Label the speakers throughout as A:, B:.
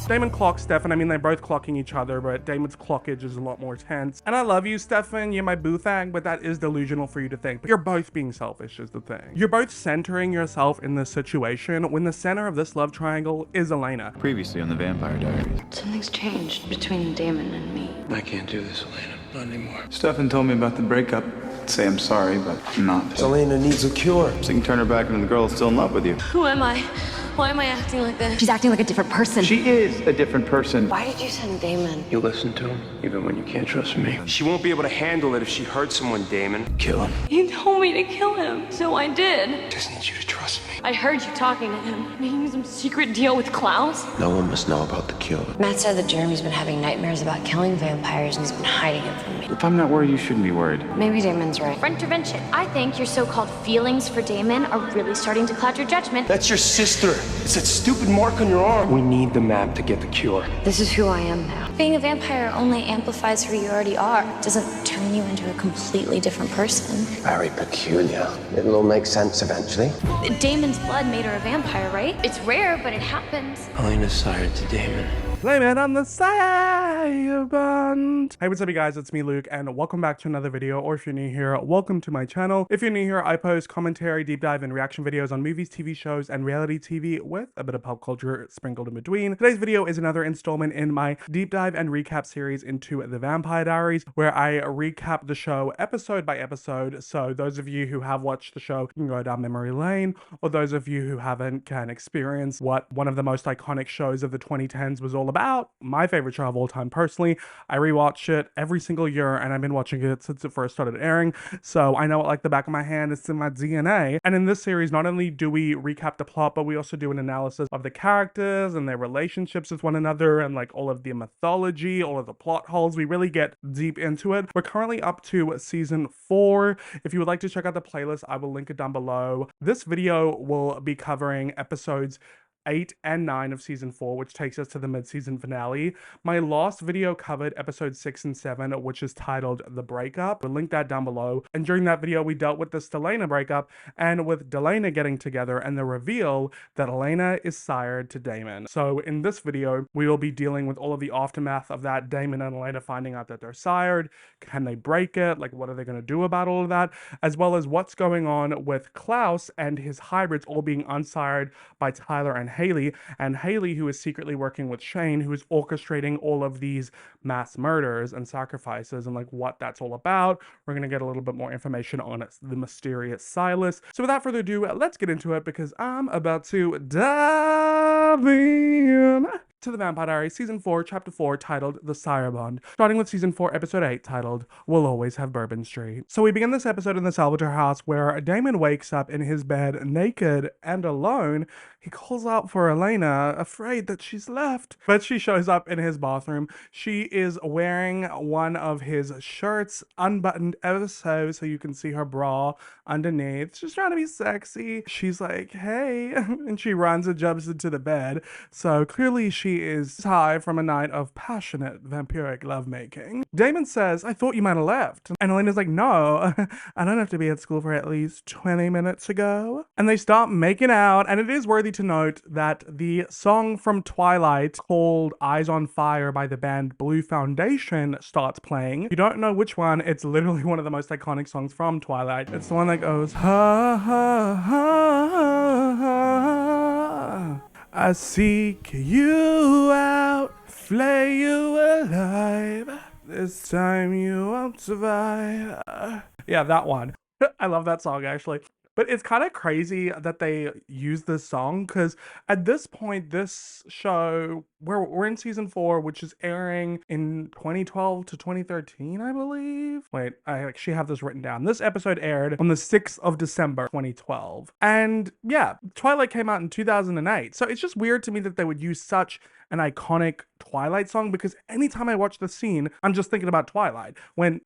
A: Damon clocks Stefan. I mean, they're both clocking each other, but Damon's clockage is a lot more tense. And I love you, Stefan. You're my boo thang, but that is delusional for you to think. But you're both being selfish is the thing. You're both centering yourself in this situation when the center of this love triangle is Elena.
B: Previously on the Vampire Diaries.
C: Something's changed between Damon and me.
D: I can't do this, Elena. Not anymore.
B: Stefan told me about the breakup. I'd say I'm sorry, but I'm not.
D: Elena needs a cure.
B: So you can turn her back into the girl that's still in love with you.
C: Who am I? Why am I acting like this?
E: She's acting like a different person.
B: She is a different person.
C: Why did you send Damon?
D: You listen to him, even when you can't trust me. She won't be able to handle it if she hurts someone, Damon. Kill him.
C: You told me to kill him, so I did.
D: Just need you to trust me.
C: I heard you talking to him, making some secret deal with Klaus.
D: No one must know about the cure.
F: Matt said that Jeremy's been having nightmares about killing vampires and he's been hiding it from me.
B: If I'm not worried, you shouldn't be worried.
F: Maybe Damon's right.
G: For intervention. I think your so-called feelings for Damon are really starting to cloud your judgment.
D: That's your sister. It's that stupid mark on your arm. We need the map to get the cure.
F: This is who I am now.
G: Being a vampire only amplifies who you already are. It doesn't turn you into a completely different person.
D: Very peculiar. It'll all make sense eventually.
G: Damon's blood made her a vampire, right? It's rare, but it happens.
D: Elena's sired to Damon.
A: Blame it on the Sire-Bond. Hey, what's up, you guys? It's me, Luke, and welcome back to another video. Or if you're new here, welcome to my channel. If you're new here, I post commentary, deep dive, and reaction videos on movies, TV shows, and reality TV with a bit of pop culture sprinkled in between. Today's video is another installment in my deep dive and recap series into the Vampire Diaries, where I recap the show episode by episode. So those of you who have watched the show can go down memory lane, or those of you who haven't can experience what one of the most iconic shows of the 2010s was all about. My favorite show of all time personally. I rewatch it every single year, and I've been watching it since it first started airing, so I know it like the back of my hand. It's in my DNA. And in this series, not only do we recap the plot, but we also do an analysis of the characters and their relationships with one another, and like all of the mythology, all of the plot holes. We really get deep into it. We're currently up to season 4. If you would like to check out the playlist, I will link it down below. This video will be covering episodes 8 and 9 of season 4, which takes us to the mid-season finale. My last video covered episodes 6 and 7, which is titled The Breakup. We'll link that down below. And during that video, we dealt with the Stelena breakup and with delena getting together and the reveal that Elena is sired to Damon. So in this video, we will be dealing with all of the aftermath of that, Damon and Elena finding out that they're sired. Can they break it? Like, what are they going to do about all of that? As well as what's going on with Klaus and his hybrids all being unsired by Tyler and Haley, who is secretly working with Shane, who is orchestrating all of these mass murders and sacrifices, and like what that's all about. We're going to get a little bit more information on the mysterious Silas. So without further ado, let's get into it, because I'm about to dive in to the Vampire Diaries, Season 4, Chapter 4, titled The Sire-Bond, starting with Season 4, Episode 8, titled We'll Always Have Bourbon Street. So we begin this episode in the Salvatore house, where Damon wakes up in his bed, naked and alone. He calls out for Elena, afraid that she's left, but she shows up in his bathroom. She is wearing one of his shirts, unbuttoned ever so you can see her bra underneath. She's trying to be sexy. She's like, hey, and she runs and jumps into the bed. So clearly she is high from a night of passionate vampiric lovemaking. Damon says, I thought you might have left. And Elena's like, no, I don't have to be at school for at least 20 minutes ago. And they start making out, and it is worthy to note that the song from Twilight called Eyes on Fire by the band Blue Foundation starts playing. If you don't know which one, it's literally one of the most iconic songs from Twilight. It's the one that goes, ha ha ha ha, I seek you out, flay you alive, this time you won't survive. Yeah, that one. I love that song, actually. But it's kind of crazy that they use this song, because at this point, this show, we're in season 4, which is airing in 2012 to 2013, I believe. Wait, I actually have this written down. This episode aired on the 6th of December, 2012. And yeah, Twilight came out in 2008. So it's just weird to me that they would use such an iconic Twilight song, because anytime I watch the scene, I'm just thinking about Twilight.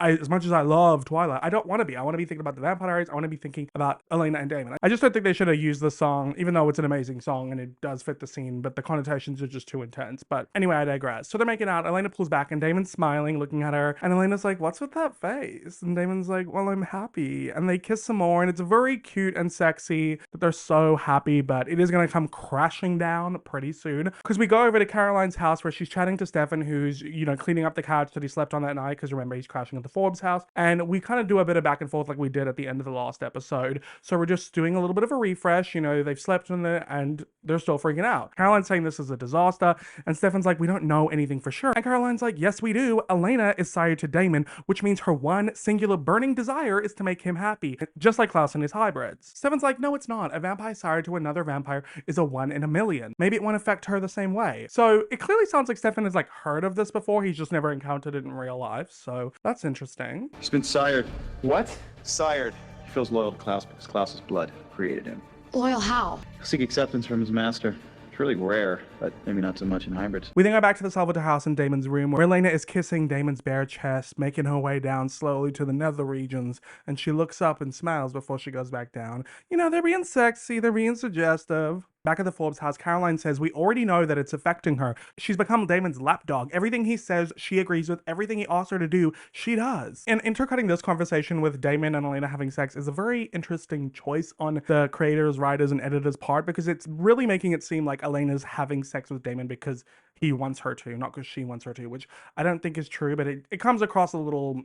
A: As much as I love Twilight, I don't want to be. I want to be thinking about the Vampire Diaries. I want to be thinking about Elena and Damon. I just don't think they should have used the song, even though it's an amazing song and it does fit the scene, but the connotations are just too intense. But anyway, I digress. So they're making out. Elena pulls back and Damon's smiling, looking at her. And Elena's like, what's with that face? And Damon's like, well, I'm happy. And they kiss some more. And it's very cute and sexy that they're so happy, but it is going to come crashing down pretty soon. Because we go over to Caroline's house where she's chatting to Stefan, who's, you know, cleaning up the couch that he slept on that night. Because remember, he's crashing at the Forbes house. And we kind of do a bit of back and forth like we did at the end of the last episode. So we're just doing a little bit of a refresh. You know, they've slept in it and they're still freaking out. Caroline's saying this is a disaster. And Stefan's like, we don't know anything for sure. And Caroline's like, yes, we do. Elena is sire to Damon, which means her one singular burning desire is to make him happy, just like Klaus and his hybrids. Stefan's like, no, it's not. A vampire sire to another vampire is a 1 in a million. Maybe it won't affect her the same way. So it clearly sounds like Stefan has like heard of this before. He's just never encountered it in real life. So that's interesting.
B: He's been sired.
D: What?
B: Sired. He feels loyal to Klaus because Klaus's blood created him.
F: Loyal how?
B: He'll seek acceptance from his master. It's really rare, but maybe not so much in hybrids.
A: We then go back to the Salvatore house in Damon's room where Elena is kissing Damon's bare chest, making her way down slowly to the nether regions, and she looks up and smiles before she goes back down. You know, they're being sexy, they're being suggestive. Back at the Forbes house, Caroline says we already know that it's affecting her. She's become Damon's lapdog. Everything he says, she agrees with. Everything he asks her to do, she does. And intercutting this conversation with Damon and Elena having sex is a very interesting choice on the creators, writers, and editors' part, because it's really making it seem like Elena's having sex with Damon because he wants her to, not because she wants her to, which I don't think is true, but it comes across a little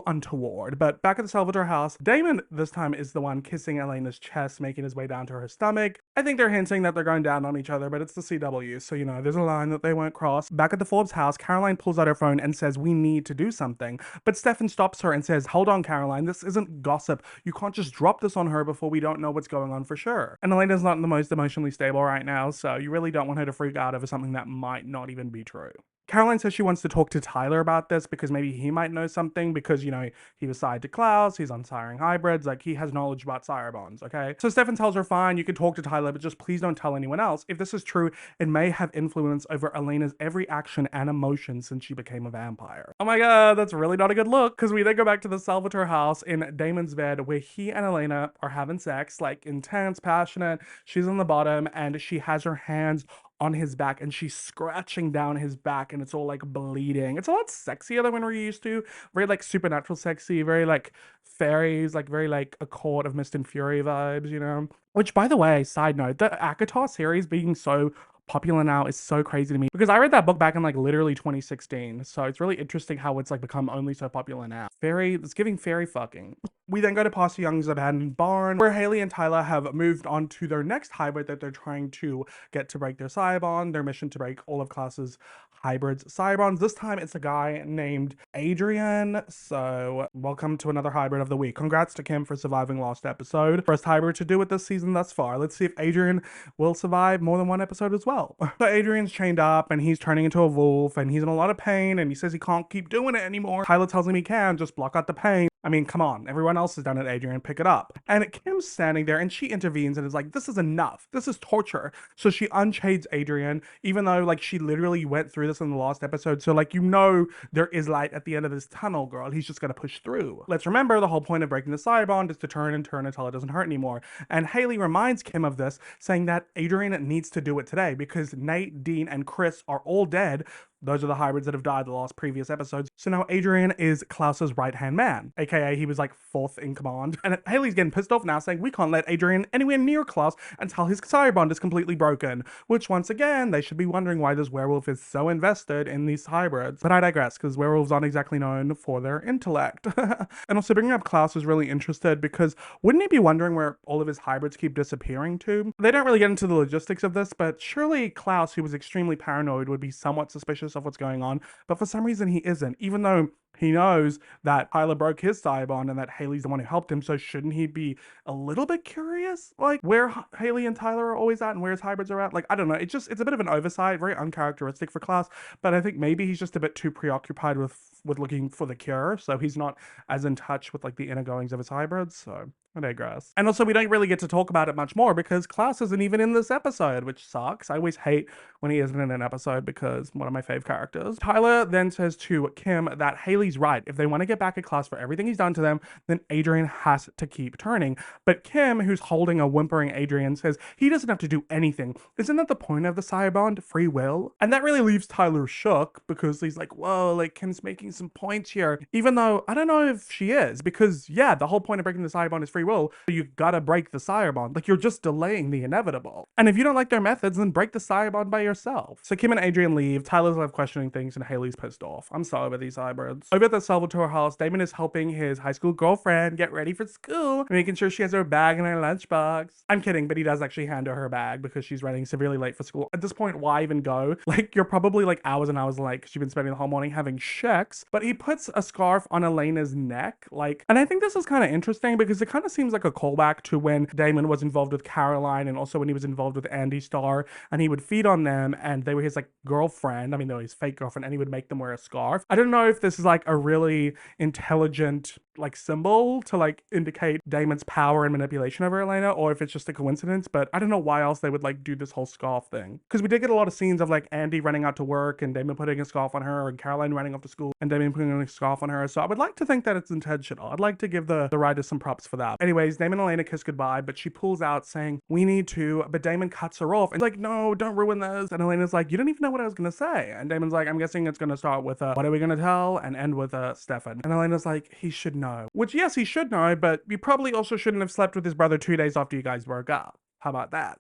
A: untoward. But back at the Salvatore house, Damon this time is the one kissing Elena's chest, making his way down to her stomach. I think they're hinting that they're going down on each other, but it's the CW, so you know, there's a line that they won't cross. Back at the Forbes house, Caroline pulls out her phone and says, we need to do something. But Stefan stops her and says, hold on, Caroline, this isn't gossip. You can't just drop this on her before we don't know what's going on for sure. And Elena's not the most emotionally stable right now, so you really don't want her to freak out over something that might not even be true. Caroline says she wants to talk to Tyler about this because maybe he might know something because, you know, he was side to Klaus, he's on siring hybrids, like he has knowledge about Sire-Bonds, okay? So Stefan tells her, fine, you can talk to Tyler, but just please don't tell anyone else. If this is true, it may have influence over Elena's every action and emotion since she became a vampire. Oh my god, that's really not a good look, because we then go back to the Salvatore house in Damon's bed where he and Elena are having sex, like intense, passionate. She's on the bottom and she has her hands on his back and she's scratching down his back and it's all like bleeding. It's a lot sexier than when we're used to. Very like supernatural sexy, very like fairies, like very like a court of Mist and Fury vibes, you know? Which, by the way, side note, the ACOTAR series being so popular now is so crazy to me because I read that book back in like literally 2016. So it's really interesting how it's like become only so popular now. It's giving fairy fucking. We then go to Pastor Young's abandoned barn where Haley and Tyler have moved on to their next hybrid that they're trying to get to break their Sire-Bond, their mission to break all of Klaus's hybrids Sire-Bonds. This time it's a guy named Adrian. So welcome to another hybrid of the week. Congrats to Kim for surviving last episode. First hybrid to do it this season thus far. Let's see if Adrian will survive more than one episode as well. So Adrian's chained up and he's turning into a wolf and he's in a lot of pain and he says he can't keep doing it anymore. Tyler tells him he can, just block out the pain. I mean, come on, everyone else has done it, Adrian, pick it up. And Kim's standing there and she intervenes and is like, this is enough. This is torture. So she unchains Adrian, even though like she literally went through this in the last episode. So like, you know, there is light at the end of this tunnel, girl. He's just gonna push through. Let's remember the whole point of breaking the Sire-Bond is to turn and turn until it doesn't hurt anymore. And Haley reminds Kim of this, saying that Adrian needs to do it today because Nate, Dean, and Chris are all dead. Those are the hybrids that have died the previous episodes. So now Adrian is Klaus's right-hand man, aka he was like 4th in command. And Haley's getting pissed off now, saying we can't let Adrian anywhere near Klaus until his Sire-Bond is completely broken. Which once again, they should be wondering why this werewolf is so invested in these hybrids. But I digress, because werewolves aren't exactly known for their intellect. And also bringing up Klaus is really interested because wouldn't he be wondering where all of his hybrids keep disappearing to? They don't really get into the logistics of this, but surely Klaus, who was extremely paranoid, would be somewhat suspicious of what's going on, but for some reason he isn't, even though He knows that Tyler broke his Sire-Bond and that Haley's the one who helped him, so shouldn't he be a little bit curious, like, where Haley and Tyler are always at and where his hybrids are at? Like, I don't know, it's a bit of an oversight, very uncharacteristic for Klaus, but I think maybe he's just a bit too preoccupied with looking for the cure, so he's not as in touch with, like, the inner goings of his hybrids, so I digress. And also, we don't really get to talk about it much more because Klaus isn't even in this episode, which sucks. I always hate when he isn't in an episode because one of my fave characters. Tyler then says to Kim that Haley's right. If they want to get back at Klaus for everything he's done to them, then Adrian has to keep turning. But Kim, who's holding a whimpering Adrian, says he doesn't have to do anything. Isn't that the point of the Sire-Bond? Free will? And that really leaves Tyler shook because he's like, whoa, like Kim's making some points here. Even though I don't know if she is, because yeah, the whole point of breaking the Sire-Bond is free will. You gotta break the Sire-Bond. Like, you're just delaying the inevitable. And if you don't like their methods, then break the Sire-Bond by yourself. So Kim and Adrian leave. Tyler's left questioning things and Haley's pissed off. I'm sorry about these hybrids. Over at the Salvatore house, Damon is helping his high school girlfriend get ready for school, making sure she has her bag and her lunchbox. I'm kidding, but he does actually hand her bag because she's running severely late for school. At this point, why even go? Like, you're probably like hours and hours late because you've been spending the whole morning having sex. But he puts a scarf on Elena's neck, like, and I think this is kind of interesting because it kind of seems like a callback to when Damon was involved with Caroline and also when he was involved with Andy Starr, and he would feed on them and they were his like girlfriend. I mean, they were his fake girlfriend, and he would make them wear a scarf. I don't know if this is like a really intelligent like symbol to like indicate Damon's power and manipulation over Elena, or if it's just a coincidence, but I don't know why else they would like do this whole scarf thing. Because we did get a lot of scenes of like Andy running out to work and Damon putting a scarf on her, and Caroline running off to school and Damon putting a scarf on her. So I would like to think that it's intentional. I'd like to give the writers some props for that. Anyways, Damon and Elena kiss goodbye, but she pulls out saying, we need to, but Damon cuts her off and like, no, don't ruin this. And Elena's like, you don't even know what I was gonna say. And Damon's like, I'm guessing it's gonna start with what are we gonna tell, and end with Stefan. And Elena's like, he should know. Which yes, he should know, but you probably also shouldn't have slept with his brother 2 days after you guys broke up. How about that?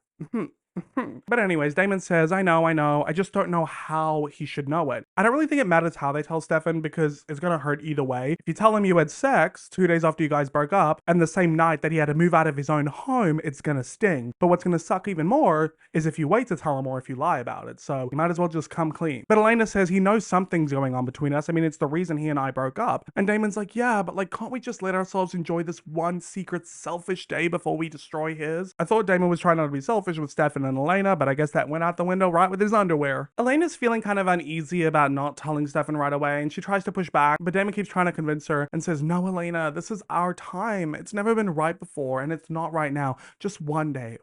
A: But anyways, Damon says, I know, I just don't know how he should know it. I don't really think it matters how they tell Stefan because it's gonna hurt either way. If you tell him you had sex 2 days after you guys broke up and the same night that he had to move out of his own home, it's gonna sting. But what's gonna suck even more is if you wait to tell him or if you lie about it. So you might as well just come clean. But Elena says he knows something's going on between us. I mean, it's the reason he and I broke up. And Damon's like, yeah, but like, can't we just let ourselves enjoy this one secret selfish day before we destroy his? I thought Damon was trying not to be selfish with Stefan and Elena, but I guess that went out the window right with his underwear. Elena's feeling kind of uneasy about not telling Stefan right away, and she tries to push back, but Damon keeps trying to convince her and says, no, Elena, this is our time. It's never been right before, and it's not right now. Just one day.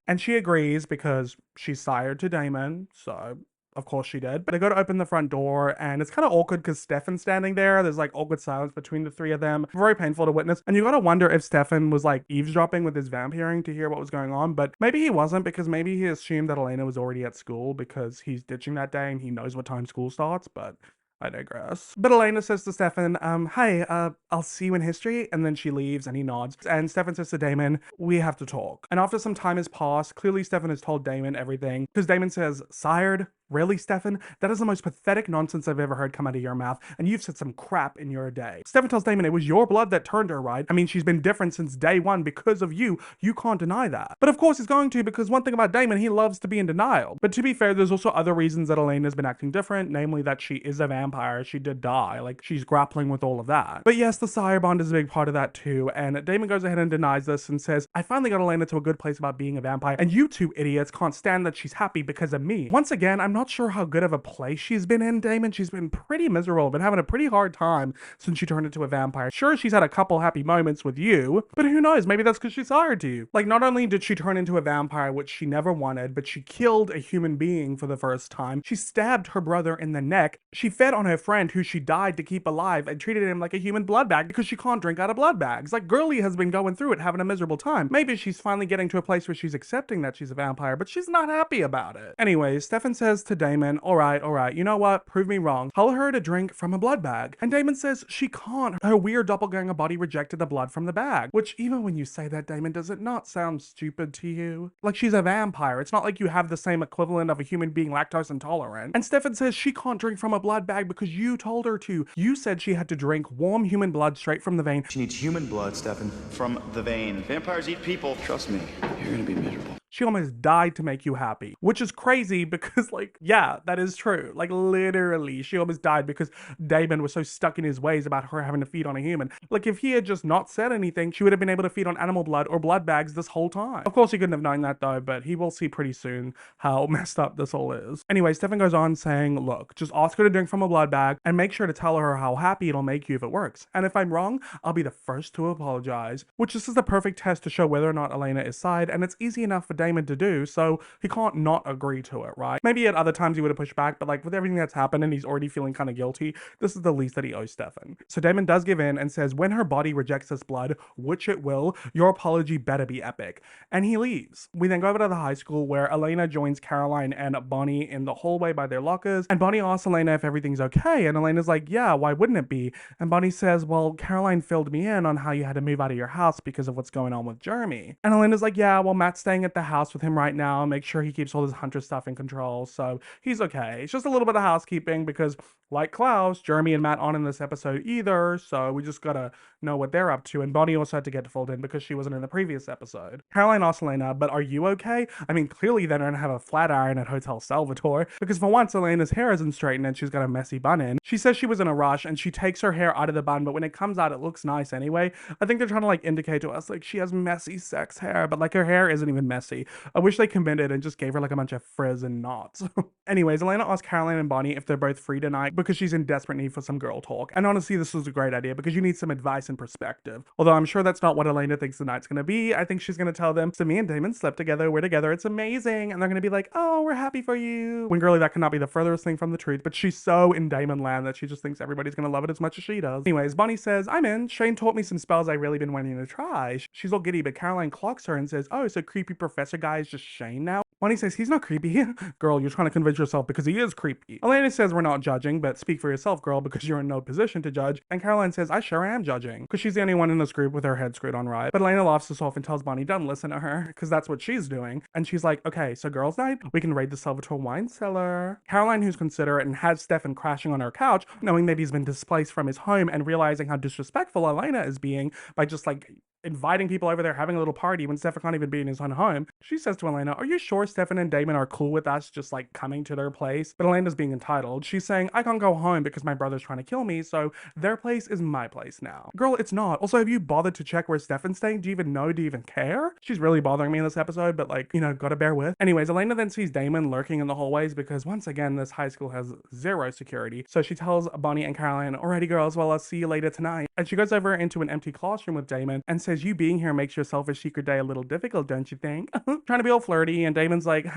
A: And she agrees because she's sired to Damon, so of course she did. But they go to open the front door and it's kind of awkward because Stefan's standing there. There's like awkward silence between the three of them. Very painful to witness. And you gotta wonder if Stefan was like eavesdropping with his vamp hearing to hear what was going on. But maybe he wasn't, because maybe he assumed that Elena was already at school because he's ditching that day and he knows what time school starts. But I digress. But Elena says to Stefan, hey, I'll see you in history. And then she leaves and he nods. And Stefan says to Damon, we have to talk. And after some time has passed, clearly Stefan has told Damon everything. Because Damon says, sired? Really, Stefan? That is the most pathetic nonsense I've ever heard come out of your mouth, and you've said some crap in your day. Stefan tells Damon it was your blood that turned her, right? I mean, she's been different since day one because of you. You can't deny that. But of course he's going to, because one thing about Damon, he loves to be in denial. But to be fair, there's also other reasons that Elena's been acting different, namely that she is a vampire. She did die. Like, she's grappling with all of that. But yes, the Sire-Bond is a big part of that too, and Damon goes ahead and denies this and says, I finally got Elena to a good place about being a vampire, and you two idiots can't stand that she's happy because of me. Once again, I'm not sure how good of a place she's been in, Damon. She's been pretty miserable, been having a pretty hard time since she turned into a vampire. Sure, she's had a couple happy moments with you, but who knows, maybe that's because she's sired to you. Like, not only did she turn into a vampire, which she never wanted, but she killed a human being for the first time. She stabbed her brother in the neck. She fed on her friend who she died to keep alive and treated him like a human blood bag because she can't drink out of blood bags. Like, girlie has been going through it, having a miserable time. Maybe she's finally getting to a place where she's accepting that she's a vampire, but she's not happy about it. Anyways, Stefan says to Damon, all right, you know what? Prove me wrong. Tell her to drink from a blood bag. And Damon says she can't. Her weird doppelganger body rejected the blood from the bag. Which, even when you say that, Damon, does it not sound stupid to you? Like, she's a vampire. It's not like you have the same equivalent of a human being lactose intolerant. And Stefan says she can't drink from a blood bag because you told her to. You said she had to drink warm human blood straight from the vein.
B: She needs human blood, Stefan, from the vein. Vampires eat people. Trust me, you're gonna be miserable.
A: she almost died to make you happy, which is crazy because like, yeah, that is true. Like literally, she almost died because Damon was so stuck in his ways about her having to feed on a human. Like if he had just not said anything, she would have been able to feed on animal blood or blood bags this whole time. Of course, he couldn't have known that though, but he will see pretty soon how messed up this all is. Anyway, Stefan goes on saying, look, just ask her to drink from a blood bag and make sure to tell her how happy it'll make you if it works. And if I'm wrong, I'll be the first to apologize. Which this is the perfect test to show whether or not Elena is side, and it's easy enough for Damon to do, so he can't not agree to it, right? Maybe at other times he would have pushed back, but like with everything that's happened and he's already feeling kind of guilty, this is the least that he owes Stefan. So Damon does give in and says, when her body rejects this blood, which it will, your apology better be epic. And he leaves. We then go over to the high school where Elena joins Caroline and Bonnie in the hallway by their lockers, and Bonnie asks Elena if everything's okay, and Elena's like, yeah, why wouldn't it be? And Bonnie says, well, Caroline filled me in on how you had to move out of your house because of what's going on with Jeremy. And Elena's like, yeah, well, Matt's staying at the house with him right now, make sure he keeps all his hunter stuff in control, so he's okay. It's just a little bit of housekeeping because, like Klaus, Jeremy and Matt aren't in this episode either, so we just gotta know what they're up to. And Bonnie also had to get folded in because she wasn't in the previous episode. Caroline asks Elena, but are you okay? I mean, clearly they don't have a flat iron at Hotel Salvatore, because for once Elena's hair isn't straightened and she's got a messy bun in. She says she was in a rush and she takes her hair out of the bun, but when it comes out it looks nice anyway. I think they're trying to like indicate to us like she has messy sex hair, but like her hair isn't even messy. I wish they committed and just gave her like a bunch of frizz and knots. Anyways, Elena asks Caroline and Bonnie if they're both free tonight because she's in desperate need for some girl talk. And honestly, this was a great idea because you need some advice and perspective. Although I'm sure that's not what Elena thinks the night's gonna be. I think she's gonna tell them, so me and Damon slept together, we're together, it's amazing. And they're gonna be like, oh, we're happy for you. When girly, that cannot be the furthest thing from the truth, but she's so in Damon land that she just thinks everybody's gonna love it as much as she does. Anyways, Bonnie says, I'm in. Shane taught me some spells I've really been wanting to try. She's all giddy, but Caroline clocks her and says, oh, so creepy professor guy is just Shane now? Bonnie says, he's not creepy. Girl, you're trying to convince yourself because he is creepy. Elena says, we're not judging, but speak for yourself, girl, because you're in no position to judge. And Caroline says, I sure am judging, because she's the only one in this group with her head screwed on right. But Elena laughs this off and tells Bonnie, don't listen to her, because that's what she's doing. And she's like, okay, so girls' night, we can raid the Salvatore wine cellar. Caroline, who's considerate and has Stefan crashing on her couch, knowing that he's been displaced from his home and realizing how disrespectful Elena is being by just like inviting people over there, having a little party when Stefan can't even be in his own home. She says to Elena, are you sure Stefan and Damon are cool with us just like coming to their place? But Elena's being entitled. She's saying, I can't go home because my brother's trying to kill me, so their place is my place now. Girl, it's not. Also, have you bothered to check where Stefan's staying? Do you even know? Do you even care? She's really bothering me in this episode, but like, you know, gotta bear with. Anyways, Elena then sees Damon lurking in the hallways because once again, this high school has zero security. So she tells Bonnie and Caroline, alrighty girls, well, I'll see you later tonight. And she goes over into an empty classroom with Damon and says, you being here makes your selfish secret day a little difficult, don't you think? Trying to be all flirty, and Damon's like,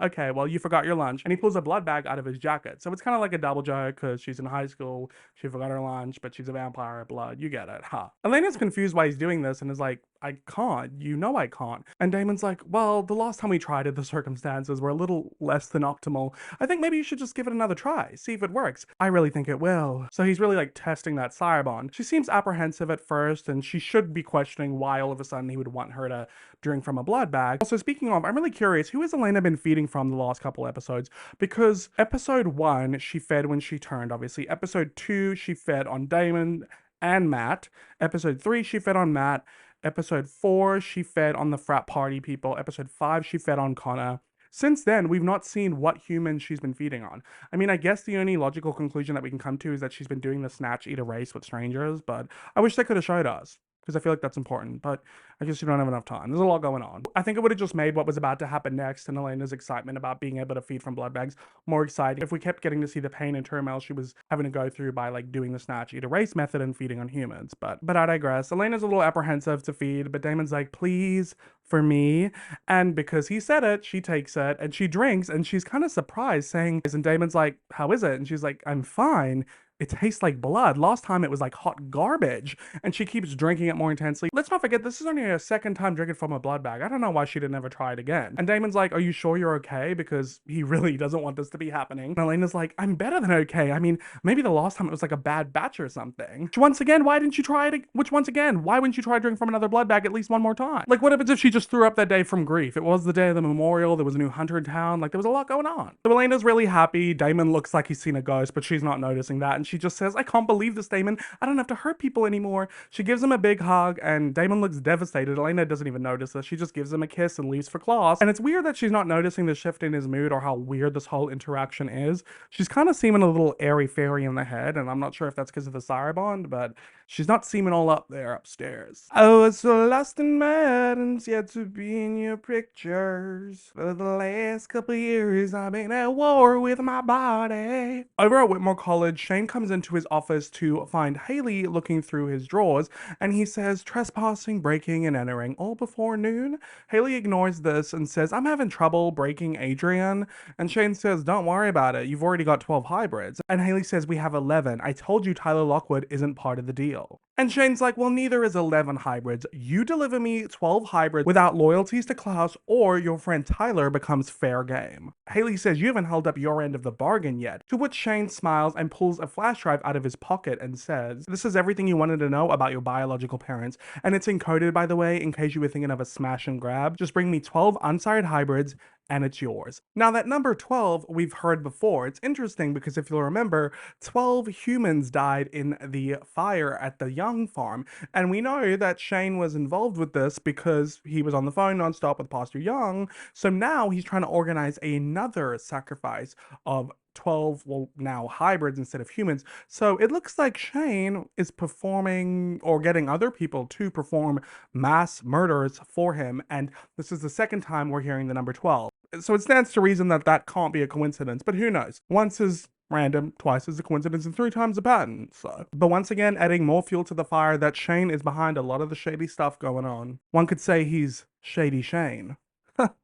A: okay, well, you forgot your lunch. And he pulls a blood bag out of his jacket. So it's kind of like a double joke because she's in high school, she forgot her lunch, but she's a vampire, blood, you get it, huh? Elena's confused why he's doing this and is like, I can't, you know I can't. And Damon's like, well, the last time we tried it, the circumstances were a little less than optimal. I think maybe you should just give it another try, see if it works. I really think it will. So he's really like testing that Sire-Bond. She seems apprehensive at first, and she should be questioning why all of a sudden he would want her to drink from a blood bag. Also, speaking of, I'm really curious, who has Elena been feeding from the last couple episodes? Because episode 1, she fed when she turned, obviously. Episode 2, she fed on Damon and Matt. Episode 3, she fed on Matt. Episode 4, she fed on the frat party people. Episode 5, she fed on Connor. Since then, we've not seen what humans she's been feeding on. I mean, I guess the only logical conclusion that we can come to is that she's been doing the snatch, eat, erase with strangers, but I wish they could have showed us, because I feel like that's important, but I guess you don't have enough time. There's a lot going on. I think it would have just made what was about to happen next and Elena's excitement about being able to feed from blood bags more exciting if we kept getting to see the pain and turmoil she was having to go through by like doing the snatch, eat, erase method and feeding on humans. But I digress. Elena's a little apprehensive to feed, but Damon's like, please, for me. And because he said it, she takes it and she drinks and she's kind of surprised saying, and Damon's like, how is it? And she's like, I'm fine. It tastes like blood. Last time it was like hot garbage. And she keeps drinking it more intensely. Let's not forget, this is only her second time drinking from a blood bag. I don't know why she didn't ever try it again. And Damon's like, are you sure you're okay? Because he really doesn't want this to be happening. And Elena's like, I'm better than okay. I mean, maybe the last time it was like a bad batch or something. Once again, why didn't you try it? Once again, why wouldn't you try drinking from another blood bag at least one more time? Like, what happens if she just threw up that day from grief? It was the day of the memorial. There was a new hunter in town. Like, there was a lot going on. So Elena's really happy. Damon looks like he's seen a ghost, but she's not noticing that. And she just says, I can't believe this, Damon. I don't have to hurt people anymore. She gives him a big hug, and Damon looks devastated. Elena doesn't even notice this. She just gives him a kiss and leaves for class. And it's weird that she's not noticing the shift in his mood or how weird this whole interaction is. She's kind of seeming a little airy-fairy in the head, and I'm not sure if that's because of the Sire-Bond, but she's not seeming all up there upstairs. Oh, it's so lost and mad and yet to be in your pictures. For the last couple years, I've been at war with my body. Over at Whitmore College, Shane comes into his office to find Haley looking through his drawers, and he says, trespassing, breaking, and entering all before noon. Haley ignores this and says, I'm having trouble breaking Adrian. And Shane says, don't worry about it. You've already got 12 hybrids. And Haley says, we have 11. I told you Tyler Lockwood isn't part of the deal. And Shane's like, well, neither is 11 hybrids. You deliver me 12 hybrids without loyalties to Klaus, or your friend Tyler becomes fair game. Haley says, you haven't held up your end of the bargain yet. To which Shane smiles and pulls a flash drive out of his pocket and says, this is everything you wanted to know about your biological parents. And it's encoded, by the way, in case you were thinking of a smash and grab. Just bring me 12 unsired hybrids and it's yours. Now that number 12 we've heard before. It's interesting because if you'll remember, 12 humans died in the fire at the Young farm. And we know that Shane was involved with this because he was on the phone nonstop with Pastor Young. So now he's trying to organize another sacrifice of 12, well, now hybrids instead of humans. So it looks like Shane is performing or getting other people to perform mass murders for him. And this is the second time we're hearing the number 12. So it stands to reason that that can't be a coincidence, but who knows? Once is random, twice is a coincidence, and 3 times a pattern, so. But once again, adding more fuel to the fire that Shane is behind a lot of the shady stuff going on. One could say he's Shady Shane.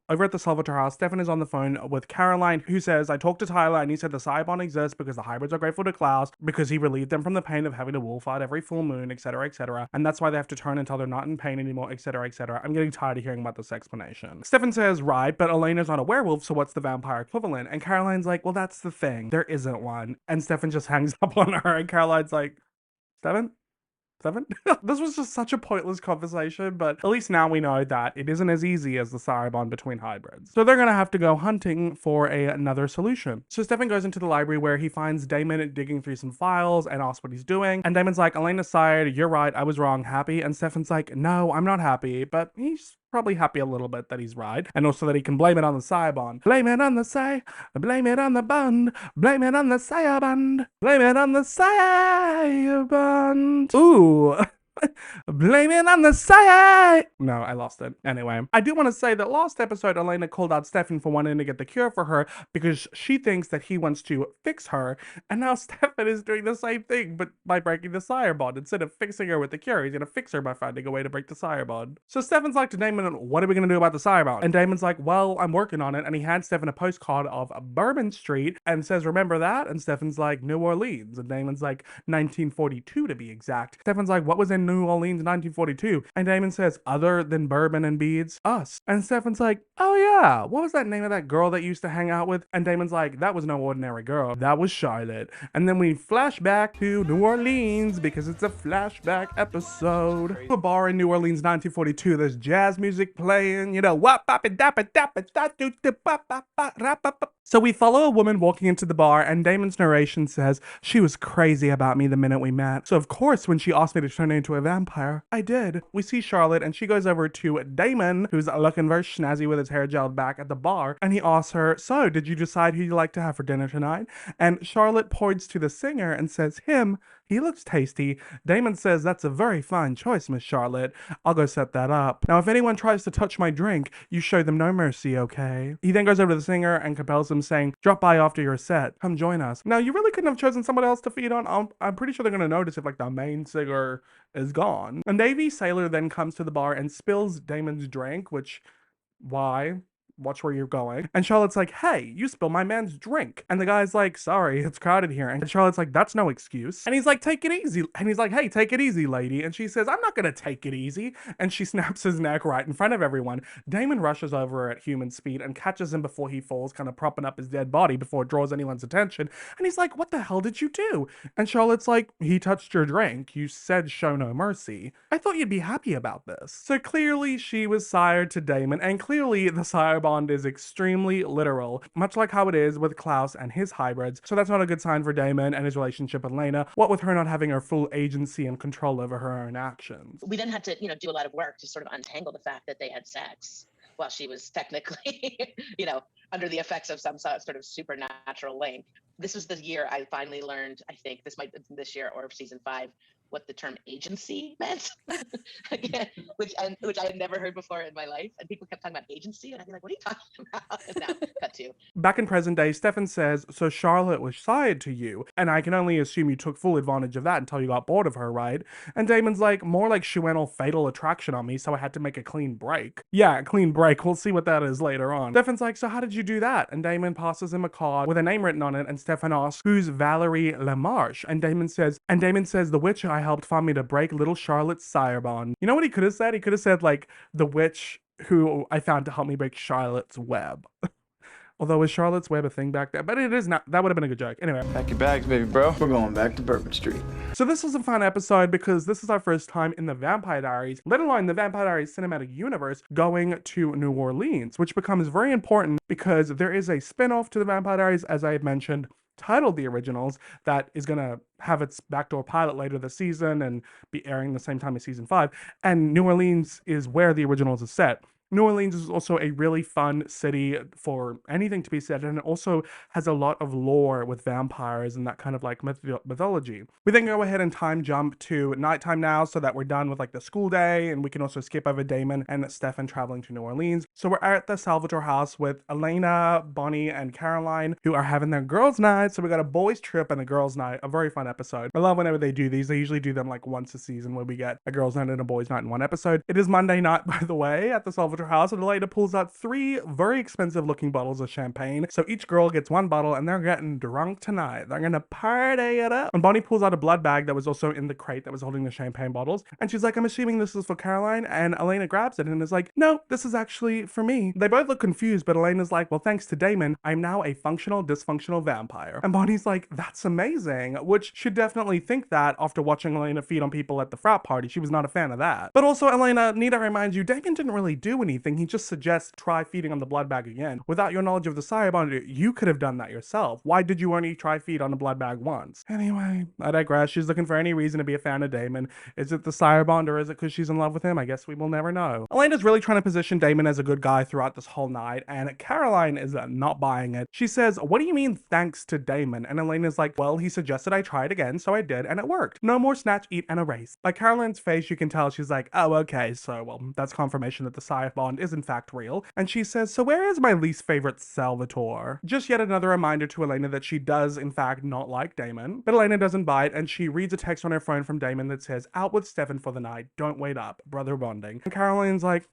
A: Over at the Salvatore house, Stefan is on the phone with Caroline, who says, I talked to Tyler and he said the Sire-Bond exists because the hybrids are grateful to Klaus, because he relieved them from the pain of having to wolf fight every full moon, etc., etc. And that's why they have to turn until they're not in pain anymore, etc., etc. I'm getting tired of hearing about this explanation. Stefan says, right, but Elena's not a werewolf, so what's the vampire equivalent? And Caroline's like, well, that's the thing. There isn't one. And Stefan just hangs up on her, and Caroline's like, Stefan? This was just such a pointless conversation, but at least now we know that it isn't as easy as the Sire-Bond between hybrids. So they're gonna have to go hunting for another solution. So Stefan goes into the library where he finds Damon digging through some files and asks what he's doing. And Damon's like, Elena's side, you're right, I was wrong, happy? And Stefan's like, no, I'm not happy, but he's probably happy a little bit that he's right, and also that he can blame it on the Sire-Bond. Blame it on the blame it on the Bond, blame it on the Sire-Bond, blame it on the Sire-Bond. Ooh. Blame it on the Sire. No, I lost it. Anyway, I do want to say that last episode, Elena called out Stefan for wanting to get the cure for her because she thinks that he wants to fix her. And now Stefan is doing the same thing, but by breaking the Sire-Bond. Instead of fixing her with the cure, he's going to fix her by finding a way to break the Sire-Bond. So Stefan's like to Damon, what are we going to do about the Sire-Bond? And Damon's like, well, I'm working on it. And he hands Stefan a postcard of Bourbon Street and says, remember that? And Stefan's like, New Orleans. And Damon's like, 1942 to be exact. Stefan's like, what was in New Orleans 1942? And Damon says, other than bourbon and beads, us. And Stefan's like, oh yeah, what was that name of that girl that you used to hang out with? And Damon's like, that was no ordinary girl, that was Charlotte. And then we flash back to New Orleans because it's a flashback episode. A bar in New Orleans 1942, there's jazz music playing, you know, so we follow a woman walking into the bar, and Damon's narration says, she was crazy about me the minute we met. So of course, when she asked me to turn into a vampire, I did. We see Charlotte, and she goes over to Damon, who's looking very snazzy with his hair gelled back at the bar, and he asks her, so did you decide who you'd like to have for dinner tonight? And Charlotte points to the singer and says, him. He looks tasty. Damon says, that's a very fine choice, Miss Charlotte. I'll go set that up. Now, if anyone tries to touch my drink, you show them no mercy, okay? He then goes over to the singer and compels him, saying, drop by after your set. Come join us. Now, you really couldn't have chosen someone else to feed on. I'm pretty sure they're going to notice if, like, the main singer is gone. A Navy sailor then comes to the bar and spills Damon's drink, which, why? Watch where you're going. And Charlotte's like, hey, you spilled my man's drink. And the guy's like, sorry, it's crowded here. And Charlotte's like, that's no excuse. And he's like, take it easy. And he's like, hey, take it easy, lady. And she says, I'm not gonna take it easy. And she snaps his neck right in front of everyone. Damon rushes over at human speed and catches him before he falls, kind of propping up his dead body before it draws anyone's attention. And he's like, what the hell did you do? And Charlotte's like, he touched your drink. You said show no mercy. I thought you'd be happy about this. So clearly she was sired to Damon, and clearly the Sire-Bond Sire-Bond is extremely literal, much like how it is with Klaus and his hybrids. So that's not a good sign for Damon and his relationship with Lena, what with her not having her full agency and control over her own actions.
E: We then had to, do a lot of work to sort of untangle the fact that they had sex while she was technically, under the effects of some sort of supernatural link. This was the year I finally learned, I think this might be this year or season 5, what the term agency meant. Again, which I had never heard before in my life. And people kept talking about agency, and I'd be like, what are you talking about? And now, cut to.
A: Back in present day, Stefan says, so Charlotte was sired to you, and I can only assume you took full advantage of that until you got bored of her, right? And Damon's like, more like she went all fatal attraction on me, so I had to make a clean break. Yeah, clean break. We'll see what that is later on. Stefan's like, so how did you do that? And Damon passes him a card with a name written on it, and Stefan asks, who's Valerie LaMarche? And Damon says, the witch I helped find me to break little Charlotte's Sire-Bond. You know what he could have said? He could have said, like, the witch who I found to help me break Charlotte's web. Although, was Charlotte's Web a thing back then? But it is not. That would have been a good joke. Anyway.
B: Pack your bags, baby bro. We're going back to Bourbon Street.
A: So this was a fun episode because this is our first time in the Vampire Diaries, let alone the Vampire Diaries cinematic universe, going to New Orleans, which becomes very important because there is a spin-off to the Vampire Diaries, as I had mentioned, titled The Originals, that is going to have its backdoor pilot later this season and be airing the same time as season 5. And New Orleans is where The Originals is set. New Orleans is also a really fun city for anything to be set, and it also has a lot of lore with vampires and that kind of like mythology. We then go ahead and time jump to nighttime now so that we're done with like the school day, and we can also skip over Damon and Stefan traveling to New Orleans. So we're at the Salvatore house with Elena, Bonnie, and Caroline, who are having their girls' night. So we got a boys' trip and a girls' night, a very fun episode. I love whenever they do these. They usually do them like once a season where we get a girls' night and a boys' night in one episode. It is Monday night, by the way, at the Salvatore house, and Elena pulls out 3 very expensive looking bottles of champagne. So each girl gets 1 bottle and they're getting drunk tonight. They're gonna party it up. And Bonnie pulls out a blood bag that was also in the crate that was holding the champagne bottles. And she's like, I'm assuming this is for Caroline. And Elena grabs it and is like, no, this is actually for me. They both look confused, but Elena's like, well, thanks to Damon, I'm now a functional, dysfunctional vampire. And Bonnie's like, that's amazing, which should definitely think that after watching Elena feed on people at the frat party. She was not a fan of that. But also, Elena, need I remind you, Damon didn't really do anything. He just suggests try feeding on the blood bag again. Without your knowledge of the Sire-Bond, you could have done that yourself. Why did you only try feed on the blood bag once? Anyway, I digress. She's looking for any reason to be a fan of Damon. Is it the Sire-Bond or is it because she's in love with him? I guess we will never know. Elena's really trying to position Damon as a good guy throughout this whole night, and Caroline is not buying it. She says, what do you mean thanks to Damon? And Elena's like, well, he suggested I try it again, so I did, and it worked. No more snatch, eat, and erase. By Caroline's face, you can tell she's like, oh, okay, so, well, that's confirmation that the Sire-Bond is in fact real. And she says, so where is my least favorite Salvatore? Just yet another reminder to Elena that she does in fact not like Damon. But Elena doesn't buy it, and she reads a text on her phone from Damon that says, out with Stefan for the night, don't wait up, brother bonding. And Caroline's like,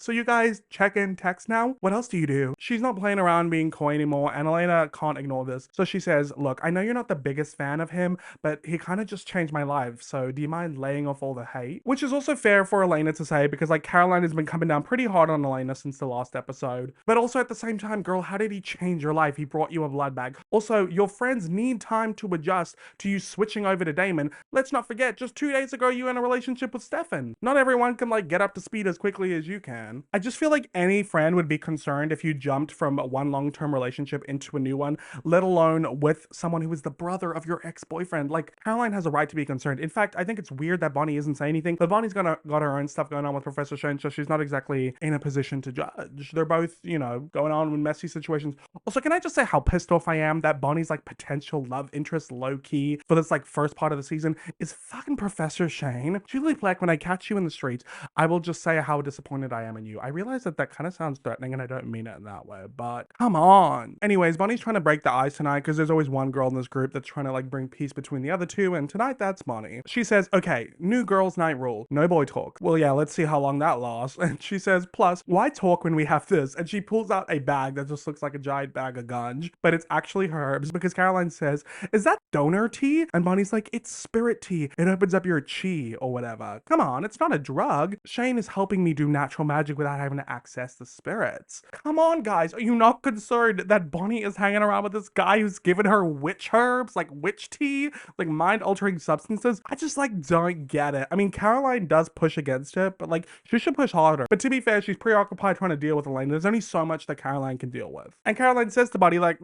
A: so you guys check in text now? What else do you do? She's not playing around being coy anymore, and Elena can't ignore this. So she says, look, I know you're not the biggest fan of him, but he kind of just changed my life, so do you mind laying off all the hate? Which is also fair for Elena to say, because like Caroline has been coming down pretty hard on Elena since the last episode. But also at the same time, girl, how did he change your life? He brought you a blood bag. Also, your friends need time to adjust to you switching over to Damon. Let's not forget, just 2 days ago, you were in a relationship with Stefan. Not everyone can like get up to speed as quickly as you can. I just feel like any friend would be concerned if you jumped from one long-term relationship into a new one, let alone with someone who is the brother of your ex-boyfriend. Like, Caroline has a right to be concerned. In fact, I think it's weird that Bonnie isn't saying anything, but Bonnie's got her own stuff going on with Professor Shane, so she's not exactly in a position to judge. They're both, you know, going on with messy situations. Also, can I just say how pissed off I am that Bonnie's like potential love interest low-key for this like first part of the season is fucking Professor Shane. Julie Plec, when I catch you in the streets, I will just say how disappointed I am in you. I realize that kind of sounds threatening and I don't mean it in that way, but come on. Anyways, Bonnie's trying to break the ice tonight because there's always one girl in this group that's trying to like bring peace between the other two, and tonight that's Bonnie. She says, okay, new girls night rule, no boy talk. Well, yeah, let's see how long that lasts. And she says, plus, why talk when we have this? And she pulls out a bag that just looks like a giant bag of gunge, but it's actually herbs, because Caroline says, is that donor tea? And Bonnie's like, it's spirit tea. It opens up your chi or whatever. Come on, it's not a drug. Shane is helping me do natural magic magic without having to access the spirits. Come on, guys. Are you not concerned that Bonnie is hanging around with this guy who's given her witch herbs, like witch tea, like mind-altering substances? I just like don't get it. I mean, Caroline does push against it, but like she should push harder. But to be fair, she's preoccupied trying to deal with Elena. There's only so much that Caroline can deal with. And Caroline says to Bonnie like,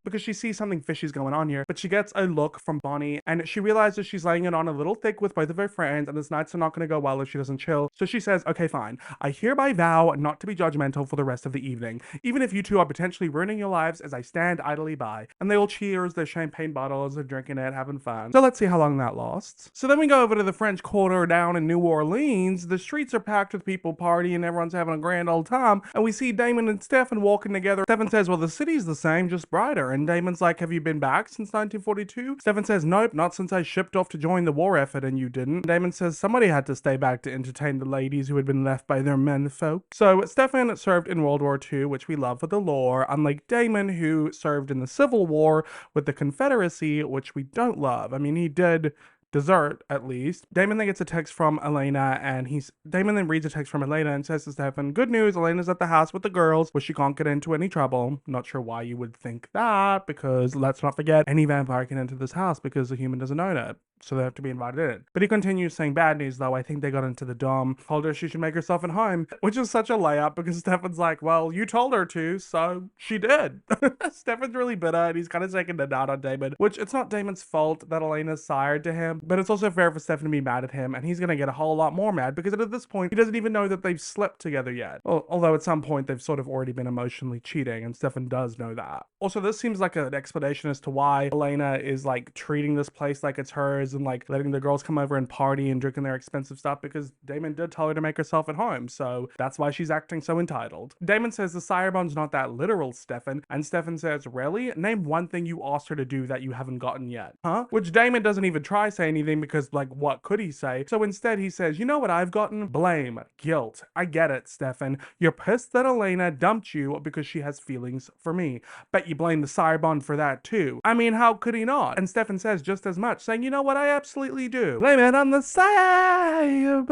A: because she sees something fishy's going on here. But she gets a look from Bonnie and she realizes she's laying it on a little thick with both of her friends and this nights are not going to go well if she doesn't chill. So she says, okay, fine. I hereby vow not to be judgmental for the rest of the evening, even if you two are potentially ruining your lives as I stand idly by. And they all cheers their champagne bottles, they're drinking it, having fun. So let's see how long that lasts. So then we go over to the French Quarter down in New Orleans. The streets are packed with people partying, everyone's having a grand old time, and we see Damon and Stefan walking together. Stefan says, well, the city's the same, just brighter. And Damon's like, have you been back since 1942? Stefan says, nope, not since I shipped off to join the war effort and you didn't. Damon says, somebody had to stay back to entertain the ladies who had been left by their men folk. So Stefan served in World War II, which we love for the lore, unlike Damon, who served in the Civil War with the Confederacy, which we don't love. I mean, he did desert, at least. Damon then gets a text from Elena, and Damon then reads a text from Elena and says to Stefan, good news, Elena's at the house with the girls, where she can't get into any trouble. Not sure why you would think that, because let's not forget, any vampire can enter this house because the human doesn't own it. So they have to be invited in. But he continues saying bad news though. I think they got into the dome. Told her she should make herself at home, which is such a layup because Stefan's like, well, you told her to, so she did. Stefan's really bitter and he's kind of taking the nod on Damon, which it's not Damon's fault that Elena's sired to him, but it's also fair for Stefan to be mad at him, and he's gonna get a whole lot more mad because at this point, he doesn't even know that they've slept together yet. Well, although at some point they've sort of already been emotionally cheating, and Stefan does know that. Also, this seems like an explanation as to why Elena is like treating this place like it's hers and like letting the girls come over and party and drinking their expensive stuff because Damon did tell her to make herself at home, so that's why she's acting so entitled. Damon says the Sire-Bond's not that literal, Stefan, and Stefan says, really? Name one thing you asked her to do that you haven't gotten yet, huh? Which Damon doesn't even try say anything because like what could he say? So instead he says, you know what I've gotten? Blame, guilt. I get it, Stefan. You're pissed that Elena dumped you because she has feelings for me. Bet you blame the Sire-Bond for that too. I mean, how could he not? And Stefan says just as much, saying, you know what, I absolutely do. Blame it on the Sire-Bond.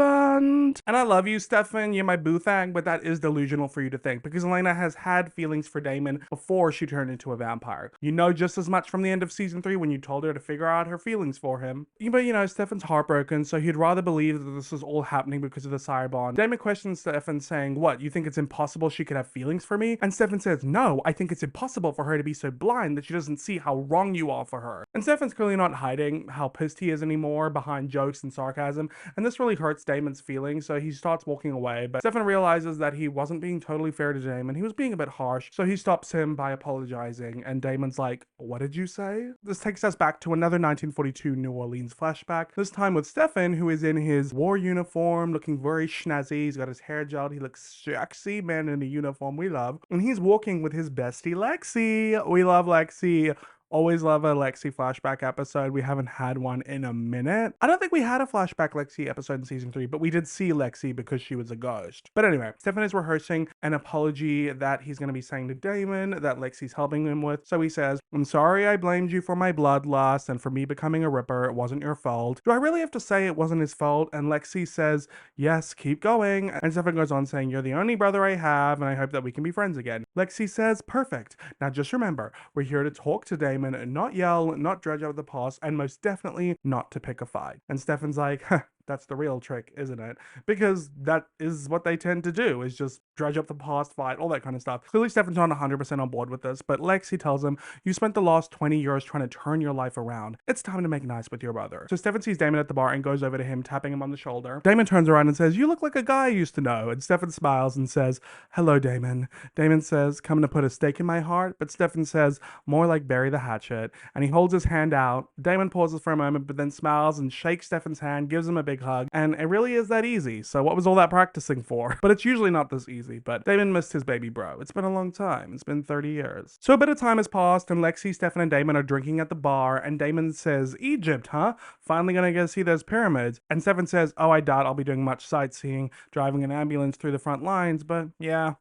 A: And I love you, Stefan. You're my boo thang, but that is delusional for you to think because Elena has had feelings for Damon before she turned into a vampire. You know just as much from the end of season 3 when you told her to figure out her feelings for him. But you know, Stefan's heartbroken, so he'd rather believe that this is all happening because of the Sire-Bond. Damon questions Stefan saying, what, you think it's impossible she could have feelings for me? And Stefan says, no, I think it's impossible for her to be so blind that she doesn't see how wrong you are for her. And Stefan's clearly not hiding how pissed he is anymore behind jokes and sarcasm, and this really hurts Damon's feelings, so he starts walking away. But Stefan realizes that he wasn't being totally fair to Damon. He was being a bit harsh, so he stops him by apologizing, and Damon's like, what did you say? This takes us back to another 1942 New Orleans flashback, this time with Stefan, who is in his war uniform, looking very schnazzy. He's got his hair gelled, he looks sexy, man in a uniform we love, and he's walking with his bestie Lexi. We love Lexi. Always love a Lexi flashback episode. We haven't had one in a minute. I don't think we had a flashback Lexi episode in season 3, but we did see Lexi because she was a ghost. But anyway, Stefan is rehearsing an apology that he's going to be saying to Damon that Lexi's helping him with. So he says, I'm sorry I blamed you for my bloodlust and for me becoming a ripper. It wasn't your fault. Do I really have to say it wasn't his fault? And Lexi says, yes, keep going. And Stefan goes on saying, you're the only brother I have and I hope that we can be friends again. Lexi says, perfect. Now just remember, we're here to talk to Damon and not yell, not dredge out the past, and most definitely not to pick a fight. And Stefan's like, that's the real trick, isn't it? Because that is what they tend to do, is just dredge up the past, fight, all that kind of stuff. Clearly Stefan's not 100% on board with this, but Lexi tells him, you spent the last 20 years trying to turn your life around. It's time to make nice with your brother. So Stefan sees Damon at the bar and goes over to him, tapping him on the shoulder. Damon turns around and says, you look like a guy I used to know. And Stefan smiles and says, hello, Damon. Damon says, coming to put a stake in my heart? But Stefan says, more like bury the hatchet. And he holds his hand out. Damon pauses for a moment, but then smiles and shakes Stefan's hand, gives him a big hug, and it really is that easy. So what was all that practicing for? But it's usually not this easy. But Damon missed his baby bro. It's been a long time. It's been 30 years. So a bit of time has passed, and Lexi, Stefan, and Damon are drinking at the bar, and Damon says, Egypt, huh? Finally gonna go see those pyramids. And Stefan says, oh, I doubt I'll be doing much sightseeing, driving an ambulance through the front lines, but yeah,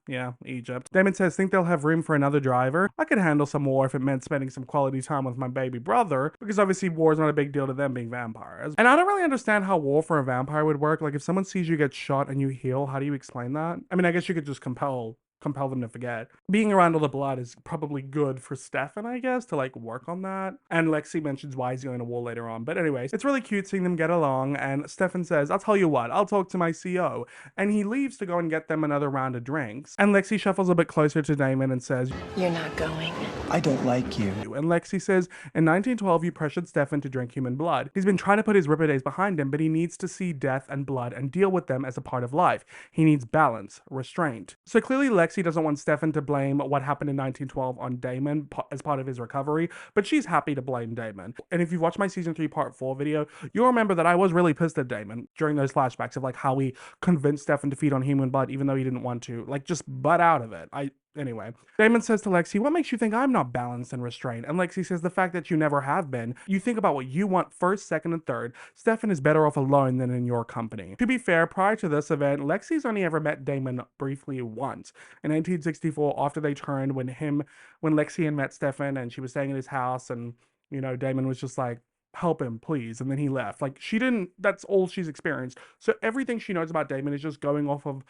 A: Egypt. Damon says, think they'll have room for another driver? I could handle some war if it meant spending some quality time with my baby brother, because obviously war is not a big deal to them being vampires. And I don't really understand how war law for a vampire would work. Like if someone sees you get shot and you heal, how do you explain that? I mean, I guess you could just compel them to forget. Being around all the blood is probably good for Stefan, I guess, to like work on that. And Lexi mentions why he's going to war later on. But anyways, it's really cute seeing them get along. And Stefan says, I'll tell you what, I'll talk to my CO. And he leaves to go and get them another round of drinks. And Lexi shuffles a bit closer to Damon and says,
F: You're not going.
H: I don't like you.
A: and Lexi says, in 1912, you pressured Stefan to drink human blood. He's been trying to put his Ripper days behind him, but he needs to see death and blood and deal with them as a part of life. He needs balance, restraint. So clearly Lexi doesn't want Stefan to blame what happened in 1912 on Damon as part of his recovery, but she's happy to blame Damon. And if you've watched my season 3 part 4 video, you'll remember that I was really pissed at Damon during those flashbacks of like how he convinced Stefan to feed on human blood even though he didn't want to. Like just butt out of it. Anyway, Damon says to Lexi, what makes you think I'm not balanced and restrained? And Lexi says, the fact that you never have been. You think about what you want first, second, and third. Stefan is better off alone than in your company. To be fair, prior to this event, Lexi's only ever met Damon briefly once. In 1964, after they turned, when Lexi had met Stefan and she was staying at his house and, you know, Damon was just like, help him, please. And then he left. Like, that's all she's experienced. So everything she knows about Damon is just going off of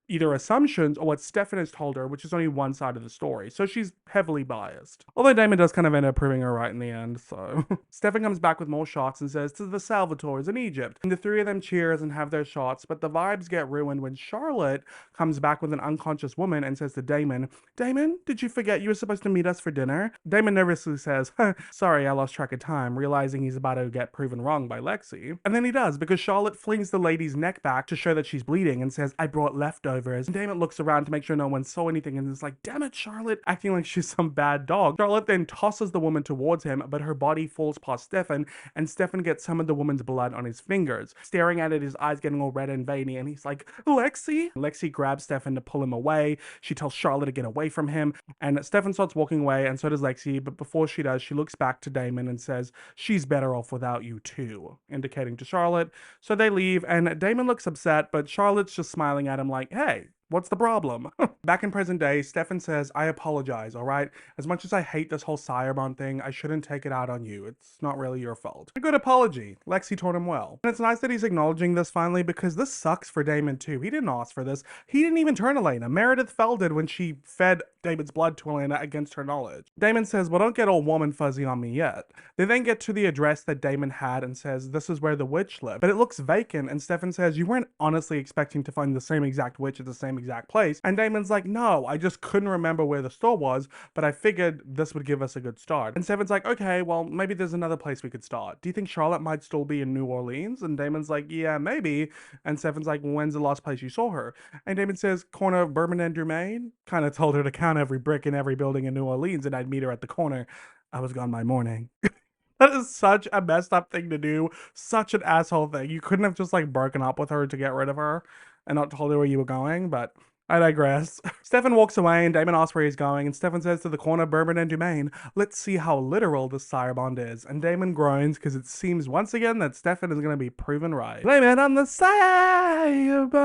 A: either assumptions or what Stefan has told her, which is only one side of the story. So she's heavily biased. Although Damon does kind of end up proving her right in the end, so. Stefan comes back with more shots and says, to the Salvatores in Egypt. And the three of them cheers and have their shots, but the vibes get ruined when Charlotte comes back with an unconscious woman and says to Damon, Damon, did you forget you were supposed to meet us for dinner? Damon nervously says, sorry, I lost track of time, realizing he's about to get proven wrong by Lexi. And then he does, because Charlotte flings the lady's neck back to show that she's bleeding and says, I brought leftovers. And Damon looks around to make sure no one saw anything and is like, damn it, Charlotte, acting like she's some bad dog. Charlotte then tosses the woman towards him, but her body falls past Stefan, and Stefan gets some of the woman's blood on his fingers. Staring at it, his eyes getting all red and veiny, and he's like, Lexi? Lexi grabs Stefan to pull him away. She tells Charlotte to get away from him, and Stefan starts walking away, and so does Lexi, but before she does, she looks back to Damon and says, she's better off without you too, indicating to Charlotte. So they leave, and Damon looks upset, but Charlotte's just smiling at him like, hey, what's the problem? Back in present day, Stefan says, I apologize, all right? As much as I hate this whole Sire-Bond thing, I shouldn't take it out on you. It's not really your fault. A good apology. Lexi taught him well. And it's nice that he's acknowledging this finally, because this sucks for Damon too. He didn't ask for this. He didn't even turn Elena. Meredith Fell did when she fed Damon's blood to Elena against her knowledge. Damon says, well, don't get all warm and fuzzy on me yet. They then get to the address that Damon had and says, this is where the witch lived. But it looks vacant, and Stefan says, you weren't honestly expecting to find the same exact witch at the same exact place. And Damon's like, no, I just couldn't remember where the store was, but I figured this would give us a good start. And Stefan's like, okay, well, maybe there's another place we could start. Do you think Charlotte might still be in New Orleans? And Damon's like, yeah, maybe. And Stefan's like, when's the last place you saw her? And Damon says, corner of Bourbon and Dumaine. Kind of told her to count every brick in every building in New Orleans and I'd meet her at the corner. I was gone by morning. That is such a messed up thing to do. Such an asshole thing. You couldn't have just like broken up with her to get rid of her and not told her where you were going, but I digress. Stefan walks away and Damon asks where he's going, and Stefan says to the corner of Bourbon and Dumaine, let's see how literal the Sire-Bond is. And Damon groans because it seems once again that Stefan is going to be proven right. Blame it on the Sire-Bond.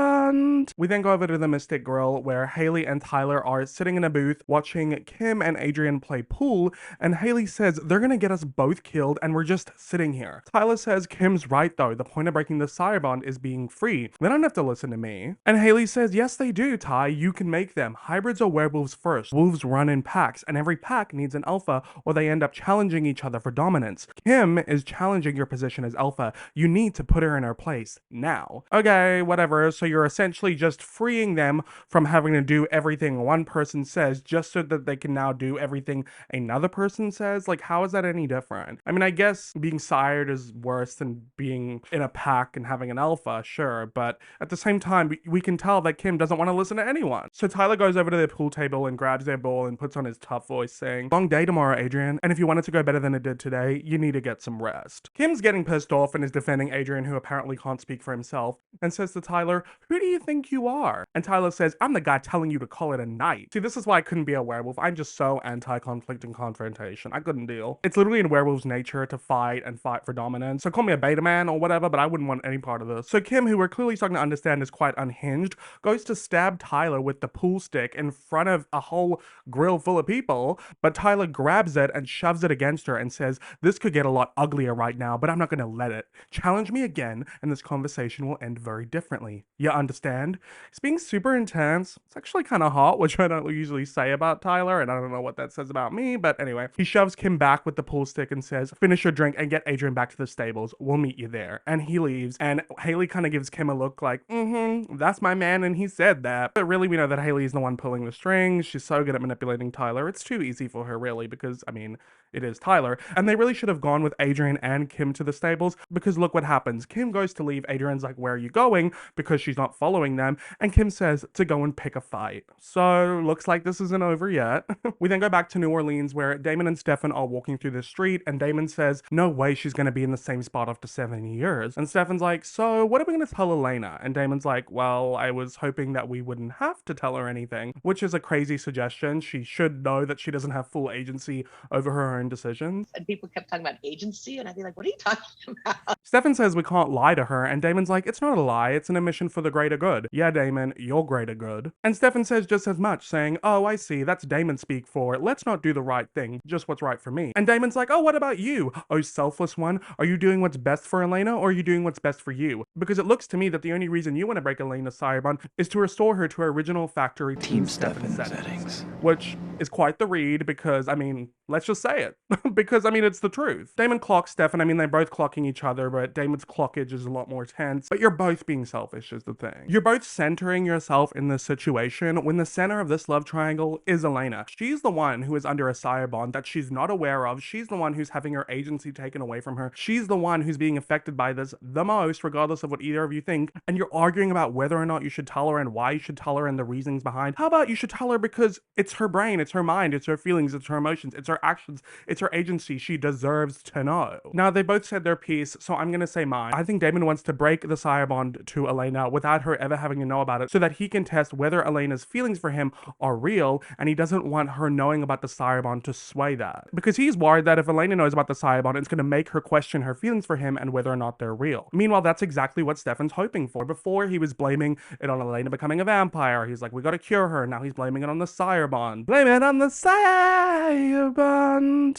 A: We then go over to the Mystic Grill where Haley and Tyler are sitting in a booth watching Kim and Adrian play pool, and Haley says they're going to get us both killed and we're just sitting here. Tyler says Kim's right though, the point of breaking the Sire-Bond is being free. They don't have to listen to me. And Haley says yes they do, Ty. You can make them. Hybrids are werewolves first. Wolves run in packs, and every pack needs an alpha, or they end up challenging each other for dominance. Kim is challenging your position as alpha. You need to put her in her place now. Okay, whatever. So you're essentially just freeing them from having to do everything one person says just so that they can now do everything another person says? Like, how is that any different? I mean, I guess being sired is worse than being in a pack and having an alpha, sure, but at the same time, we can tell that Kim doesn't want to listen to anyone. So Tyler goes over to their pool table and grabs their ball and puts on his tough voice saying, long day tomorrow, Adrian, and if you want it to go better than it did today, you need to get some rest. Kim's getting pissed off and is defending Adrian, who apparently can't speak for himself, and says to Tyler, who do you think you are? And Tyler says, I'm the guy telling you to call it a night. See, this is why I couldn't be a werewolf. I'm just so anti-conflict and confrontation. I couldn't deal. It's literally in werewolves' nature to fight and fight for dominance. So call me a beta man or whatever, but I wouldn't want any part of this. So Kim, who we're clearly starting to understand is quite unhinged, goes to stab Tyler with the pool stick in front of a whole grill full of people, but Tyler grabs it and shoves it against her and says, "This could get a lot uglier right now, but I'm not gonna let it. Challenge me again, and this conversation will end very differently. You understand?" He's being super intense. It's actually kind of hot, which I don't usually say about Tyler, and I don't know what that says about me, but anyway. He shoves Kim back with the pool stick and says, "Finish your drink and get Adrian back to the stables. We'll meet you there." And he leaves, and Haley kind of gives Kim a look like, that's my man, and he said that. But really, we know that Haley is the one pulling the strings. She's so good at manipulating Tyler. It's too easy for her, really, because, I mean, it is Tyler. And they really should have gone with Adrian and Kim to the stables, because look what happens. Kim goes to leave. Adrian's like, "Where are you going?" because she's not following them. And Kim says to go and pick a fight. So looks like this isn't over yet. We then go back to New Orleans, where Damon and Stefan are walking through the street, and Damon says, "No way she's going to be in the same spot after 7 years." And Stefan's like, "So what are we going to tell Elena?" And Damon's like, "Well, I was hoping that we wouldn't have to tell her anything," which is a crazy suggestion. She should know that she doesn't have full agency over her own decisions.
E: And people kept talking about agency, and I'd be like, what are you talking about?
A: Stefan says we can't lie to her, and Damon's like, "It's not a lie, it's an admission for the greater good." "Yeah, Damon, your greater good." And Stefan says just as much, saying, "Oh, I see, that's Damon speak for, let's not do the right thing, just what's right for me." And Damon's like, "Oh, what about you? Oh, selfless one, are you doing what's best for Elena, or are you doing what's best for you? Because it looks to me that the only reason you want to break Elena's Sire-Bond is to restore her to her original factory Team Stefan settings." Which is quite the read, because, I mean, let's just say it. Because, I mean, it's the truth. Damon clocks Stefan. I mean, they're both clocking each other, but Damon's clockage is a lot more tense. But you're both being selfish is the thing. You're both centering yourself in this situation when the center of this love triangle is Elena. She's the one who is under a Sire-Bond that she's not aware of. She's the one who's having her agency taken away from her. She's the one who's being affected by this the most, regardless of what either of you think. And you're arguing about whether or not you should tell her and why you should tell her and the reasons behind. How about you should tell her because it's her brain, it's her mind, it's her feelings, it's her emotions, it's her actions, it's her agency. She deserves to know. Now, they both said their piece, so I'm gonna say mine. I think Damon wants to break the Sire-Bond to Elena without her ever having to know about it, so that he can test whether Elena's feelings for him are real, and he doesn't want her knowing about the Sire-Bond to sway that. Because he's worried that if Elena knows about the Sire-Bond, it's gonna make her question her feelings for him and whether or not they're real. Meanwhile, that's exactly what Stefan's hoping for. Before, he was blaming it on Elena becoming a vampire. He's like, we gotta cure her. Now he's blaming it on the Sire-Bond. Blame it on the Sire-Bond.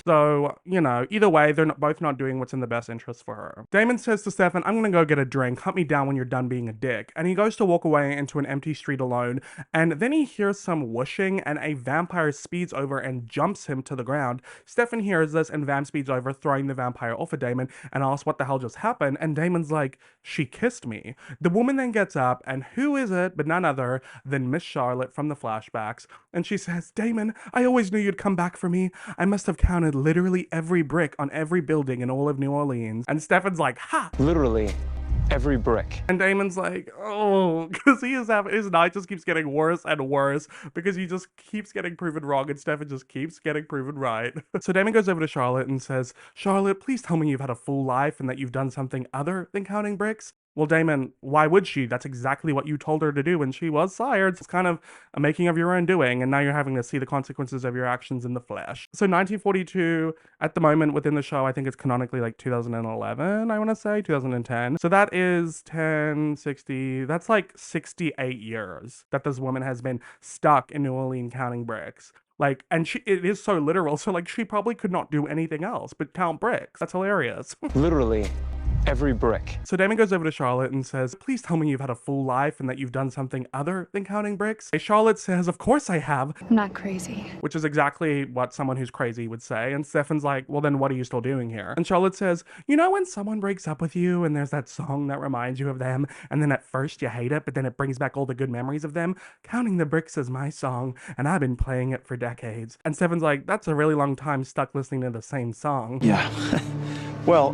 A: So, you know, either way, they're both not doing what's in the best interest for her. Damon says to Stefan, "I'm gonna go get a drink. Hunt me down when you're done being a dick." And he goes to walk away into an empty street alone, and then he hears some whooshing, and a vampire speeds over and jumps him to the ground. Stefan hears this, and Vamp speeds over, throwing the vampire off of Damon, and asks what the hell just happened, and Damon's like, "She kissed me." The woman then gets up, and who is it but none other than Miss Charlotte from the flashbacks, and she says, "Damon, I always knew you'd come back for me. I must have counted literally every brick on every building in all of New Orleans." And Stefan's like, "Ha!"
D: Literally every brick.
A: And Damon's like, oh, because his night just keeps getting worse and worse, because he just keeps getting proven wrong, and Stefan just keeps getting proven right. So Damon goes over to Charlotte and says, "Charlotte, please tell me you've had a full life and that you've done something other than counting bricks." Well, Damon, why would she? That's exactly what you told her to do when she was sired. It's kind of a making of your own doing, and now you're having to see the consequences of your actions in the flesh. So 1942, at the moment within the show, I think it's canonically like 2011, I want to say, 2010. So that is 10, 60, that's like 68 years that this woman has been stuck in New Orleans counting bricks. Like, and it is so literal, so like she probably could not do anything else but count bricks. That's hilarious.
D: Literally every brick.
A: So Damon goes over to Charlotte and says, "Please tell me you've had a full life and that you've done something other than counting bricks." And Charlotte says, "Of course I have."
G: I'm not crazy.
A: Which is exactly what someone who's crazy would say. And Stefan's like, "Well, then what are you still doing here?" And Charlotte says, "You know when someone breaks up with you and there's that song that reminds you of them, and then at first you hate it, but then it brings back all the good memories of them? Counting the bricks is my song, and I've been playing it for decades." And Stefan's like, "That's a really long time stuck listening to the same song."
B: Yeah. Well,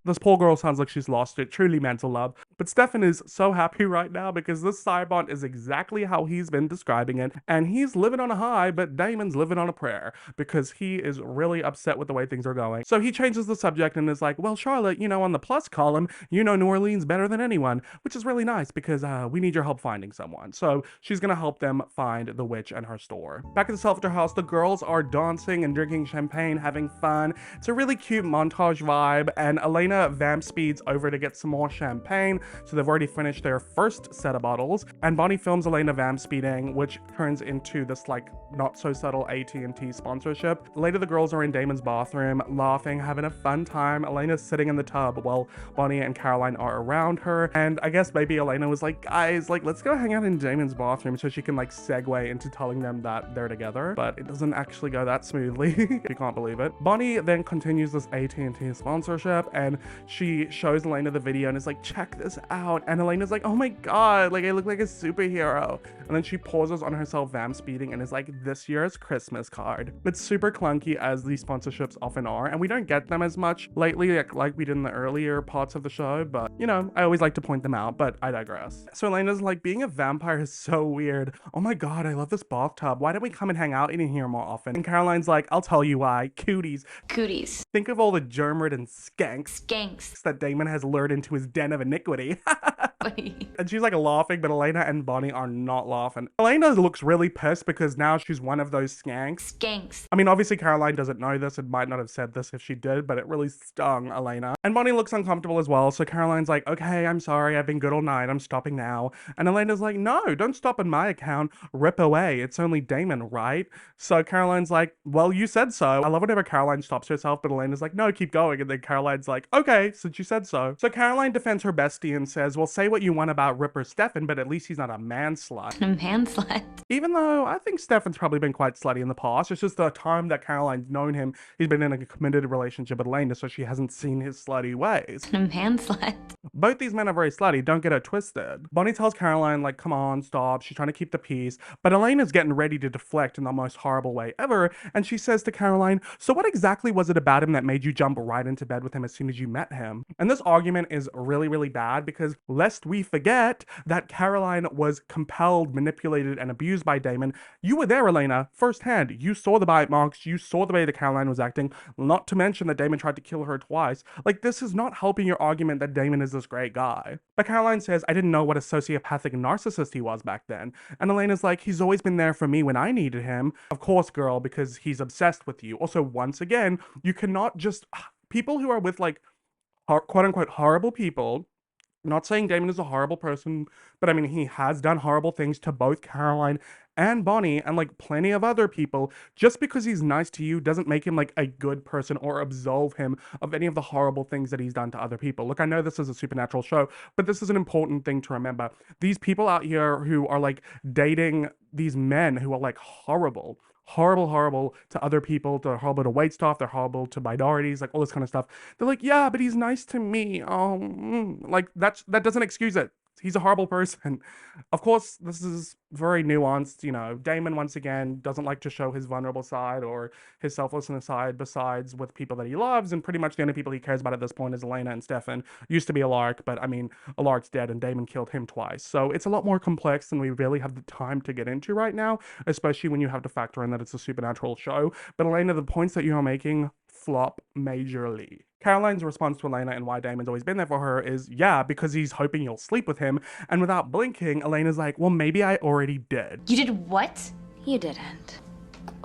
A: This poor girl sounds like she's lost it, truly mental love. But Stefan is so happy right now because this Sire-Bond is exactly how he's been describing it. And he's living on a high, but Damon's living on a prayer because he is really upset with the way things are going. So he changes the subject and is like, "Well, Charlotte, you know, on the plus column, you know New Orleans better than anyone," which is really nice because we need your help finding someone. So she's gonna help them find the witch and her store. Back at the Selfter house, the girls are dancing and drinking champagne, having fun. It's a really cute montage vibe. vibe, and Elena vamp speeds over to get some more champagne, so they've already finished their first set of bottles, and Bonnie films Elena vamp speeding, which turns into this like not so subtle AT&T sponsorship. Later the girls are in Damon's bathroom, laughing, having a fun time. Elena's sitting in the tub while Bonnie and Caroline are around her, and I guess maybe Elena was like, guys, like let's go hang out in Damon's bathroom, so she can like segue into telling them that they're together, but it doesn't actually go that smoothly. You can't believe it. Bonnie then continues this AT&T sponsorship, and she shows Elena the video and is like, check this out, and Elena's like, oh my god, like I look like a superhero, and then she pauses on herself vamp speeding and is like, this year's Christmas card. It's super clunky, as these sponsorships often are, and we don't get them as much lately like we did in the earlier parts of the show, but you know, I always like to point them out, but I digress. So Elena's like, being a vampire is so weird. Oh my god, I love this bathtub. Why don't we come and hang out in here more often? And Caroline's like, I'll tell you why. Cooties.
G: Cooties.
A: Think of all the germ-ridden skanks
G: Skanks.
A: that Damon has lured into his den of iniquity. And she's like laughing, but Elena and Bonnie are not laughing. Elena looks really pissed because now she's one of those skanks.
G: Skanks.
A: I mean, obviously Caroline doesn't know this and might not have said this if she did, but it really stung Elena. And Bonnie looks uncomfortable as well, so Caroline's like, okay, I'm sorry, I've been good all night, I'm stopping now. And Elena's like, no, don't stop on my account, rip away, it's only Damon, right? So Caroline's like, well, you said so. I love whenever Caroline stops herself, but Elena's like, no, keep going. And then Caroline's like, okay, since you said so. So Caroline defends her bestie and says, well, say what you want about Ripper Stefan, but at least he's not a man slut.
G: A man slut.
A: Even though I think Stefan's probably been quite slutty in the past, it's just the time that Caroline's known him, he's been in a committed relationship with Elena, so she hasn't seen his slutty ways.
G: A man slut.
A: Both these men are very slutty, don't get it twisted. Bonnie tells Caroline, like, come on, stop, she's trying to keep the peace, but Elena's getting ready to deflect in the most horrible way ever, and she says to Caroline, so what exactly was it about him that made you jump right into bed with him as soon as you met him? And this argument is really, really bad, because lest we forget that Caroline was compelled, manipulated, and abused by Damon. You were there, Elena, firsthand. You saw the bite marks, you saw the way that Caroline was acting, not to mention that Damon tried to kill her twice. Like, this is not helping your argument that Damon is this great guy. But Caroline says, I didn't know what a sociopathic narcissist he was back then. And Elena's like, he's always been there for me when I needed him. Of course, girl, because he's obsessed with you. Also, once again, you cannot just... People who are with, like, quote-unquote horrible people, not saying Damon is a horrible person, but I mean, he has done horrible things to both Caroline and Bonnie and like plenty of other people. Just because he's nice to you doesn't make him like a good person or absolve him of any of the horrible things that he's done to other people. Look, I know this is a supernatural show, but this is an important thing to remember. These people out here who are like dating these men who are like horrible to other people, they're horrible to waitstaff, they're horrible to minorities, like all this kind of stuff. They're like, yeah, but he's nice to me. Like that doesn't excuse it. He's a horrible person. Of course, this is very nuanced. You know, Damon, once again, doesn't like to show his vulnerable side or his selflessness side besides with people that he loves, and pretty much the only people he cares about at this point is Elena and Stefan. Used to be Alark, but I mean, Alark's dead and Damon killed him twice. So it's a lot more complex than we really have the time to get into right now, especially when you have to factor in that it's a supernatural show. But Elena, the points that you are making flop majorly. Caroline's response to Elena and why Damon's always been there for her is, yeah, because he's hoping you'll sleep with him. And without blinking, Elena's like, well, maybe I already did.
G: You did what? You didn't.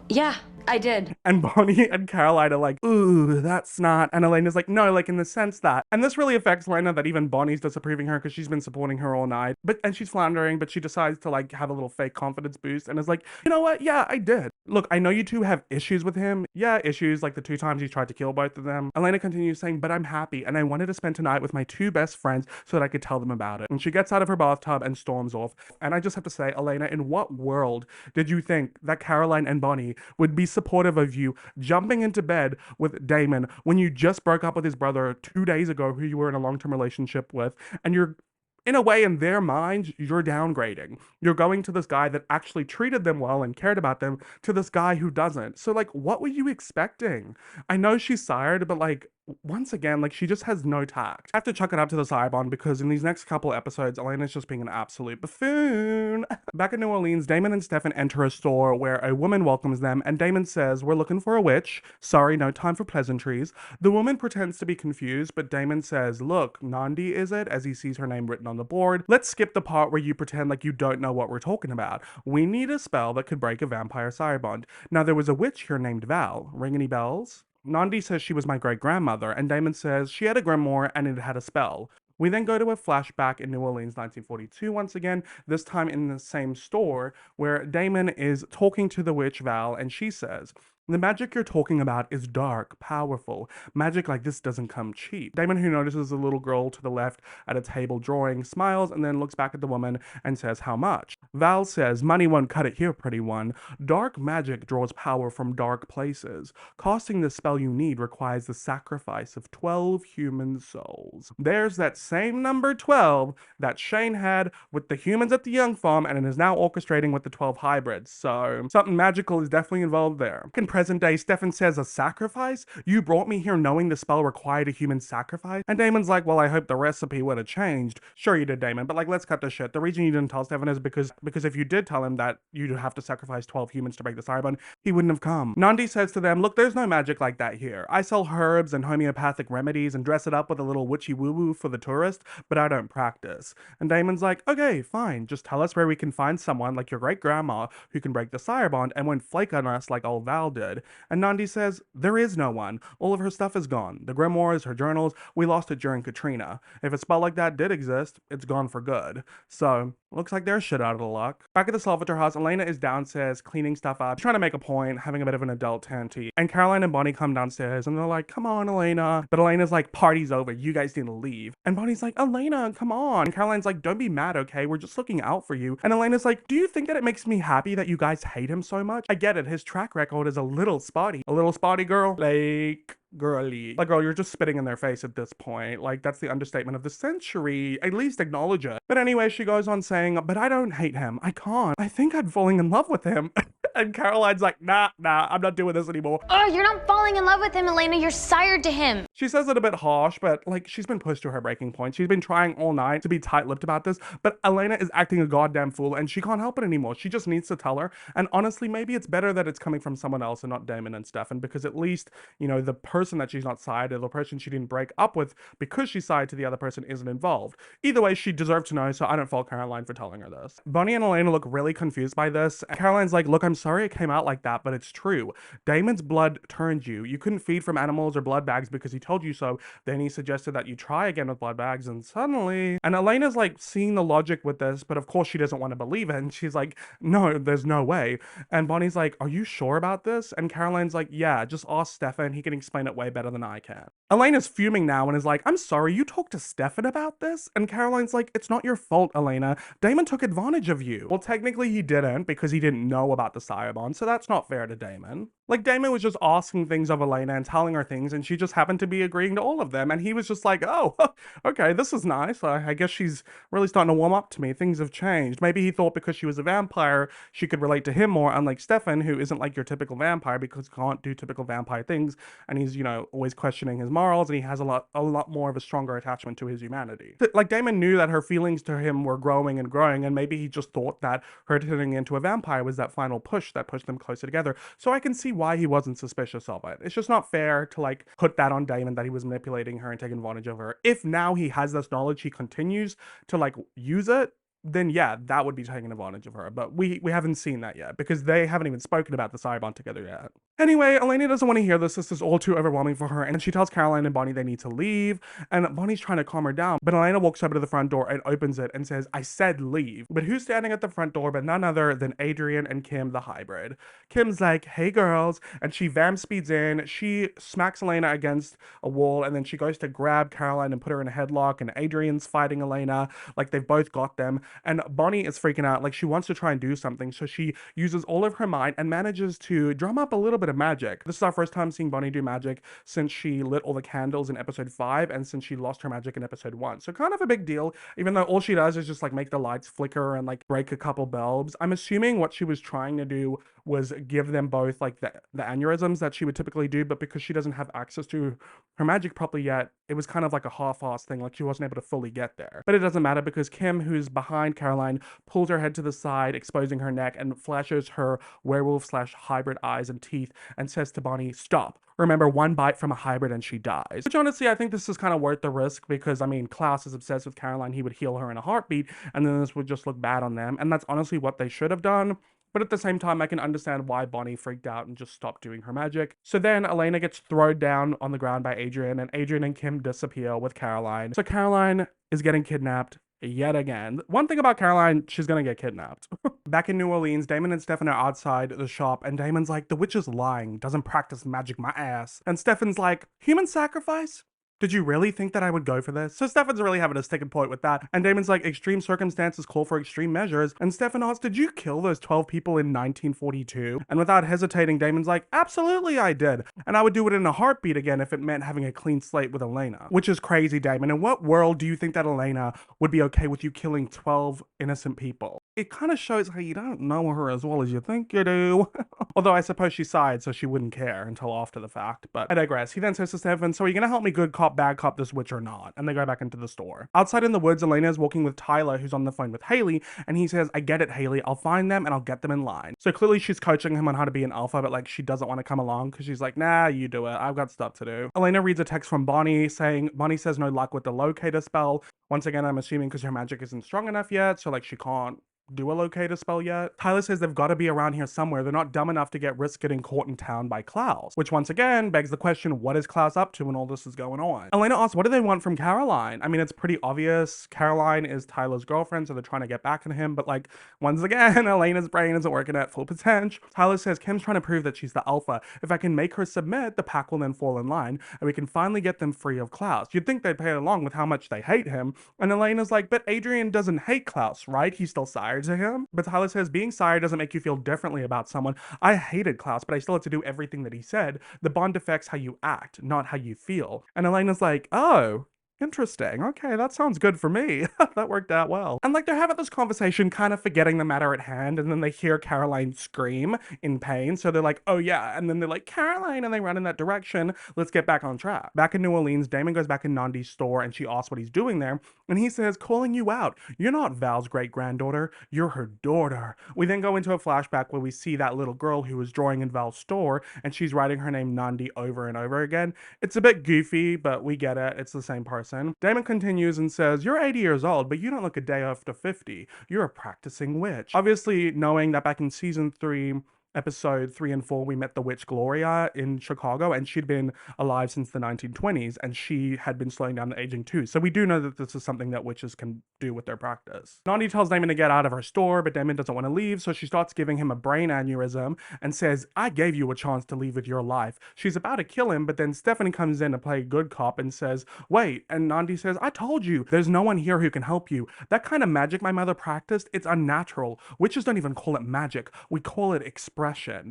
G: Yeah, I did.
A: And Bonnie and Caroline are like, ooh, that's not. And Elena's like, no, like in the sense that. And this really affects Elena that even Bonnie's disapproving her because she's been supporting her all night. And she's floundering, but she decides to like have a little fake confidence boost and is like, you know what? Yeah, I did. Look, I know you two have issues with him. Yeah, issues like the 2 times he's tried to kill both of them. Elena continues saying, but I'm happy and I wanted to spend tonight with my 2 best friends so that I could tell them about it. And she gets out of her bathtub and storms off. And I just have to say, Elena, in what world did you think that Caroline and Bonnie would be supportive of you jumping into bed with Damon when you just broke up with his brother 2 days ago, who you were in a long-term relationship with, and you're, in a way, in their minds, you're downgrading. You're going to this guy that actually treated them well and cared about them to this guy who doesn't. So, like, what were you expecting? I know she's sired, but, like, once again, like, she just has no tact. I have to chuck it up to the Sire-Bond because in these next couple episodes, Elena's just being an absolute buffoon. Back in New Orleans, Damon and Stefan enter a store where a woman welcomes them, and Damon says, we're looking for a witch. Sorry, no time for pleasantries. The woman pretends to be confused, but Damon says, look, Nandi is it? As he sees her name written on the board. Let's skip the part where you pretend like you don't know what we're talking about. We need a spell that could break a vampire Sire-Bond. Now, there was a witch here named Val. Ring any bells? Nandi says she was my great-grandmother, and Damon says she had a grimoire and it had a spell. We then go to a flashback in New Orleans, 1942 once again, this time in the same store, where Damon is talking to the witch Val, and she says, "The magic you're talking about is dark, powerful. Magic like this doesn't come cheap." Damon, who notices a little girl to the left at a table drawing, smiles and then looks back at the woman and says, "How much?" Val says, "Money won't cut it here, pretty one. Dark magic draws power from dark places. Casting the spell you need requires the sacrifice of 12 human souls." There's that same number 12 that Shane had with the humans at the Young Farm and is now orchestrating with the 12 hybrids. So something magical is definitely involved there. In present day, Stefan says, "A sacrifice? You brought me here knowing the spell required a human sacrifice?" And Damon's like, "Well, I hope the recipe would have changed." "Sure you did, Damon, but like, let's cut this shit. The reason you didn't tell Stefan is because if you did tell him that you'd have to sacrifice 12 humans to break the Sire-Bond, he wouldn't have come." Nandi says to them, "Look, there's no magic like that here. I sell herbs and homeopathic remedies and dress it up with a little witchy woo-woo for the tourist, but I don't practice." And Damon's like, "Okay, fine. Just tell us where we can find someone like your great-grandma who can break the Sire-Bond and won't flake on us like old Val did." And Nandi says, "There is no one. All of her stuff is gone. The grimoires, her journals, we lost it during Katrina. If a spell like that did exist, it's gone for good." So, looks like they're shit out of the luck. Back at the Salvatore house, Elena is downstairs cleaning stuff up, trying to make a point, having a bit of an adult tanty. And Caroline and Bonnie come downstairs and they're like, "Come on, Elena." But Elena's like, "Party's over. You guys need to leave." And Bonnie's like, "Elena, come on." And Caroline's like, "Don't be mad, okay? We're just looking out for you." And Elena's like, "Do you think that it makes me happy that you guys hate him so much? I get it. His track record is a little spotty." "A little spotty, girl?" Like, girly. Like, girl, you're just spitting in their face at this point. Like, that's the understatement of the century. At least acknowledge it. But anyway, she goes on saying, "But I don't hate him. I can't. I think I'm falling in love with him." And Caroline's like, nah, I'm not doing this anymore.
G: Oh, you're not falling in love with him, Elena. You're sired to him.
A: She says it a bit harsh, but like, she's been pushed to her breaking point. She's been trying all night to be tight-lipped about this, but Elena is acting a goddamn fool and she can't help it anymore. She just needs to tell her. And honestly, maybe it's better that it's coming from someone else and not Damon and Stefan, because at least, you know, the person that she's not sided, the person she didn't break up with because she sided to the other person isn't involved. Either way, she deserved to know, so I don't fault Caroline for telling her this. Bonnie and Elena look really confused by this. And Caroline's like, "Look, I'm sorry it came out like that, but it's true. Damon's blood turned you. You couldn't feed from animals or blood bags because he told you so. Then he suggested that you try again with blood bags, and suddenly..." And Elena's like seeing the logic with this, but of course she doesn't want to believe it, and she's like, "No, there's no way." And Bonnie's like, "Are you sure about this?" And Caroline's like, "Yeah, just ask Stefan. He can explain it way better than I can." Elena's fuming now and is like, "I'm sorry, you talked to Stefan about this?" And Caroline's like, "It's not your fault, Elena. Damon took advantage of you." Well, technically he didn't, because he didn't know about the Sire-Bond, so that's not fair to Damon. Like, Damon was just asking things of Elena and telling her things, and she just happened to be agreeing to all of them, and he was just like, "Oh, okay, this is nice. I guess she's really starting to warm up to me. Things have changed." Maybe he thought because she was a vampire, she could relate to him more, unlike Stefan, who isn't like your typical vampire because he can't do typical vampire things, and he's, you know, always questioning his morals, and he has a lot more of a stronger attachment to his humanity. Like, Damon knew that her feelings to him were growing and growing, and maybe he just thought that her turning into a vampire was that final push that pushed them closer together. So I can see why he wasn't suspicious of it. It's just not fair to like put that on Damon, that he was manipulating her and taking advantage of her. If now he has this knowledge, he continues to like use it, then yeah, that would be taking advantage of her. But we haven't seen that yet because they haven't even spoken about the Sire-Bond together yet. Anyway, Elena doesn't want to hear this. This is all too overwhelming for her, and she tells Caroline and Bonnie they need to leave, and Bonnie's trying to calm her down, but Elena walks over to the front door and opens it and says, "I said leave." But who's standing at the front door but none other than Adrian and Kim, the hybrid. Kim's like, "Hey girls," and she vamp speeds in. She smacks Elena against a wall, and then she goes to grab Caroline and put her in a headlock, and Adrian's fighting Elena like they've both got them. And Bonnie is freaking out, like she wants to try and do something, so she uses all of her might and manages to drum up a little bit of magic. This is our first time seeing Bonnie do magic since she lit all the candles in episode 5 and since she lost her magic in episode 1. So kind of a big deal, even though all she does is just like make the lights flicker and like break a couple bulbs. I'm assuming what she was trying to do was give them both like the aneurysms that she would typically do, but because she doesn't have access to her magic properly yet, it was kind of like a half-assed thing, like she wasn't able to fully get there. But it doesn't matter because Kim, who's behind Caroline, pulls her head to the side, exposing her neck, and flashes her werewolf/hybrid eyes and teeth and says to Bonnie, "Stop. Remember, one bite from a hybrid and she dies." Which honestly, I think this is kind of worth the risk because, I mean, Klaus is obsessed with Caroline. He would heal her in a heartbeat, and then this would just look bad on them. And that's honestly what they should have done. But at the same time, I can understand why Bonnie freaked out and just stopped doing her magic. So then Elena gets thrown down on the ground by Adrian, and Adrian and Kim disappear with Caroline. So Caroline is getting kidnapped yet again. One thing about Caroline, she's gonna get kidnapped. Back in New Orleans, Damon and Stefan are outside the shop, and Damon's like, the witch is lying, doesn't practice magic my ass. And Stefan's like, human sacrifice? Did you really think that I would go for this? So Stefan's really having a sticking point with that. And Damon's like, extreme circumstances call for extreme measures. And Stefan asks, did you kill those 12 people in 1942? And without hesitating, Damon's like, absolutely I did. And I would do it in a heartbeat again if it meant having a clean slate with Elena. Which is crazy, Damon. In what world do you think that Elena would be okay with you killing 12 innocent people? It kind of shows how you don't know her as well as you think you do. Although I suppose she sighed, so she wouldn't care until after the fact. But I digress. He then says to Stefan, so are you going to help me good cop, bad cop this witch or not? And they go back into the store. Outside in the woods, Elena is walking with Tyler, who's on the phone with Haley, and he says, I get it, Haley. I'll find them and I'll get them in line. So clearly she's coaching him on how to be an alpha, but like she doesn't want to come along because she's like, nah, you do it. I've got stuff to do. Elena reads a text from Bonnie saying, Bonnie says no luck with the locator spell. Once again, I'm assuming because her magic isn't strong enough yet, so like she can't do a locator spell yet. Tyler says they've got to be around here somewhere. They're not dumb enough to get risk getting caught in town by Klaus. Which once again begs the question, what is Klaus up to when all this is going on? Elena asks, what do they want from Caroline? I mean, it's pretty obvious. Caroline is Tyler's girlfriend, so they're trying to get back at him. But like, once again, Elena's brain isn't working at full potential. Tyler says, Kim's trying to prove that she's the alpha. If I can make her submit, the pack will then fall in line, and we can finally get them free of Klaus. You'd think they'd play along with how much they hate him. And Elena's like, but Adrian doesn't hate Klaus, right? He's still sire to him. But Tyler says, being sire doesn't make you feel differently about someone. I hated Klaus, but I still had to do everything that he said. The bond affects how you act, not how you feel. And Elena's like, oh, interesting. Okay, that sounds good for me. That worked out well. And like they're having this conversation, kind of forgetting the matter at hand, and then they hear Caroline scream in pain. So they're like, oh yeah. And then they're like, Caroline, and they run in that direction. Let's get back on track. Back in New Orleans, Damon goes back in Nandi's store and she asks what he's doing there. And he says, calling you out. You're not Val's great-granddaughter. You're her daughter. We then go into a flashback where we see that little girl who was drawing in Val's store, and she's writing her name Nandi over and over again. It's a bit goofy, but we get it. It's the same person. Damon continues and says, you're 80 years old, but you don't look a day after 50. You're a practicing witch. Obviously, knowing that back in season 3, episode 3 and 4, we met the witch Gloria in Chicago, and she'd been alive since the 1920s, and she had been slowing down the aging too. So we do know that this is something that witches can do with their practice. Nandi tells Damon to get out of her store, but Damon doesn't want to leave, so she starts giving him a brain aneurysm and says, I gave you a chance to leave with your life. She's about to kill him, but then Stephanie comes in to play good cop and says, wait, and Nandi says, I told you, there's no one here who can help you. That kind of magic my mother practiced, it's unnatural. Witches don't even call it magic. We call it expression.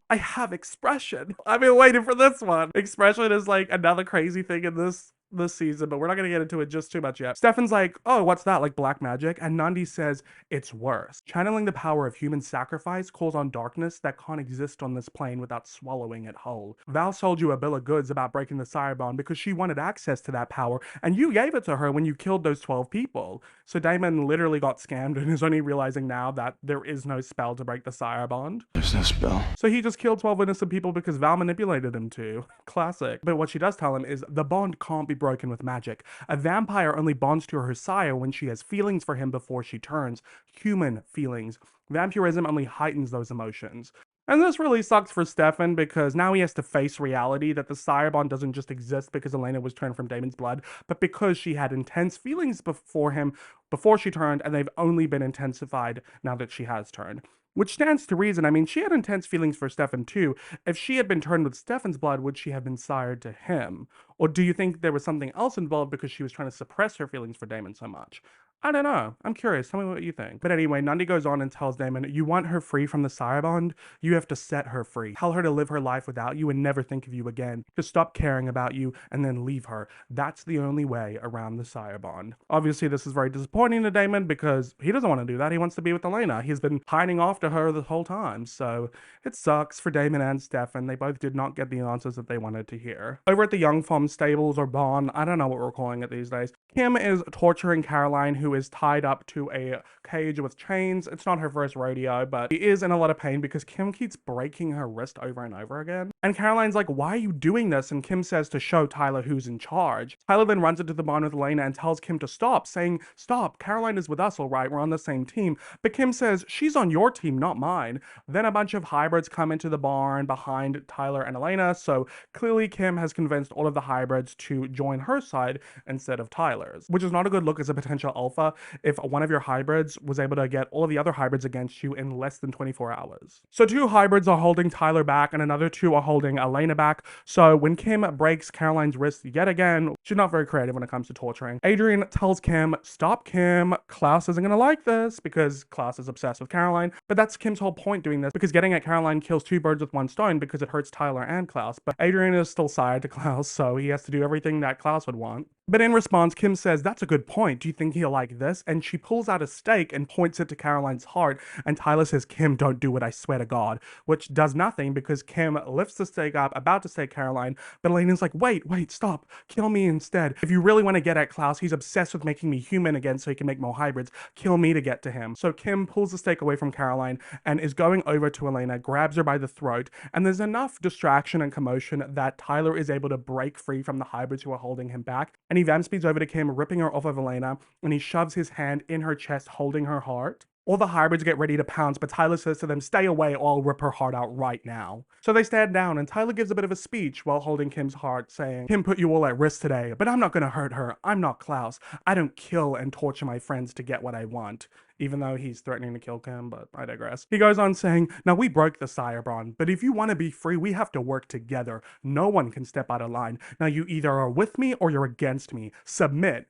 A: I have expression. I've been waiting for this one. Expression is like another crazy thing in this season, but we're not going to get into it just too much yet. Stefan's like, oh, what's that, like black magic? And Nandi says, it's worse. Channeling the power of human sacrifice calls on darkness that can't exist on this plane without swallowing it whole. Val sold you a bill of goods about breaking the Sire-Bond because she wanted access to that power, and you gave it to her when you killed those 12 people. So Damon literally got scammed and is only realizing now that there is no spell to break the Sire-Bond.
B: There's no spell.
A: So he just killed 12 innocent people because Val manipulated him to. Classic. But what she does tell him is the bond can't be broken with magic. A vampire only bonds to her sire when she has feelings for him before she turns. Human feelings. Vampirism only heightens those emotions. And this really sucks for Stefan because now he has to face reality that the Sire-Bond doesn't just exist because Elena was turned from Damon's blood, but because she had intense feelings before him before she turned, and they've only been intensified now that she has turned. Which stands to reason. I mean, she had intense feelings for Stefan too. If she had been turned with Stefan's blood, would she have been sired to him? Or do you think there was something else involved because she was trying to suppress her feelings for Damon so much? I don't know. I'm curious. Tell me what you think. But anyway, Nandi goes on and tells Damon, you want her free from the Sire-Bond? You have to set her free. Tell her to live her life without you and never think of you again. To stop caring about you and then leave her. That's the only way around the Sire-Bond. Obviously, this is very disappointing to Damon because he doesn't want to do that. He wants to be with Elena. He's been pining after her the whole time. So it sucks for Damon and Stefan. They both did not get the answers that they wanted to hear. Over at the Young Farm stables or barn, I don't know what we're calling it these days, Kim is torturing Caroline, who who is tied up to a cage with chains. It's not her first rodeo, but she is in a lot of pain because Kim keeps breaking her wrist over and over again. And Caroline's like, why are you doing this? And Kim says to show Tyler who's in charge. Tyler then runs into the barn with Elena and tells Kim to stop, saying, stop, Caroline is with us, all right, we're on the same team. But Kim says, she's on your team, not mine. Then a bunch of hybrids come into the barn behind Tyler and Elena, so clearly Kim has convinced all of the hybrids to join her side instead of Tyler's, which is not a good look as a potential alpha if one of your hybrids was able to get all of the other hybrids against you in less than 24 hours. So 2 hybrids are holding Tyler back and another 2 are holding Elena back. So when Kim breaks Caroline's wrist yet again, she's not very creative when it comes to torturing. Adrian tells Kim, stop Kim, Klaus isn't gonna like this, because Klaus is obsessed with Caroline. But that's Kim's whole point doing this, because getting at Caroline kills 2 birds with 1 stone because it hurts Tyler and Klaus. But Adrian is still side to Klaus, so he has to do everything that Klaus would want. But in response, Kim says, that's a good point. Do you think he'll like this? And she pulls out a stake and points it to Caroline's heart. And Tyler says, Kim, don't do it, I swear to God. Which does nothing because Kim lifts the stake up, about to stake Caroline. But Elena's like, wait, stop. Kill me instead. If you really want to get at Klaus, he's obsessed with making me human again so he can make more hybrids. Kill me to get to him. So Kim pulls the stake away from Caroline and is going over to Elena, grabs her by the throat. And there's enough distraction and commotion that Tyler is able to break free from the hybrids who are holding him back. And he vamp speeds over to Kim, ripping her off of Elena, and he shoves his hand in her chest, holding her heart. All the hybrids get ready to pounce, but Tyler says to them, stay away or I'll rip her heart out right now. So they stand down, and Tyler gives a bit of a speech while holding Kim's heart, saying, Kim put you all at risk today, but I'm not gonna hurt her. I'm not Klaus. I don't kill and torture my friends to get what I want. Even though he's threatening to kill Kim, but I digress. He goes on saying, now we broke the Sire-Bond, but if you want to be free, we have to work together. No one can step out of line. Now you either are with me or you're against me. Submit.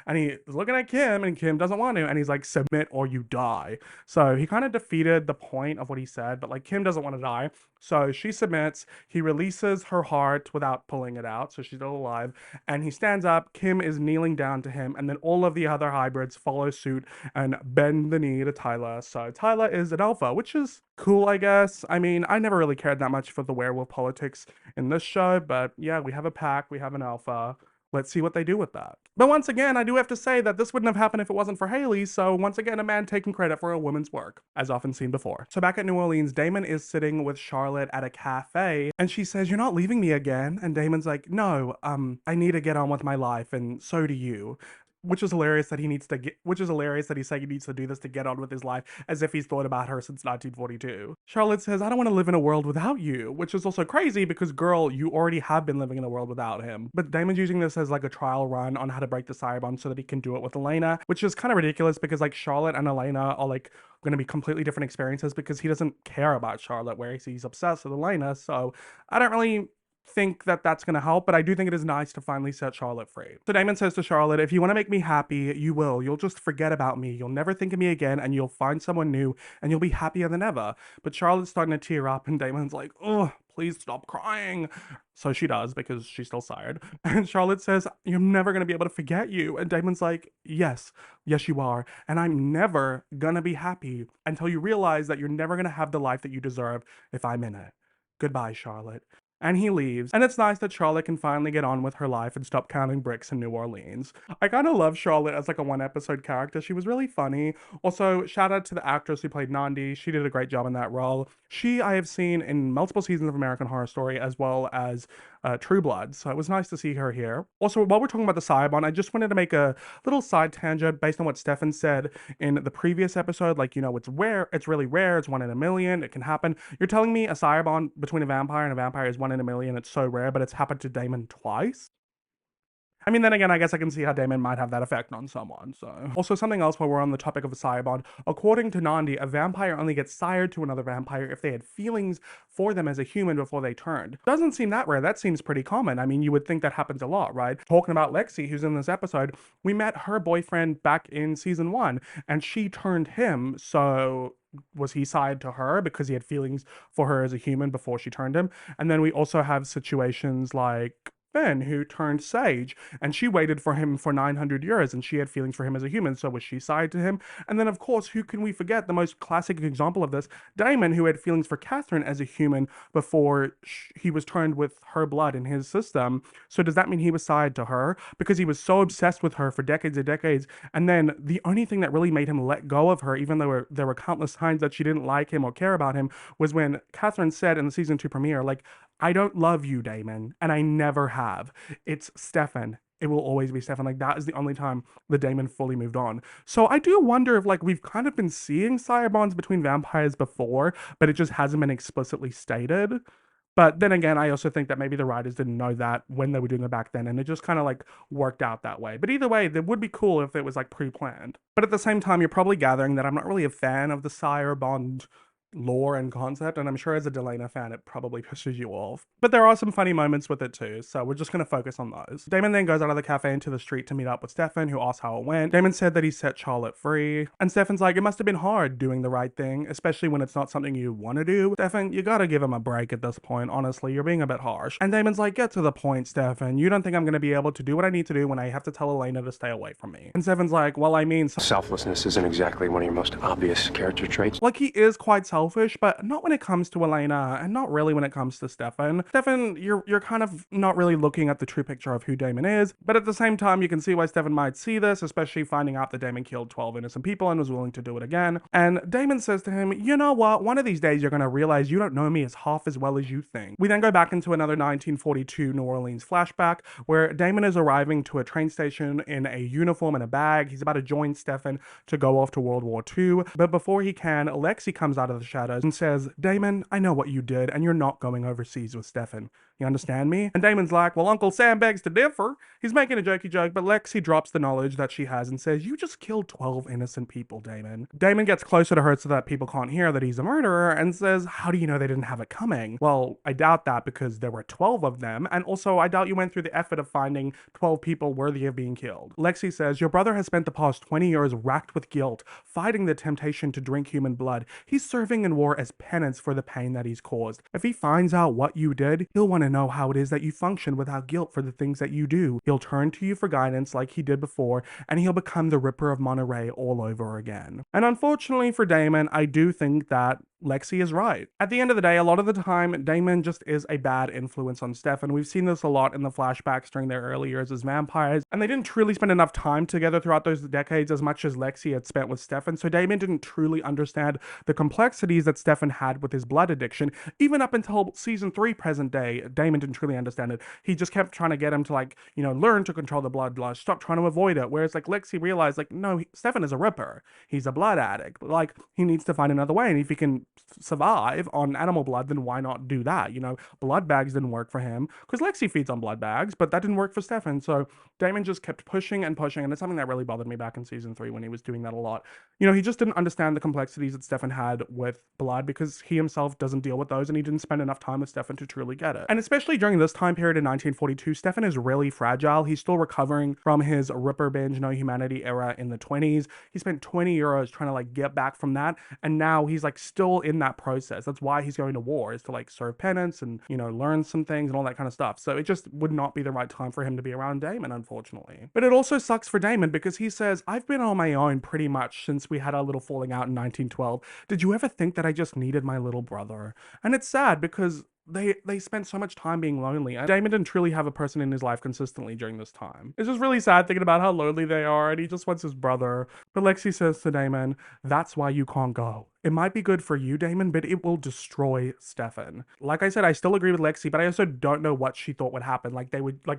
A: And he's looking at Kim and Kim doesn't want to, and he's like, submit or you die. So he kind of defeated the point of what he said, but like Kim doesn't want to die. So she submits, he releases her heart without pulling it out, so she's still alive, and he stands up, Kim is kneeling down to him, and then all of the other hybrids follow suit and bend the knee to Tyler. So Tyler is an alpha, which is cool, I guess. I mean, I never really cared that much for the werewolf politics in this show, but yeah, we have a pack, we have an alpha. Let's see what they do with that. But once again, I do have to say that this wouldn't have happened if it wasn't for Haley, so once again, a man taking credit for a woman's work, as often seen before. So back at New Orleans, Damon is sitting with Charlotte at a cafe, and she says, you're not leaving me again? And Damon's like, no, I need to get on with my life, and so do you. Which is hilarious that he needs to get, which is hilarious that he's saying he needs to do this to get on with his life, as if he's thought about her since 1942. Charlotte says, I don't want to live in a world without you, which is also crazy because, girl, you already have been living in a world without him. But Damon's using this as like a trial run on how to break the Sire-Bond so that he can do it with Elena, which is kind of ridiculous because like Charlotte and Elena are like going to be completely different experiences because he doesn't care about Charlotte, whereas he's obsessed with Elena. So I don't really think that that's going to help, but I do think it is nice to finally set Charlotte free. So Damon says to Charlotte, if you want to make me happy, you will. You'll just forget about me. You'll never think of me again, and you'll find someone new, and you'll be happier than ever. But Charlotte's starting to tear up, and Damon's like, oh, please stop crying. So she does, because she's still sired. And Charlotte says, you're never going to be able to forget you. And Damon's like, yes, you are. And I'm never going to be happy until you realize that you're never going to have the life that you deserve if I'm in it. Goodbye, Charlotte. And he leaves, and it's nice that Charlotte can finally get on with her life and stop counting bricks in New Orleans. I kind of love Charlotte as like a one-episode character. She was really funny. Also, shout out to the actress who played Nandi. She did a great job in that role. She I have seen in multiple seasons of American Horror Story as well as True Blood, so it was nice to see her here. Also, while we're talking about the Sire-Bond, I just wanted to make a little side tangent based on what Stefan said in the previous episode. Like, you know, it's rare, it's really rare, it's 1 in a million, it can happen. You're telling me a Sire-Bond between a vampire and a vampire is 1 in a million, it's so rare, but it's happened to Damon twice? I mean, then again, I guess I can see how Damon might have that effect on someone, so. Also, something else while we're on the topic of a Sire-Bond. According to Nandi, a vampire only gets sired to another vampire if they had feelings for them as a human before they turned. Doesn't seem that rare, that seems pretty common. I mean, you would think that happens a lot, right? Talking about Lexi, who's in this episode, we met her boyfriend back in season 1, and she turned him, so was he sired to her because he had feelings for her as a human before she turned him? And then we also have situations like Finn, who turned sage, and she waited for him for 900 years, and she had feelings for him as a human, so was she side to him? And then, of course, who can we forget? The most classic example of this, Daemon, who had feelings for Catherine as a human before he was turned with her blood in his system. So does that mean he was side to her? Because he was so obsessed with her for decades and decades, and then the only thing that really made him let go of her, even though there were countless times that she didn't like him or care about him, was when Catherine said in the season 2 premiere, like, I don't love you, Daemon, and I never have. It's Stefan. It will always be Stefan. Like, that is the only time the Daemon fully moved on. So I do wonder if, like, we've kind of been seeing Sire-Bonds between vampires before, but it just hasn't been explicitly stated. But then again, I also think that maybe the writers didn't know that when they were doing it back then, and it just kind of like worked out that way. But either way, it would be cool if it was like pre-planned. But at the same time, you're probably gathering that I'm not really a fan of the Sire-Bond lore and concept, and I'm sure as a Delena fan it probably pisses you off. But there are some funny moments with it too, so we're just gonna focus on those. Daemon then goes out of the cafe into the street to meet up with Stefan, who asks how it went. Daemon said that he set Charlotte free, and Stefan's like, it must have been hard doing the right thing, especially when it's not something you want to do. Stefan, you gotta give him a break at this point, honestly, you're being a bit harsh. And Daemon's like, get to the point, Stefan. You don't think I'm gonna be able to do what I need to do when I have to tell Elena to stay away from me? And Stefan's like, well, I mean,
D: Selflessness isn't exactly one of your most obvious character traits.
A: like, he is quite selfish, but not when it comes to Elena, and not really when it comes to Stefan. Stefan, you're kind of not really looking at the true picture of who Daemon is, but at the same time, you can see why Stefan might see this, especially finding out that Daemon killed 12 innocent people and was willing to do it again. And Daemon says to him, you know what, one of these days you're gonna realize you don't know me as half as well as you think. We then go back into another 1942 New Orleans flashback, where Daemon is arriving to a train station in a uniform and a bag. He's about to join Stefan to go off to World War II, but before he can, Lexi comes out of the shadows and says, Daemon, I know what you did, and you're not going overseas with Stefan. You understand me? And Daemon's like, well, Uncle Sam begs to differ. He's making a jokey joke, but Lexi drops the knowledge that she has and says, you just killed 12 innocent people, Daemon. Daemon gets closer to her so that people can't hear that he's a murderer and says, how do you know they didn't have it coming? Well, I doubt that because there were 12 of them, and also I doubt you went through the effort of finding 12 people worthy of being killed. Lexi says, your brother has spent the past 20 years racked with guilt, fighting the temptation to drink human blood. He's serving in war as penance for the pain that he's caused. If he finds out what you did, he'll want to know how it is that you function without guilt for the things that you do. He'll turn to you for guidance like he did before, and he'll become the Ripper of Monterey all over again. And unfortunately for Daemon, I do think that Lexi is right. At the end of the day, a lot of the time, Daemon just is a bad influence on Stefan. We've seen this a lot in the flashbacks during their early years as vampires, and they didn't truly spend enough time together throughout those decades as much as Lexi had spent with Stefan, so Daemon didn't truly understand the complexities that Stefan had with his blood addiction. Even up until season 3 present day, Daemon didn't truly understand it. He just kept trying to get him to, like, you know, learn to control the bloodlust, stop trying to avoid it, whereas, like, Lexi realized, like, no, Stefan is a Ripper. He's a blood addict. Like, he needs to find another way, and if he can survive on animal blood, then why not do that? You know, blood bags didn't work for him because Lexi feeds on blood bags, but that didn't work for Stefan. So Daemon just kept pushing and pushing, and it's something that really bothered me back in season 3 when he was doing that a lot. You know, he just didn't understand the complexities that Stefan had with blood because he himself doesn't deal with those, and he didn't spend enough time with Stefan to truly get it. And especially during this time period in 1942, Stefan is really fragile. He's still recovering from his Ripper binge no humanity era in the 20s. He spent 20 years trying to like get back from that, and now he's like still in that process. That's why he's going to war, is to like serve penance and, you know, learn some things and all that kind of stuff. So it just would not be the right time for him to be around Daemon, unfortunately. But it also sucks for Daemon because he says, I've been on my own pretty much since we had our little falling out in 1912. Did you ever think that I just needed my little brother? And it's sad because they spent so much time being lonely, and Daemon didn't truly have a person in his life consistently during this time. It's just really sad thinking about how lonely they are, and he just wants his brother. But Lexi says to Daemon, that's why you can't go. It might be good for you, Daemon, but it will destroy Stefan. Like I said, I still agree with Lexi, but I also don't know what she thought would happen. Like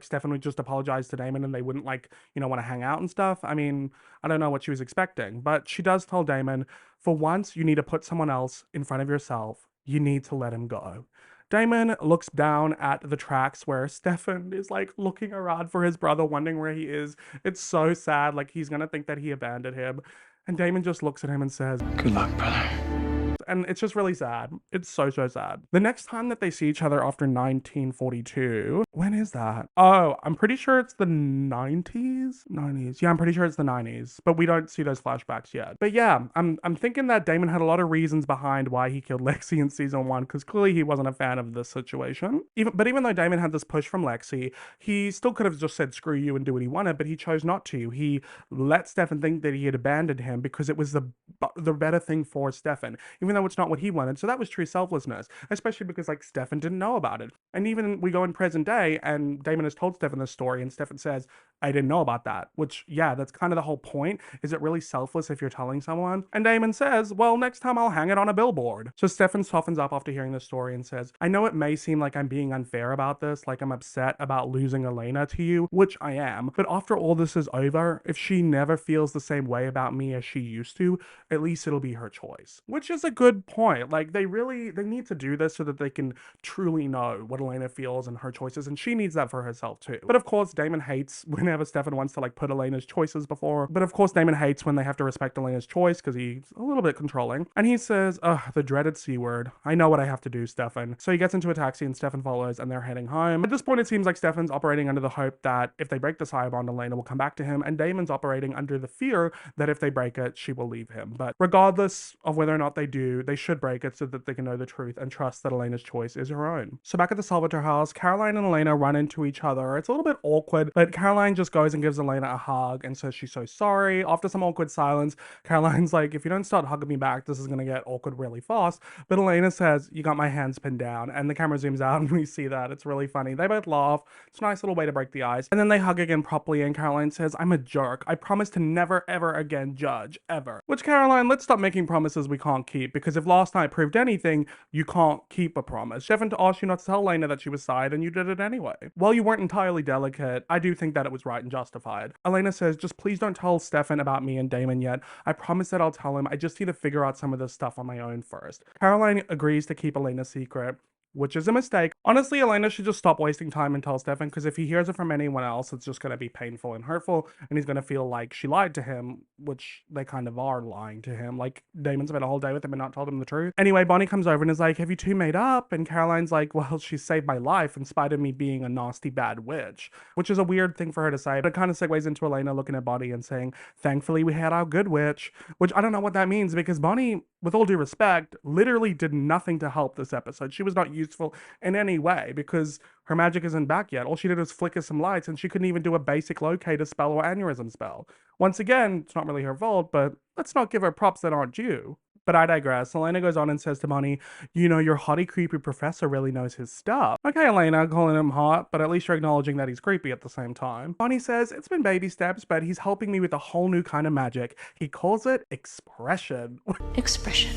A: Stefan would just apologize to Daemon and they wouldn't like, you know, want to hang out and stuff. I mean, I don't know what she was expecting, but she does tell Daemon, for once, you need to put someone else in front of yourself. You need to let him go. Daemon looks down at the tracks where Stefan is like looking around for his brother, wondering where he is. It's so sad, like he's gonna think that he abandoned him. And Daemon just looks at him and says,
D: good luck, brother.
A: and it's just really sad. It's so sad. The next time that they see each other after 1942, when is that? Oh, I'm pretty sure it's the 90s. Yeah, I'm pretty sure it's the 90s, but we don't see those flashbacks yet. But yeah, I'm thinking that Damon had a lot of reasons behind why he killed Lexi in season 1, because clearly he wasn't a fan of this situation. Even though Damon had this push from Lexi, he still could have just said screw you and do what he wanted, but he chose not to. He let Stefan think that he had abandoned him because it was the better thing for Stefan, even though it's not what he wanted. So that was true selflessness, especially because like Stefan didn't know about it. And even we go in present day and Damon has told Stefan this story and Stefan says, I didn't know about that, which yeah, that's kind of the whole point. Is it really selfless if you're telling someone? And Damon says, well, next time I'll hang it on a billboard. So Stefan softens up after hearing the story and says, I know it may seem like I'm being unfair about this, like I'm upset about losing Elena to you, which I am, but after all this is over, if she never feels the same way about me as she used to, at least it'll be her choice. Which is a good point. Like they need to do this so that they can truly know what Elena feels and her choices, and she needs that for herself too. But of course, Damon hates whenever Stefan wants to like put Elena's choices before, but of course Damon hates when they have to respect Elena's choice because he's a little bit controlling. And he says, ugh, the dreaded C word. I know what I have to do, Stefan. So he gets into a taxi and Stefan follows and they're heading home. At this point, it seems like Stefan's operating under the hope that if they break the Sire-Bond, Elena will come back to him, and Damon's operating under the fear that if they break it, she will leave him. But regardless of whether or not they do, they should break it so that they can know the truth and trust that Elena's choice is her own. So back at the Salvatore house, Caroline and Elena run into each other. It's a little bit awkward, but Caroline just goes and gives Elena a hug and says she's so sorry. After some awkward silence, Caroline's like, if you don't start hugging me back, this is gonna get awkward really fast. But Elena says, you got my hands pinned down, and the camera zooms out and we see that. It's really funny. They both laugh. It's a nice little way to break the ice. And then they hug again properly, and Caroline says, I'm a jerk. I promise to never ever again judge, ever. Which, Caroline, let's stop making promises we can't keep, because if last night proved anything, you can't keep a promise. Stefan asked you not to tell Elena that she was side, and you did it anyway. While you weren't entirely delicate, I do think that it was right and justified. Elena says, just please don't tell Stefan about me and Damon yet. I promise that I'll tell him. I just need to figure out some of this stuff on my own first. Caroline agrees to keep Elena's secret, which is a mistake. Honestly, Elena should just stop wasting time and tell Stefan, because if he hears it from anyone else, it's just going to be painful and hurtful, and he's going to feel like she lied to him, which they kind of are lying to him. Like, Damon spent a whole day with him and not told him the truth. Anyway, Bonnie comes over and is like, have you two made up? And Caroline's like, well, she saved my life in spite of me being a nasty bad witch, which is a weird thing for her to say, but it kind of segues into Elena looking at Bonnie and saying, thankfully we had our good witch, which I don't know what that means, because Bonnie, with all due respect, literally did nothing to help this episode. She was not useful in any way because her magic isn't back yet. All she did was flicker some lights, and she couldn't even do a basic locator spell or aneurysm spell. Once again, it's not really her fault, but let's not give her props that aren't due. But I digress. Elena goes on and says to Bonnie, you know, your hottie creepy professor really knows his stuff. Okay, Elena, calling him hot, but at least you're acknowledging that he's creepy at the same time. Bonnie says, it's been baby steps, but he's helping me with a whole new kind of magic. He calls it expression.
G: Expression.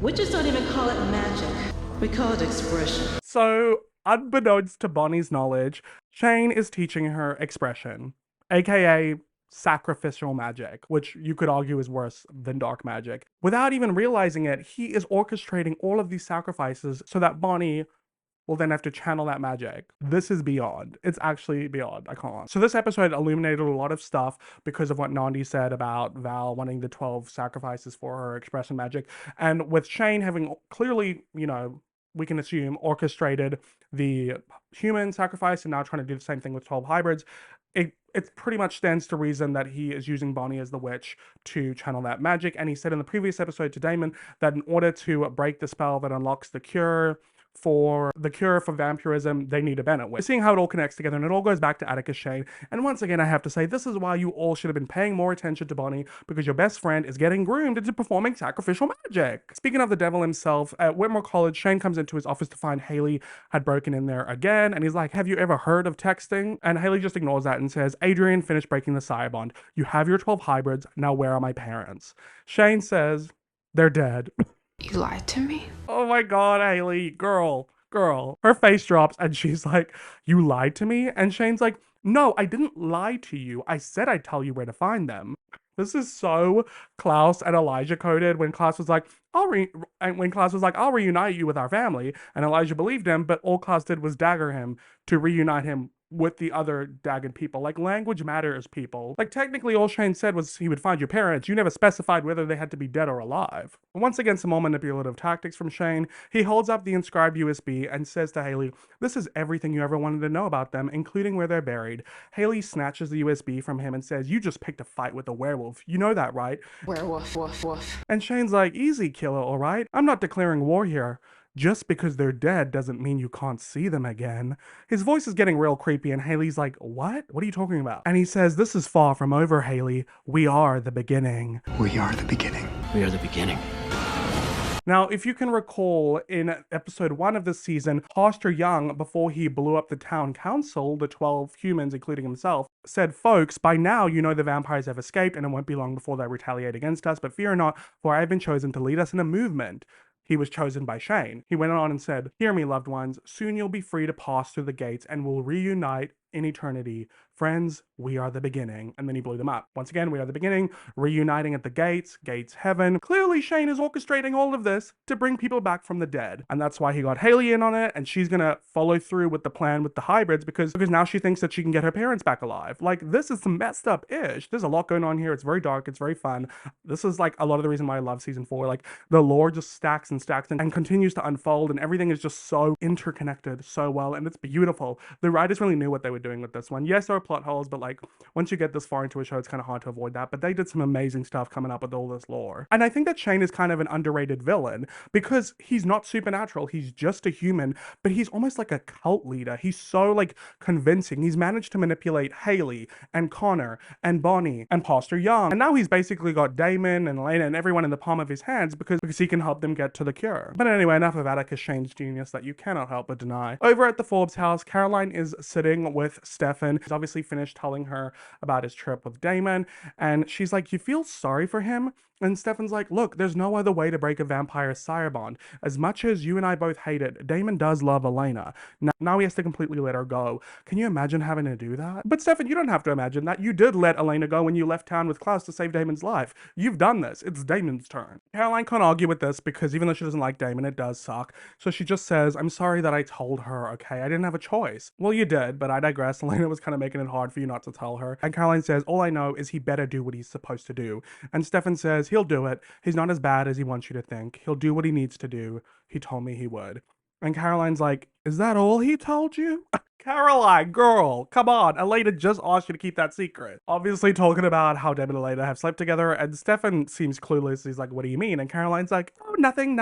H: Witches don't even call it magic. We call it expression.
A: So, unbeknownst to Bonnie's knowledge, Shane is teaching her expression, aka sacrificial magic, which you could argue is worse than dark magic. Without even realizing it, he is orchestrating all of these sacrifices so that Bonnie will then have to channel that magic. This is beyond. It's actually beyond. I can't. So this episode illuminated a lot of stuff because of what Nandi said about Val wanting the 12 sacrifices for her expression magic. And with Shane having clearly, you know, we can assume orchestrated the human sacrifice and now trying to do the same thing with 12 hybrids, it pretty much stands to reason that he is using Bonnie as the witch to channel that magic. And he said in the previous episode to Damon that in order to break the spell that unlocks the cure for vampirism, they need a Bennett witch. Seeing how it all connects together, and it all goes back to Atticus Shane. And once again, I have to say, this is why you all should have been paying more attention to Bonnie, because your best friend is getting groomed into performing sacrificial magic. Speaking of the devil himself, at Whitmore College, Shane comes into his office to find Haley had broken in there again, and he's like, have you ever heard of texting? And Haley just ignores that and says, Adrian finished breaking the Sire-Bond. You have your 12 hybrids, now where are my parents? Shane says, they're dead.
F: You lied to me?
A: Oh my god, Haley, girl. Her face drops and she's like, you lied to me? And Shane's like, no, I didn't lie to you. I said I'd tell you where to find them. This is so Klaus and Elijah coded when Klaus was like, I'll reunite you with our family. And Elijah believed him, but all Klaus did was dagger him to reunite him with the other Dagon people. Like, language matters, people. Like, technically all Shane said was he would find your parents. You never specified whether they had to be dead or alive. Once again, some more manipulative tactics from Shane. He holds up the inscribed USB and says to Haley, this is everything you ever wanted to know about them, including where they're buried. Haley snatches the USB from him and says, you just picked a fight with a werewolf. You know that, right?
H: Werewolf, woof, woof.
A: And Shane's like, easy, killer, all right? I'm not declaring war here. Just because they're dead doesn't mean you can't see them again. His voice is getting real creepy and Haley's like, what? What are you talking about? And he says, this is far from over, Haley. We are the beginning.
I: We are the beginning.
J: We are the beginning.
A: Now, if you can recall, in episode 1 of this season, Pastor Young, before he blew up the town council, the 12 humans, including himself, said, folks, by now you know the vampires have escaped and it won't be long before they retaliate against us, but fear not, for I have been chosen to lead us in a movement. He was chosen by Shane. He went on and said, hear me, loved ones, soon you'll be free to pass through the gates and we'll reunite in eternity. Friends, we are the beginning. And then he blew them up. Once again, we are the beginning, reuniting at the gates, gates heaven. Clearly, Shane is orchestrating all of this to bring people back from the dead. And that's why he got Haley in on it, and she's gonna follow through with the plan with the hybrids because now she thinks that she can get her parents back alive. Like, this is some messed up-ish. There's a lot going on here. It's very dark. It's very fun. This is like a lot of the reason why I love season 4. Like, the lore just stacks and stacks and continues to unfold, and everything is just so interconnected so well, and it's beautiful. The writers really knew what they were doing with this one. Yes, there are plot holes, but like, once you get this far into a show, it's kind of hard to avoid that. But they did some amazing stuff coming up with all this lore. And I think that Shane is kind of an underrated villain because he's not supernatural. He's just a human, but he's almost like a cult leader. He's so like convincing. He's managed to manipulate Haley and Connor and Bonnie and Pastor Young. And now he's basically got Damon and Elena and everyone in the palm of his hands because he can help them get to the cure. But anyway, enough of Atticus Shane's genius that you cannot help but deny. Over at the Forbes house, Caroline is sitting with Stefan. He's obviously finished telling her about his trip with Damon, and she's like, you feel sorry for him? And Stefan's like, look, there's no other way to break a vampire's Sire-Bond. As much as you and I both hate it, Damon does love Elena. Now he has to completely let her go. Can you imagine having to do that? But Stefan, you don't have to imagine that. You did let Elena go when you left town with Klaus to save Damon's life. You've done this. It's Damon's turn. Caroline can't argue with this because even though she doesn't like Damon, it does suck. So she just says, I'm sorry that I told her, okay? I didn't have a choice. Well, you did, but I digress. Elena was kind of making it hard for you not to tell her. And Caroline says, all I know is he better do what he's supposed to do. And Stefan says, he'll do it. He's not as bad as he wants you to think. He'll do what he needs to do. He told me he would. And Caroline's like, is that all he told you? Caroline, girl, come on. Elena just asked you to keep that secret. Obviously talking about how Damon and Elena have slept together, and Stefan seems clueless. He's like, what do you mean? And Caroline's like, oh, nothing.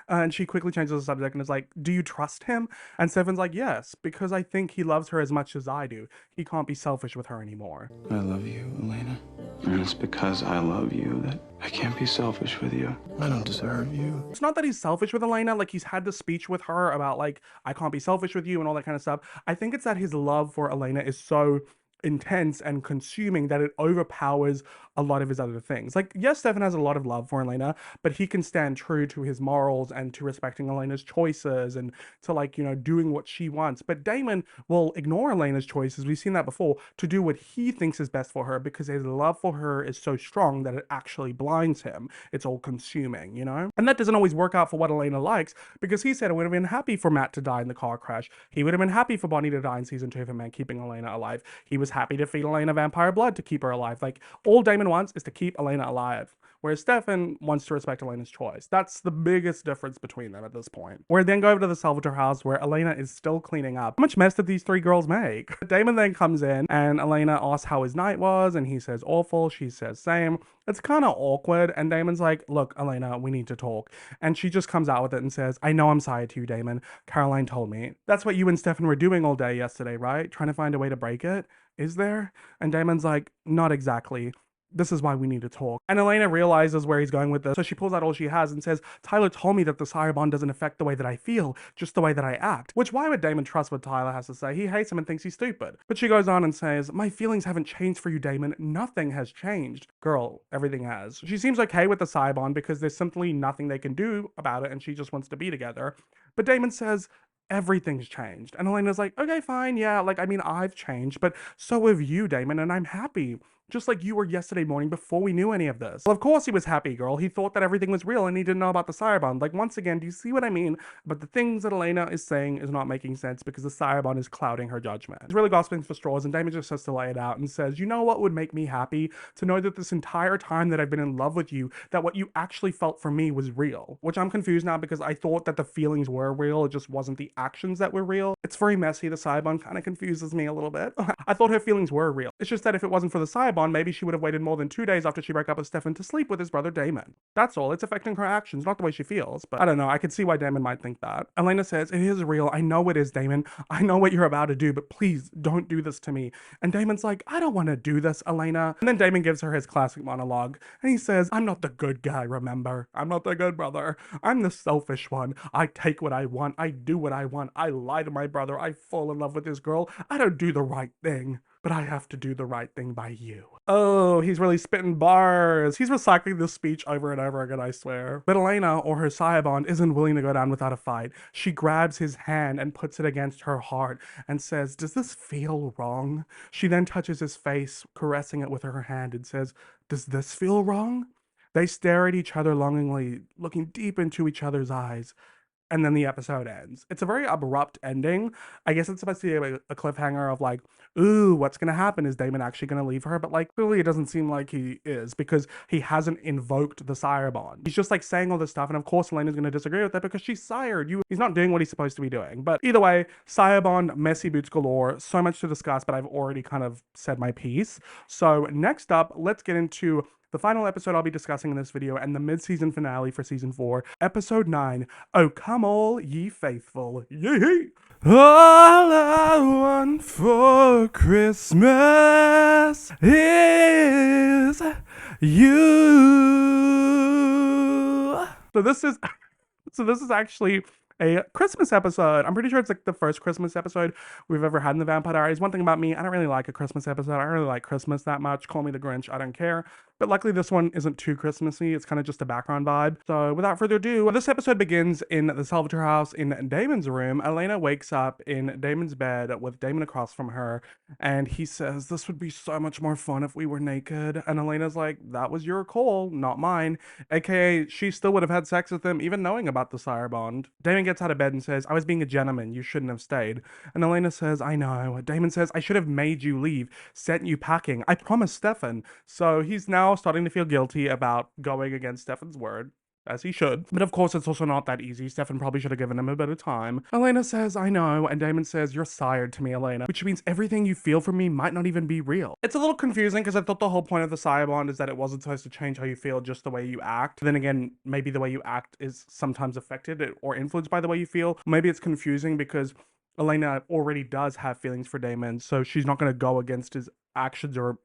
A: And she quickly changes the subject and is like, do you trust him? And Stefan's like, yes, because I think he loves her as much as I do. He can't be selfish with her anymore.
I: I love you, Elena. And it's because I love you that I can't be selfish with you. I don't deserve you.
A: It's not that he's selfish with Elena, like he's had the speech with her about like, I can't be selfish with you and all that kind of stuff. I think it's that his love for Elena is so intense and consuming that it overpowers a lot of his other things. Like, yes, Stefan has a lot of love for Elena, but he can stand true to his morals and to respecting Elena's choices and to, like, you know, doing what she wants. But Damon will ignore Elena's choices, we've seen that before, to do what he thinks is best for her because his love for her is so strong that it actually blinds him. It's all consuming, you know? And that doesn't always work out for what Elena likes because he said it would have been happy for Matt to die in the car crash. He would have been happy for Bonnie to die in season 2 of him and keeping Elena alive. He was happy to feed Elena vampire blood to keep her alive. Like, all Damon wants is to keep Elena alive, whereas Stefan wants to respect Elena's choice. That's the biggest difference between them at this point. We then go over to the Salvatore house where Elena is still cleaning up. How much mess did these 3 girls make? Damon then comes in and Elena asks how his night was and he says awful, she says same. It's kind of awkward and Damon's like, look, Elena, we need to talk. And she just comes out with it and says, I know I'm sorry to you, Damon. Caroline told me. That's what you and Stefan were doing all day yesterday, right? Trying to find a way to break it? Is there? And Damon's like, not exactly. This is why we need to talk. And Elena realizes where he's going with this, so she pulls out all she has and says, Tyler told me that the Sire-Bond doesn't affect the way that I feel, just the way that I act. Which, why would Damon trust what Tyler has to say? He hates him and thinks he's stupid. But she goes on and says, my feelings haven't changed for you, Damon. Nothing has changed. Girl, everything has. She seems okay with the Sire-Bond because there's simply nothing they can do about it and she just wants to be together. But Damon says, everything's changed. And Elena's like, okay, fine, yeah, like, I mean, I've changed, but so have you, Damon, and I'm happy just like you were yesterday morning before we knew any of this. Well, of course he was happy, girl. He thought that everything was real and he didn't know about the Sire-Bond. Like, once again, do you see what I mean? But the things that Elena is saying is not making sense because the Sire-Bond is clouding her judgment. He's really grasping for straws, and Damon just has to lay it out and says, you know what would make me happy? To know that this entire time that I've been in love with you, that what you actually felt for me was real. Which I'm confused now because I thought that the feelings were real, it just wasn't the actions that were real. It's very messy. The Sire-Bond kind of confuses me a little bit. I thought her feelings were real. It's just that if it wasn't for the Sire-Bond, maybe she would have waited more than 2 days after she broke up with Stefan to sleep with his brother Damon. That's all. It's affecting her actions, not the way she feels. But I don't know. I could see why Damon might think that. Elena says, it is real. I know it is, Damon. I know what you're about to do, but please don't do this to me. And Damon's like, I don't want to do this, Elena. And then Damon gives her his classic monologue. And he says, I'm not the good guy, remember? I'm not the good brother. I'm the selfish one. I take what I want. I do what I want. I lie to my brother. I fall in love with this girl. I don't do the right thing. But I have to do the right thing by you. Oh, he's really spitting bars. He's recycling this speech over and over again, I swear. But Elena, or her Sire-Bond, isn't willing to go down without a fight. She grabs his hand and puts it against her heart and says, does this feel wrong? She then touches his face, caressing it with her hand, and says, does this feel wrong? They stare at each other longingly, looking deep into each other's eyes. And then the episode ends. It's a very abrupt ending. I guess it's supposed to be a cliffhanger of like, ooh, what's gonna happen? Is Damon actually gonna leave her? But like, clearly it doesn't seem like he is because he hasn't invoked the Sire-Bond. He's just like saying all this stuff, and of course Elena's gonna disagree with that because she's sired. He's not doing what he's supposed to be doing. But either way, Sire-Bond, messy boots galore, so much to discuss, but I've already kind of said my piece. So next up, let's get into the final episode I'll be discussing in this video and the mid-season finale for season 4, episode 9, Oh Come All Ye Faithful. Yee! All I want for Christmas is you. So this is actually a Christmas episode. I'm pretty sure it's like the first Christmas episode we've ever had in the Vampire Diaries. One thing about me, I don't really like a Christmas episode. I don't really like Christmas that much. Call me the Grinch, I don't care. But luckily this one isn't too Christmassy. It's kind of just a background vibe. So without further ado, this episode begins in the Salvatore house in Damon's room. Elena wakes up in Damon's bed with Damon across from her, and he says, this would be so much more fun if we were naked. And Elena's like, that was your call, not mine. AKA, she still would have had sex with him even knowing about the Sire-Bond. Damon gets out of bed and says, I was being a gentleman, you shouldn't have stayed. And Elena says, I know. Damon says, I should have made you leave, sent you packing. I promised Stefan. So he's now starting to feel guilty about going against Stefan's word, as he should. But of course, it's also not that easy. Stefan probably should have given him a bit of time. Elena says, I know. And Damon says, you're sired to me, Elena. Which means everything you feel for me might not even be real. It's a little confusing because I thought the whole point of the Sire-Bond is that it wasn't supposed to change how you feel, just the way you act. Then again, maybe the way you act is sometimes affected or influenced by the way you feel. Maybe it's confusing because Elena already does have feelings for Damon, so she's not going to go against his actions or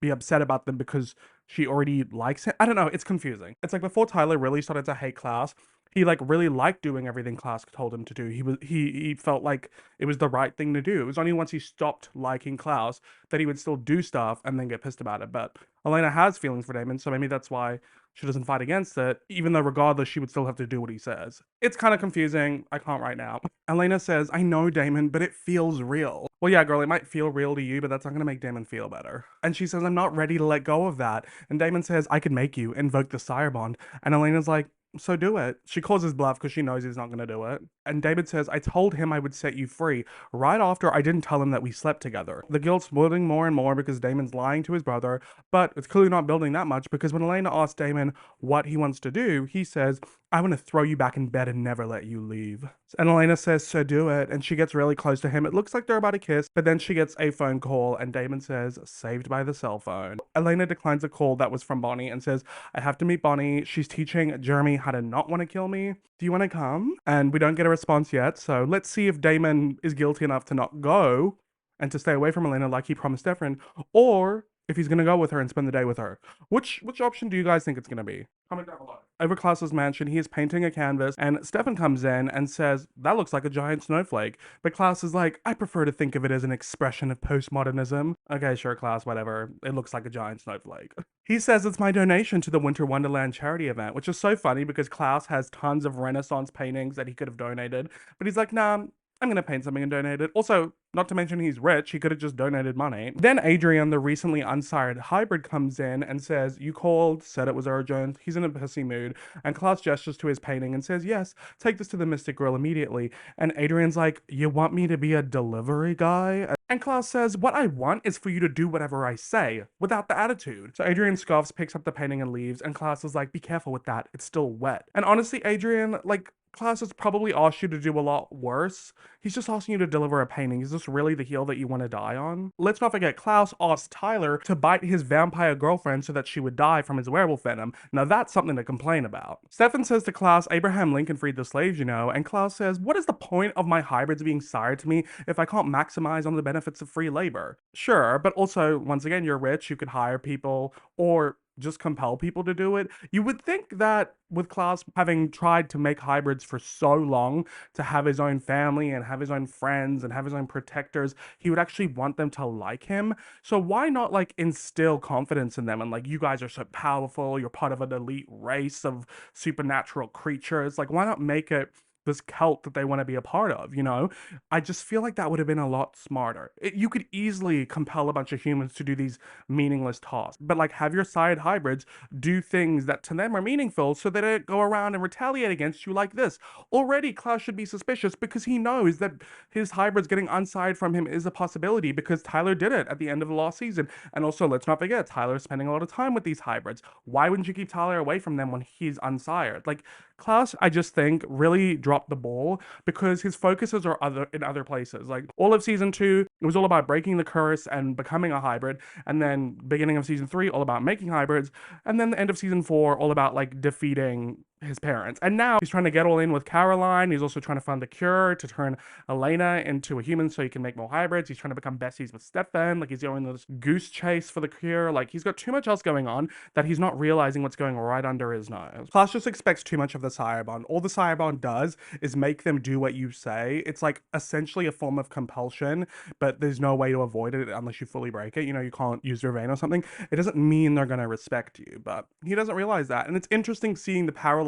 A: be upset about them because she already likes him. I don't know, it's confusing. It's like before Tyler really started to hate Klaus, he like really liked doing everything Klaus told him to do. He felt like it was the right thing to do. It was only once he stopped liking Klaus that he would still do stuff and then get pissed about it. But Elena has feelings for Damon, so maybe that's why she doesn't fight against it, even though regardless she would still have to do what he says. It's kind of confusing. I can't right now. Elena says, I know, Damon, but it feels real. Well, yeah, girl, it might feel real to you, but that's not gonna make Damon feel better. And she says, I'm not ready to let go of that. And Damon says, I can make you invoke the Sire-Bond. And Elena's like, so do it. She calls his bluff because she knows he's not going to do it. And David says, I told him I would set you free right after I didn't tell him that we slept together. The guilt's building more and more because Damon's lying to his brother, but it's clearly not building that much because when Elena asks Damon what he wants to do, he says, I want to throw you back in bed and never let you leave. And Elena says, so do it. And she gets really close to him. It looks like they're about to kiss, but then she gets a phone call and Damon says, saved by the cell phone. Elena declines a call that was from Bonnie and says, I have to meet Bonnie. She's teaching Jeremy how to not want to kill me. Do you want to come? And we don't get a response yet. So let's see if Damon is guilty enough to not go and to stay away from Elena like he promised Stefan, or if he's going to go with her and spend the day with her. Which option do you guys think it's going to be? Comment down below. Over Klaus's mansion, he is painting a canvas, and Stefan comes in and says, that looks like a giant snowflake. But Klaus is like, I prefer to think of it as an expression of postmodernism. Okay, sure, Klaus, whatever. It looks like a giant snowflake. He says it's my donation to the Winter Wonderland charity event, which is so funny because Klaus has tons of Renaissance paintings that he could have donated. But he's like, nah, I'm gonna paint something and donate it. Also, not to mention he's rich, he could have just donated money. Then Adrian, the recently unsired hybrid, comes in and says, you called, said it was urgent. He's in a pissy mood, and Klaus gestures to his painting and says, yes, take this to the Mystic Grill immediately. And Adrian's like, you want me to be a delivery guy? And Klaus says, what I want is for you to do whatever I say, without the attitude. So Adrian scoffs, picks up the painting and leaves, and Klaus is like, be careful with that, it's still wet. And honestly, Adrian, like, Klaus has probably asked you to do a lot worse. He's just asking you to deliver a painting. Is this really the hill that you want to die on? Let's not forget, Klaus asked Tyler to bite his vampire girlfriend so that she would die from his werewolf venom. Now that's something to complain about. Stefan says to Klaus, Abraham Lincoln freed the slaves, you know, and Klaus says, what is the point of my hybrids being sired to me if I can't maximize on the benefits of free labor? Sure, but also, once again, you're rich, you could hire people, or just compel people to do it. You would think that with Klaus having tried to make hybrids for so long, to have his own family and have his own friends and have his own protectors, he would actually want them to like him. So why not like instill confidence in them and like, you guys are so powerful, you're part of an elite race of supernatural creatures. Like, why not make it this cult that they want to be a part of, you know? I just feel like that would have been a lot smarter. You could easily compel a bunch of humans to do these meaningless tasks, but like have your side hybrids do things that to them are meaningful so they don't go around and retaliate against you like this. Already Klaus should be suspicious because he knows that his hybrids getting unsired from him is a possibility because Tyler did it at the end of the last season. And also, let's not forget, Tyler's spending a lot of time with these hybrids. Why wouldn't you keep Tyler away from them when he's unsired? Like, Klaus, I just think, really dropped the ball because his focuses are in other places. Like, all of season 2, it was all about breaking the curse and becoming a hybrid, and then beginning of season 3, all about making hybrids, and then the end of season 4, all about like defeating his parents. And now he's trying to get all in with Caroline. He's also trying to find the cure to turn Elena into a human so he can make more hybrids. He's trying to become besties with Stefan. Like, he's going this goose chase for the cure. Like, he's got too much else going on that he's not realizing what's going right under his nose. Klaus just expects too much of the Sire-Bond. All the Sire-Bond does is make them do what you say. It's like essentially a form of compulsion, but there's no way to avoid it unless you fully break it. You know, you can't use your vein or something. It doesn't mean they're going to respect you, but he doesn't realize that. And it's interesting seeing the parallels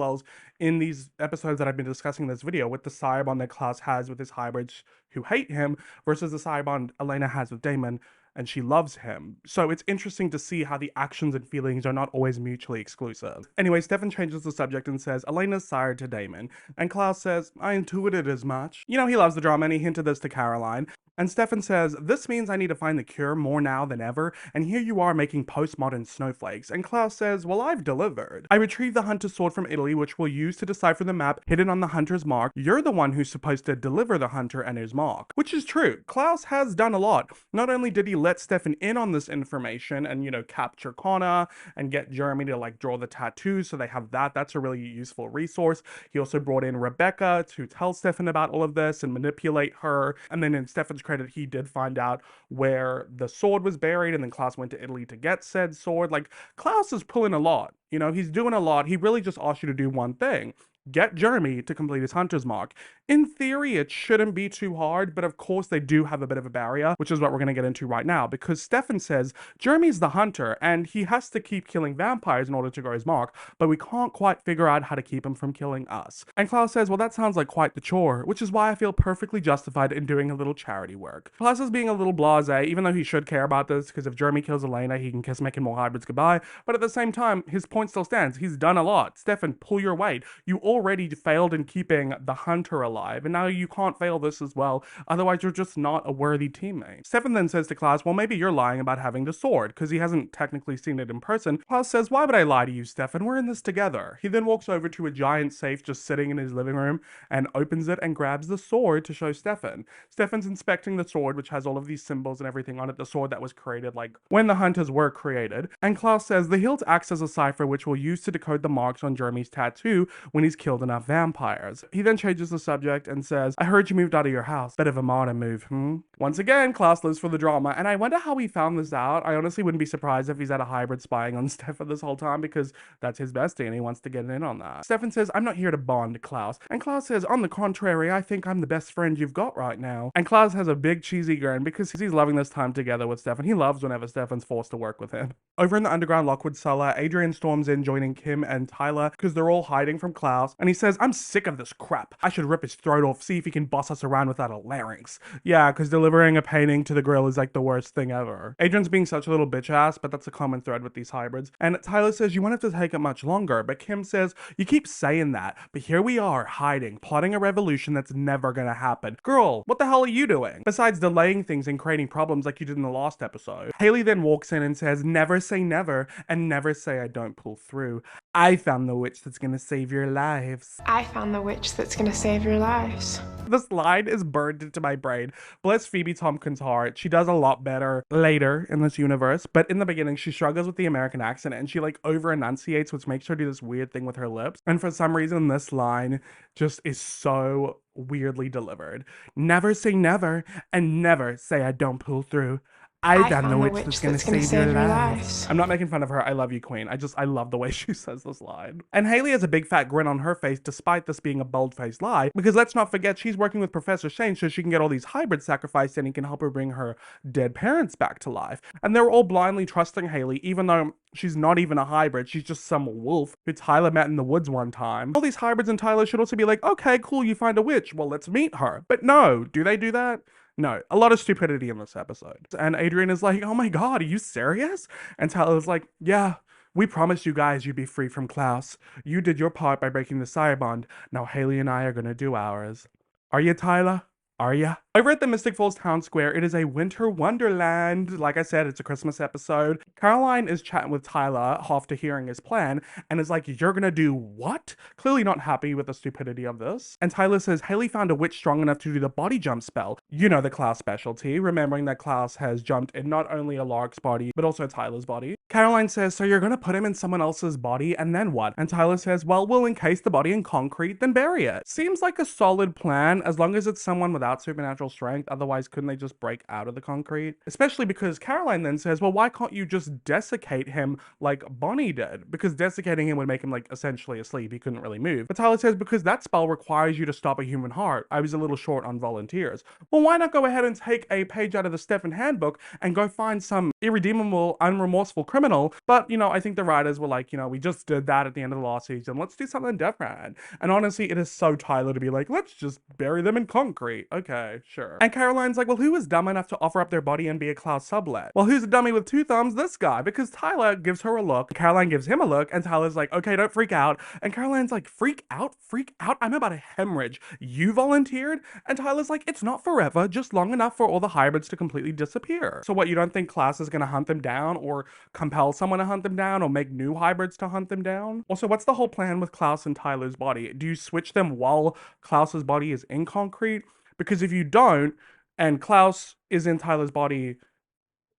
A: in these episodes that I've been discussing in this video with the Sire-Bond that Klaus has with his hybrids who hate him versus the Sire-Bond Elena has with Damon, and she loves him. So it's interesting to see how the actions and feelings are not always mutually exclusive. Anyway, Stefan changes the subject and says, Elena's sired to Damon. And Klaus says, I intuited as much. You know, he loves the drama and he hinted this to Caroline. And Stefan says, this means I need to find the cure more now than ever, and here you are making postmodern snowflakes. And Klaus says, well, I've delivered. I retrieved the hunter's sword from Italy, which we'll use to decipher the map hidden on the hunter's mark. You're the one who's supposed to deliver the hunter and his mark. Which is true. Klaus has done a lot. Not only did he let Stefan in on this information and, you know, capture Connor and get Jeremy to like draw the tattoos so they have that. That's a really useful resource. He also brought in Rebecca to tell Stefan about all of this and manipulate her. And then in Stefan's credit, he did find out where the sword was buried, and then Klaus went to Italy to get said sword. Like, Klaus is pulling a lot. You know, he's doing a lot. He really just asked you to do one thing. Get Jeremy to complete his hunter's mark. In theory, it shouldn't be too hard, but of course they do have a bit of a barrier, which is what we're going to get into right now, because Stefan says Jeremy's the hunter, and he has to keep killing vampires in order to grow his mark, but we can't quite figure out how to keep him from killing us. And Klaus says, well, that sounds like quite the chore, which is why I feel perfectly justified in doing a little charity work. Klaus is being a little blasé, even though he should care about this, because if Jeremy kills Elena, he can kiss making more hybrids goodbye, but at the same time, his point still stands. He's done a lot. Stefan, pull your weight. You already failed in keeping the hunter alive, and now you can't fail this as well, otherwise you're just not a worthy teammate. Stefan then says to Klaus, well, maybe you're lying about having the sword, because he hasn't technically seen it in person. Klaus says, why would I lie to you, Stefan? We're in this together. He then walks over to a giant safe just sitting in his living room and opens it and grabs the sword to show Stefan. Stefan's inspecting the sword, which has all of these symbols and everything on it, the sword that was created like when the hunters were created, and Klaus says the hilt acts as a cipher which we'll use to decode the marks on Jeremy's tattoo when he's killed enough vampires. He then changes the subject and says, I heard you moved out of your house. Bit of a martyr move, Once again, Klaus lives for the drama, and I wonder how he found this out. I honestly wouldn't be surprised if he's had a hybrid spying on Stefan this whole time, because that's his bestie and he wants to get in on that. Stefan says, I'm not here to bond, Klaus. And Klaus says, on the contrary, I think I'm the best friend you've got right now. And Klaus has a big cheesy grin because he's loving this time together with Stefan. He loves whenever Stefan's forced to work with him. Over in the underground Lockwood cellar, Adrian storms storms in, joining Kim and Tyler because they're all hiding from Klaus. And he says, I'm sick of this crap. I should rip his throat off, see if he can boss us around without a larynx. Yeah, because delivering a painting to the grill is like the worst thing ever. Adrian's being such a little bitch ass, but that's a common thread with these hybrids. And Tyler says, you won't have to take it much longer. But Kim says, you keep saying that, but here we are hiding, plotting a revolution that's never gonna happen. Girl, what the hell are you doing? Besides delaying things and creating problems like you did in the last episode. Haley then walks in and says, never say never, and never say I don't pull through. I found the witch that's gonna save your lives.
J: I found the witch that's gonna save your lives.
A: This line is burned into my brain. Bless Phoebe Tompkins' heart. She does a lot better later in this universe, but in the beginning, she struggles with the American accent and she like over enunciates, which makes her do this weird thing with her lips. And for some reason, this line just is so weirdly delivered. Never say never, and never say I don't pull through. I found the witch that's gonna save your lives. I'm not making fun of her. I love you, Queen. I love the way she says this line. And Haley has a big fat grin on her face despite this being a bold-faced lie, because let's not forget she's working with Professor Shane so she can get all these hybrids sacrificed and he can help her bring her dead parents back to life. And they're all blindly trusting Haley, even though she's not even a hybrid. She's just some wolf who Tyler met in the woods one time. All these hybrids and Tyler should also be like, okay, cool, you find a witch. Well, let's meet her. But no, do they do that? No, a lot of stupidity in this episode. And Adrian is like, oh my God, are you serious? And Tyler's like, yeah, we promised you guys you'd be free from Klaus. You did your part by breaking the Sire-Bond. Now Haley and I are gonna do ours. Are you, Tyler? Are ya? Over at the Mystic Falls Town Square, it is a winter wonderland. Like I said, it's a Christmas episode. Caroline is chatting with Tyler after hearing his plan and is like, you're gonna do what? Clearly not happy with the stupidity of this. And Tyler says, Haley found a witch strong enough to do the body jump spell. You know, the Klaus specialty, remembering that Klaus has jumped in not only a Lark's body, but also Tyler's body. Caroline says, so you're gonna put him in someone else's body and then what? And Tyler says, well, we'll encase the body in concrete, then bury it. Seems like a solid plan as long as it's someone without supernatural strength. Otherwise, couldn't they just break out of the concrete? Especially because Caroline then says, well, why can't you just desiccate him like Bonnie did? Because desiccating him would make him like essentially asleep. He couldn't really move. But Tyler says, because that spell requires you to stop a human heart. I was a little short on volunteers. Well, why not go ahead and take a page out of the Stefan handbook and go find some irredeemable, unremorseful criminal? But, you know, I think the writers were like, you know, we just did that at the end of the last season. Let's do something different. And honestly, it is so Tyler to be like, let's just bury them in concrete. Okay, sure. And Caroline's like, well, who is dumb enough to offer up their body and be a Klaus sublet? Well, who's a dummy with two thumbs? This guy. Because Tyler gives her a look, Caroline gives him a look, and Tyler's like, okay, don't freak out. And Caroline's like, freak out? Freak out? I'm about to hemorrhage. You volunteered? And Tyler's like, it's not forever, just long enough for all the hybrids to completely disappear. So what, you don't think Klaus is gonna hunt them down or compel someone to hunt them down or make new hybrids to hunt them down? Also, what's the whole plan with Klaus and Tyler's body? Do you switch them while Klaus's body is in concrete? Because if you don't, and Klaus is in Tyler's body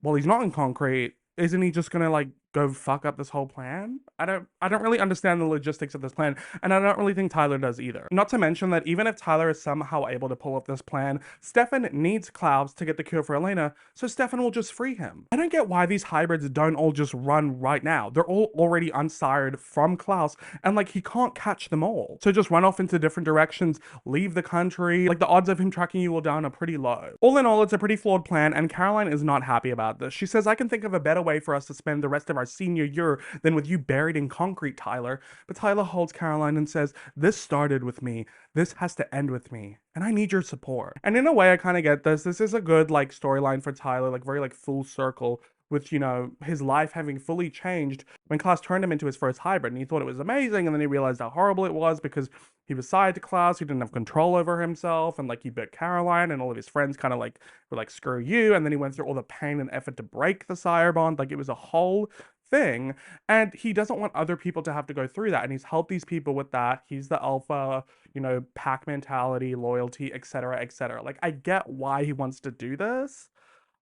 A: while he's not in concrete, isn't he just gonna like go fuck up this whole plan? I don't really understand the logistics of this plan, and I don't really think Tyler does either. Not to mention that even if Tyler is somehow able to pull up this plan, Stefan needs Klaus to get the cure for Elena, so Stefan will just free him. I don't get why these hybrids don't all just run right now. They're all already unsired from Klaus, and like he can't catch them all. So just run off into different directions, leave the country. Like the odds of him tracking you all down are pretty low. All in all, it's a pretty flawed plan, and Caroline is not happy about this. She says, I can think of a better way for us to spend the rest of our senior year than with you buried in concrete, Tyler. But Tyler holds Caroline and says, this started with me. This has to end with me. And I need your support. And in a way, I kind of get this. This is a good like storyline for Tyler, like very like full circle with, you know, his life having fully changed when Klaus turned him into his first hybrid. And he thought it was amazing. And then he realized how horrible it was because he was side to Klaus. He didn't have control over himself. And like he bit Caroline and all of his friends kind of like were like, screw you. And then he went through all the pain and effort to break the Sire-Bond. Like it was a whole thing, and he doesn't want other people to have to go through that, and he's helped these people with that. He's the alpha, you know, pack mentality, loyalty, etc., etc. Like I get why he wants to do this,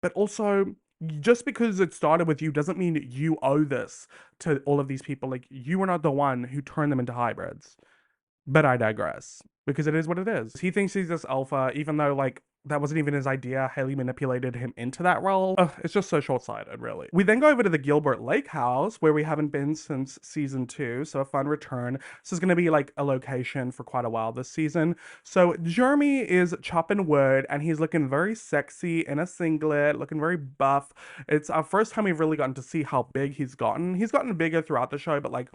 A: but also just because it started with you doesn't mean that you owe this to all of these people. Like you were not the one who turned them into hybrids. But I digress, because it is what it is. He thinks he's this alpha, even though like that wasn't even his idea. Haley manipulated him into that role. Ugh, it's just so short-sighted, really. We then go over to the Gilbert Lake house, where we haven't been since season 2, so a fun return. This is going to be like a location for quite a while this season. So Jeremy is chopping wood, and he's looking very sexy in a singlet, looking very buff. It's our first time we've really gotten to see how big he's gotten. He's gotten bigger throughout the show, but like,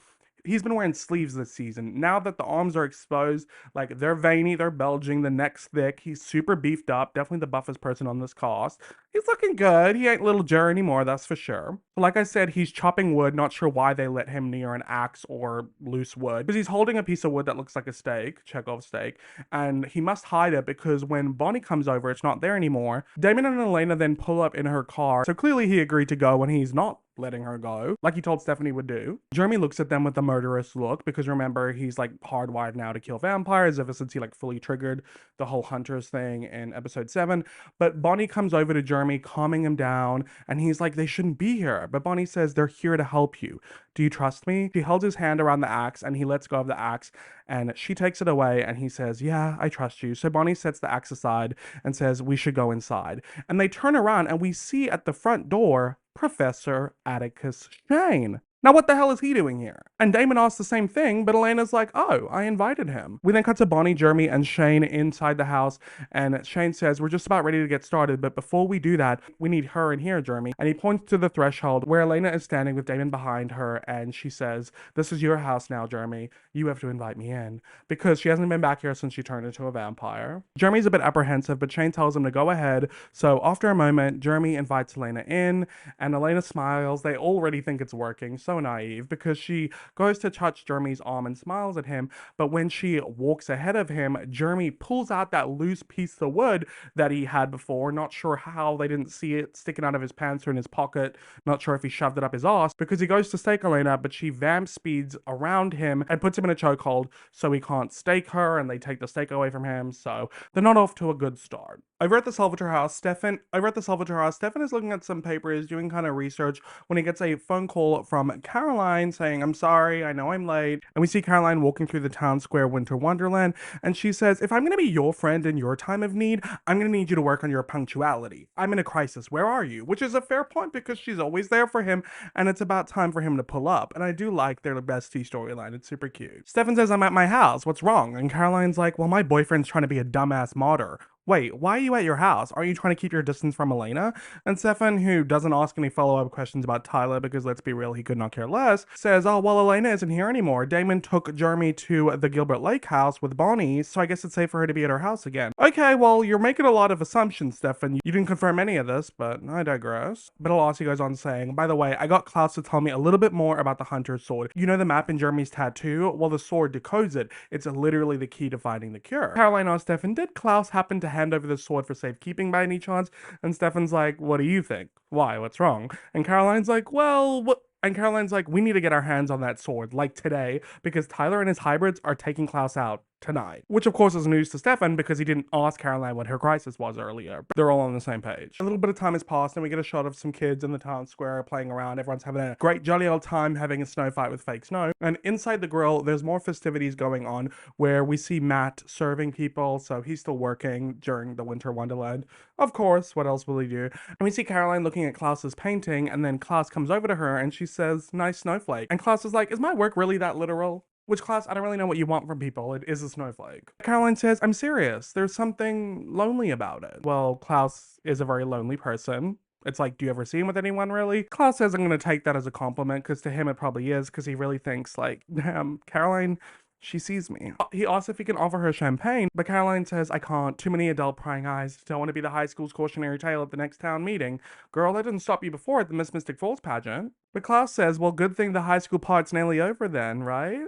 A: he's been wearing sleeves this season. Now that the arms are exposed, like, they're veiny, they're bulging, the neck's thick. He's super beefed up. Definitely the buffest person on this cast. He's looking good. He ain't little Jer anymore, that's for sure. Like I said, he's chopping wood. Not sure why they let him near an axe or loose wood, because he's holding a piece of wood that looks like a steak, Chekhov steak, and he must hide it because when Bonnie comes over, it's not there anymore. Damon and Elena then pull up in her car, so clearly he agreed to go when he's not letting her go, like he told Stephanie would do. Jeremy looks at them with a murderous look, because remember, he's like hardwired now to kill vampires ever since he like fully triggered the whole hunters thing in episode 7. But Bonnie comes over to Jeremy, calming him down, and he's like, they shouldn't be here. But Bonnie says, they're here to help you. Do you trust me? She held his hand around the axe, and he lets go of the axe, and she takes it away, and he says, yeah, I trust you. So Bonnie sets the axe aside and says, we should go inside. And they turn around, and we see at the front door Professor Atticus Shane. Now, what the hell is he doing here? And Damon asks the same thing, but Elena's like, oh, I invited him. We then cut to Bonnie, Jeremy, and Shane inside the house, and Shane says, we're just about ready to get started, but before we do that, we need her in here, Jeremy. And he points to the threshold where Elena is standing with Damon behind her, and she says, this is your house now, Jeremy. You have to invite me in, because she hasn't been back here since she turned into a vampire. Jeremy's a bit apprehensive, but Shane tells him to go ahead. So after a moment, Jeremy invites Elena in, and Elena smiles. They already think it's working. So naive, because she goes to touch Jeremy's arm and smiles at him, but when she walks ahead of him, Jeremy pulls out that loose piece of wood that he had before. Not sure how they didn't see it sticking out of his pants or in his pocket. Not sure if he shoved it up his ass, because he goes to stake Elena, but she vamp speeds around him and puts him in a chokehold so he can't stake her, and they take the stake away from him, so they're not off to a good start. Over at the Salvatore house, Stefan is looking at some papers, doing kind of research, when he gets a phone call from Caroline saying, I'm sorry, I know I'm late. And we see Caroline walking through the town square Winter Wonderland, and she says, if I'm going to be your friend in your time of need, I'm going to need you to work on your punctuality. I'm in a crisis. Where are you? Which is a fair point, because she's always there for him, and it's about time for him to pull up. And I do like their bestie storyline. It's super cute. Stefan says, I'm at my house. What's wrong? And Caroline's like, well, my boyfriend's trying to be a dumbass martyr. Wait, why are you at your house? Aren't you trying to keep your distance from Elena? And Stefan, who doesn't ask any follow-up questions about Tyler, because let's be real, he could not care less, says, oh, well, Elena isn't here anymore. Damon took Jeremy to the Gilbert Lake house with Bonnie, so I guess it's safe for her to be at her house again. Okay, well, you're making a lot of assumptions, Stefan. You didn't confirm any of this, but I digress. But Alassi goes on saying, by the way, I got Klaus to tell me a little bit more about the Hunter's sword. You know the map in Jeremy's tattoo? Well, the sword decodes it. It's literally the key to finding the cure. Caroline asks Stefan, did Klaus happen to hand over the sword for safekeeping by any chance? And Stefan's like, what do you think? Why? What's wrong? And Caroline's like, well, what? And Caroline's like, we need to get our hands on that sword, like today, because Tyler and his hybrids are taking Klaus out tonight. Which of course is news to Stefan, because he didn't ask Caroline what her crisis was earlier. But they're all on the same page. A little bit of time has passed, and we get a shot of some kids in the town square playing around. Everyone's having a great jolly old time having a snow fight with fake snow. And inside the grill, there's more festivities going on, where we see Matt serving people, so he's still working during the Winter Wonderland. Of course, what else will he do? And we see Caroline looking at Klaus's painting, and then Klaus comes over to her and she says, nice snowflake. And Klaus is like, is my work really that literal? Which, Klaus, I don't really know what you want from people. It is a snowflake. Caroline says, I'm serious. There's something lonely about it. Well, Klaus is a very lonely person. It's like, do you ever see him with anyone, really? Klaus says I'm going to take that as a compliment, because to him it probably is, because he really thinks, like, damn, Caroline, she sees me. He asks if he can offer her champagne, but Caroline says, I can't. Too many adult prying eyes. Don't want to be the high school's cautionary tale at the next town meeting. Girl, that didn't stop you before at the Miss Mystic Falls pageant. But Klaus says, well, good thing the high school part's nearly over then, right?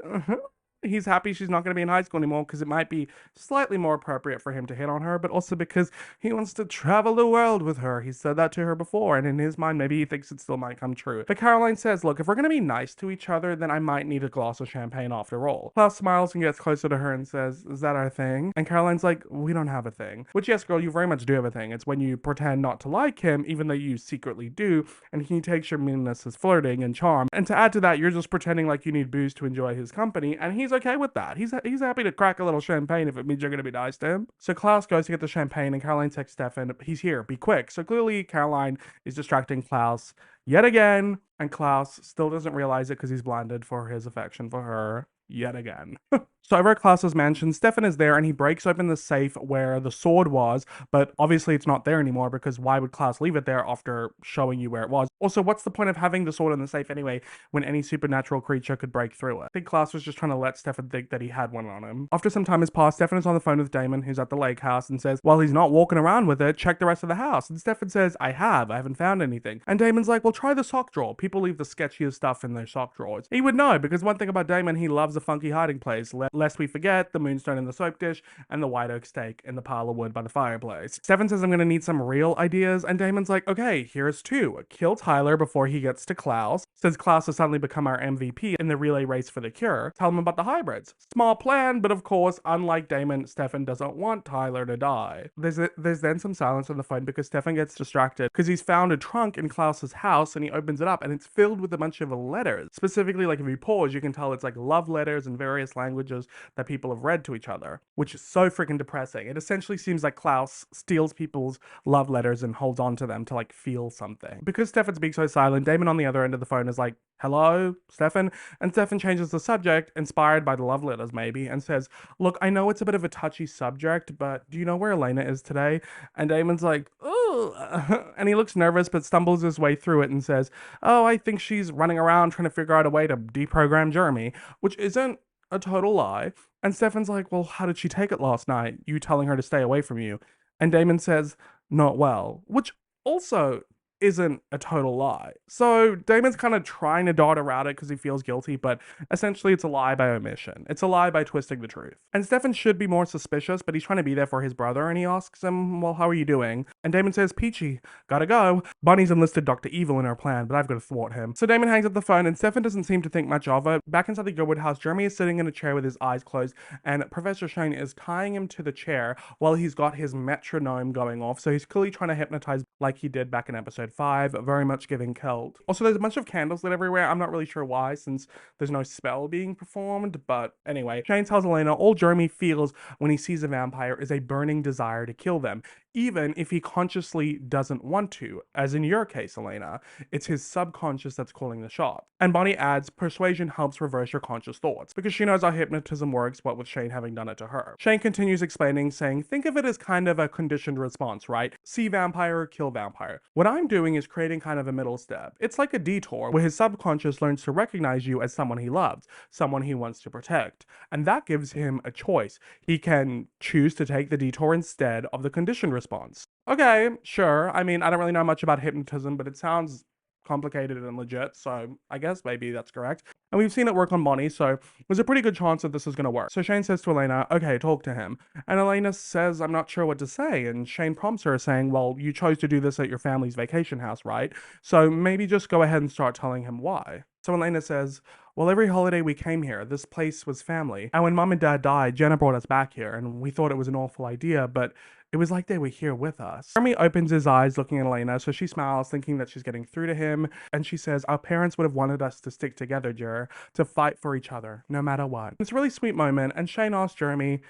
A: He's happy she's not going to be in high school anymore, because it might be slightly more appropriate for him to hit on her, but also because he wants to travel the world with her. He said that to her before, and in his mind, maybe he thinks it still might come true. But Caroline says, look, if we're going to be nice to each other, then I might need a glass of champagne after all. Klaus smiles and gets closer to her and says, is that our thing? And Caroline's like, we don't have a thing. Which, yes, girl, you very much do have a thing. It's when you pretend not to like him, even though you secretly do, and he takes your meanness as flirting and charm. And to add to that, you're just pretending like you need booze to enjoy his company, and he's he's okay with that. He's happy to crack a little champagne if it means you're going to be nice to him. So Klaus goes to get the champagne and Caroline texts Stefan, he's here, be quick. So clearly Caroline is distracting Klaus yet again, and Klaus still doesn't realize it because he's blinded for his affection for her yet again. So over at Klaus's mansion, Stefan is there and he breaks open the safe where the sword was, but obviously it's not there anymore because why would Klaus leave it there after showing you where it was? Also, what's the point of having the sword in the safe anyway when any supernatural creature could break through it? I think Klaus was just trying to let Stefan think that he had one on him. After some time has passed, Stefan is on the phone with Damon, who's at the lake house, and says, well, he's not walking around with it, check the rest of the house. And Stefan says, I haven't found anything. And Damon's like, well, try the sock drawer. People leave the sketchiest stuff in their sock drawers. He would know, because one thing about Damon, he loves a funky hiding place. Lest we forget, the moonstone in the soap dish and the white oak steak in the pile of wood by the fireplace. Stefan says, I'm gonna need some real ideas, and Damon's like, okay, here's two. Kill Tyler before he gets to Klaus. Since Klaus has suddenly become our MVP in the relay race for the cure, tell him about the hybrids. Small plan, but of course, unlike Damon, Stefan doesn't want Tyler to die. There's then some silence on the phone because Stefan gets distracted because he's found a trunk in Klaus's house and he opens it up and it's filled with a bunch of letters. Specifically, like if you pause, you can tell it's like love letters in various languages that people have read to each other, which is so freaking depressing. It essentially seems like Klaus steals people's love letters and holds on to them to like feel something. Because Stefan's being so silent, Damon on the other end of the phone is like, hello, Stefan? And Stefan changes the subject, inspired by the love letters maybe, and says, look, I know it's a bit of a touchy subject, but do you know where Elena is today? And Damon's like, oh, and he looks nervous but stumbles his way through it and says, oh, I think she's running around trying to figure out a way to deprogram Jeremy, which isn't a total lie. And Stefan's like, well, how did she take it last night? You telling her to stay away from you? And Damon says, not well, which also isn't a total lie. So Damon's kind of trying to dart around it because he feels guilty, but essentially it's a lie by omission. It's a lie by twisting the truth. And Stefan should be more suspicious, but he's trying to be there for his brother, and he asks him, well, how are you doing? And Damon says, peachy, gotta go. Bonnie's enlisted Dr. Evil in her plan, but I've got to thwart him. So Damon hangs up the phone, and Stefan doesn't seem to think much of it. Back inside the Goodwood house, Jeremy is sitting in a chair with his eyes closed, and Professor Shane is tying him to the chair while he's got his metronome going off, so he's clearly trying to hypnotize like he did back in episode 5, very much giving cult. Also, there's a bunch of candles lit everywhere. I'm not really sure why, since there's no spell being performed, but anyway. Shane tells Elena all Jeremy feels when he sees a vampire is a burning desire to kill them, even if he consciously doesn't want to, as in your case, Elena. It's his subconscious that's calling the shot. And Bonnie adds, persuasion helps reverse your conscious thoughts, because she knows how hypnotism works, what with Shane having done it to her. Shane continues explaining, saying, think of it as kind of a conditioned response, right? See vampire, kill vampire. What I'm doing is creating kind of a middle step. It's like a detour where his subconscious learns to recognize you as someone he loves, someone he wants to protect. And that gives him a choice. He can choose to take the detour instead of the conditioned response. Okay, sure. I mean, I don't really know much about hypnotism, but it sounds complicated and legit, so I guess maybe that's correct. And we've seen it work on Bonnie, so there's a pretty good chance that this is going to work. So Shane says to Elena, okay, talk to him. And Elena says, I'm not sure what to say. And Shane prompts her, saying, well, you chose to do this at your family's vacation house, right? So maybe just go ahead and start telling him why. So Elena says, well, every holiday we came here, this place was family. And when Mom and Dad died, Jenna brought us back here, and we thought it was an awful idea, but it was like they were here with us. Jeremy opens his eyes looking at Elena, so she smiles, thinking that she's getting through to him, and she says, our parents would have wanted us to stick together, Jer, to fight for each other, no matter what. It's a really sweet moment, and Shane asks Jeremy,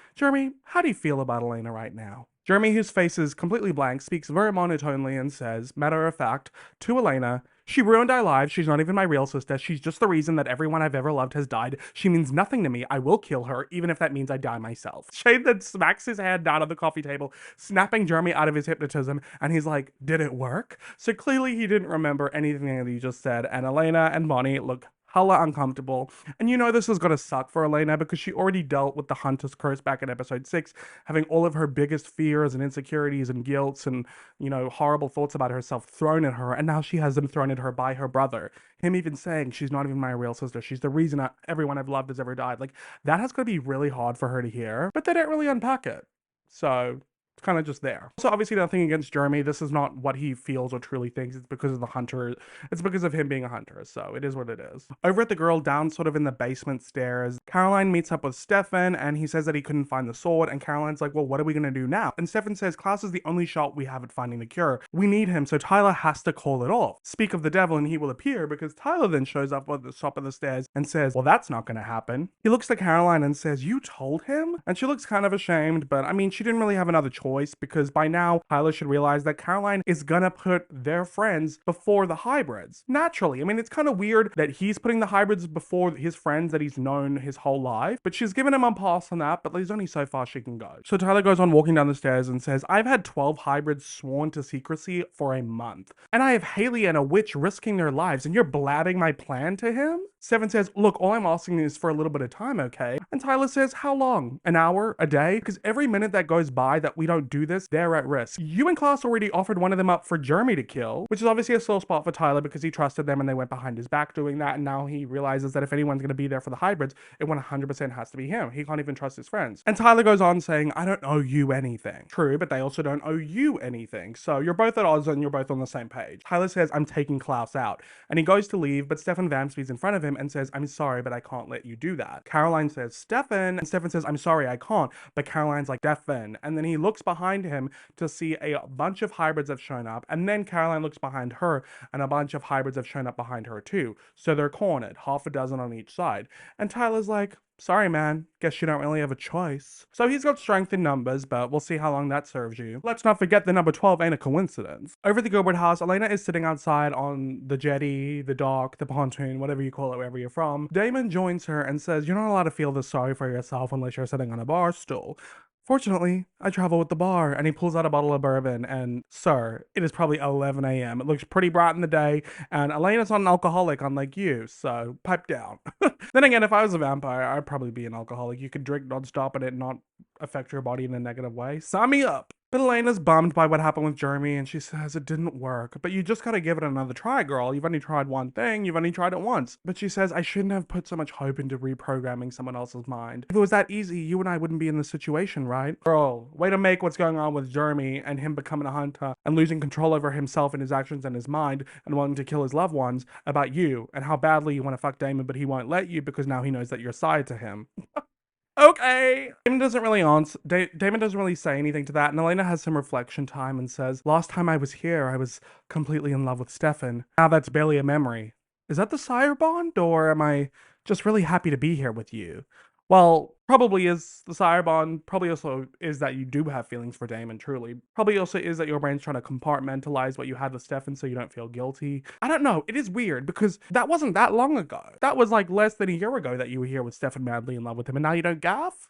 A: how do you feel about Elena right now? Jeremy, whose face is completely blank, speaks very monotonely and says, matter of fact, to Elena, she ruined our lives. She's not even my real sister. She's just the reason that everyone I've ever loved has died. She means nothing to me. I will kill her, even if that means I die myself. Shane then smacks his hand down on the coffee table, snapping Jeremy out of his hypnotism, and he's like, did it work? So clearly he didn't remember anything that he just said, and Elena and Bonnie look hella uncomfortable. And you know this is gonna suck for Elena because she already dealt with the Hunter's Curse back in episode 6, having all of her biggest fears and insecurities and guilts and, you know, horrible thoughts about herself thrown at her, and now she has them thrown at her by her brother. Him even saying, she's not even my real sister, she's the reason everyone I've loved has ever died. Like, that has gonna be really hard for her to hear, but they didn't really unpack it. So It's kind of just there. So obviously nothing against Jeremy. This is not what he feels or truly thinks. It's because of the hunter. It's because of him being a hunter. So it is what it is. Over at the girl down sort of in the basement stairs, Caroline meets up with Stefan and he says that he couldn't find the sword. And Caroline's like, well, what are we going to do now? And Stefan says, Klaus is the only shot we have at finding the cure. We need him. So Tyler has to call it off. Speak of the devil and he will appear, because Tyler then shows up at the top of the stairs and says, well, that's not going to happen. He looks to Caroline and says, you told him? And she looks kind of ashamed, but I mean, she didn't really have another choice, because by now Tyler should realize that Caroline is gonna put their friends before the hybrids. Naturally. I mean, it's kind of weird that he's putting the hybrids before his friends that he's known his whole life, but she's given him a pass on that, but there's only so far she can go. So Tyler goes on walking down the stairs and says, I've had 12 hybrids sworn to secrecy for a month, and I have Haley and a witch risking their lives, and you're blabbing my plan to him? Stefan says, look, all I'm asking is for a little bit of time, okay? And Tyler says, how long? An hour? A day? Because every minute that goes by that we don't do this, they're at risk. You and Klaus already offered one of them up for Jeremy to kill, which is obviously a sore spot for Tyler because he trusted them and they went behind his back doing that, and now he realizes that if anyone's going to be there for the hybrids, it 100% has to be him. He can't even trust his friends. And Tyler goes on saying, I don't owe you anything. True, but they also don't owe you anything. So you're both at odds and you're both on the same page. Tyler says, I'm taking Klaus out. And he goes to leave, but Stefan Vampsby's in front of him and says, I'm sorry, but I can't let you do that. Caroline says, Stefan, and Stefan says, I'm sorry, I can't. But Caroline's like, Stefan. And then he looks behind him to see a bunch of hybrids have shown up. And then Caroline looks behind her and a bunch of hybrids have shown up behind her too. So they're cornered, half a dozen on each side. And Tyler's like, sorry, man. Guess you don't really have a choice. So he's got strength in numbers, but we'll see how long that serves you. Let's not forget the number 12 ain't a coincidence. Over at the Gilbert house, Elena is sitting outside on the jetty, the dock, the pontoon, whatever you call it, wherever you're from. Damon joins her and says, you're not allowed to feel this sorry for yourself unless you're sitting on a bar stool. Fortunately, I travel with the bar, and he pulls out a bottle of bourbon, and sir, it is probably 11 a.m. It looks pretty bright in the day, and Elena's not an alcoholic unlike you, so pipe down. Then again, if I was a vampire, I'd probably be an alcoholic. You could drink nonstop and it not affect your body in a negative way. Sign me up. But Elena's bummed by what happened with Jeremy, and she says it didn't work. But you just gotta give it another try, girl. You've only tried one thing, you've only tried it once. But she says, I shouldn't have put so much hope into reprogramming someone else's mind. If it was that easy, you and I wouldn't be in this situation, right? Girl, way to make what's going on with Jeremy and him becoming a hunter and losing control over himself and his actions and his mind and wanting to kill his loved ones about you and how badly you want to fuck Damon, but he won't let you because now he knows that you're side to him. Okay. Damon doesn't really answer. Damon doesn't really say anything to that, and Elena has some reflection time and says, last time I was here, I was completely in love with Stefan. Now that's barely a memory. Is that the Sire-Bond, or am I just really happy to be here with you? Well, probably is the Sire-Bond, probably also is that you do have feelings for Damon, truly. Probably also is that your brain's trying to compartmentalize what you had with Stefan so you don't feel guilty. I don't know, it is weird because that wasn't that long ago. That was like less than a year ago that you were here with Stefan madly in love with him, and now you don't gaff?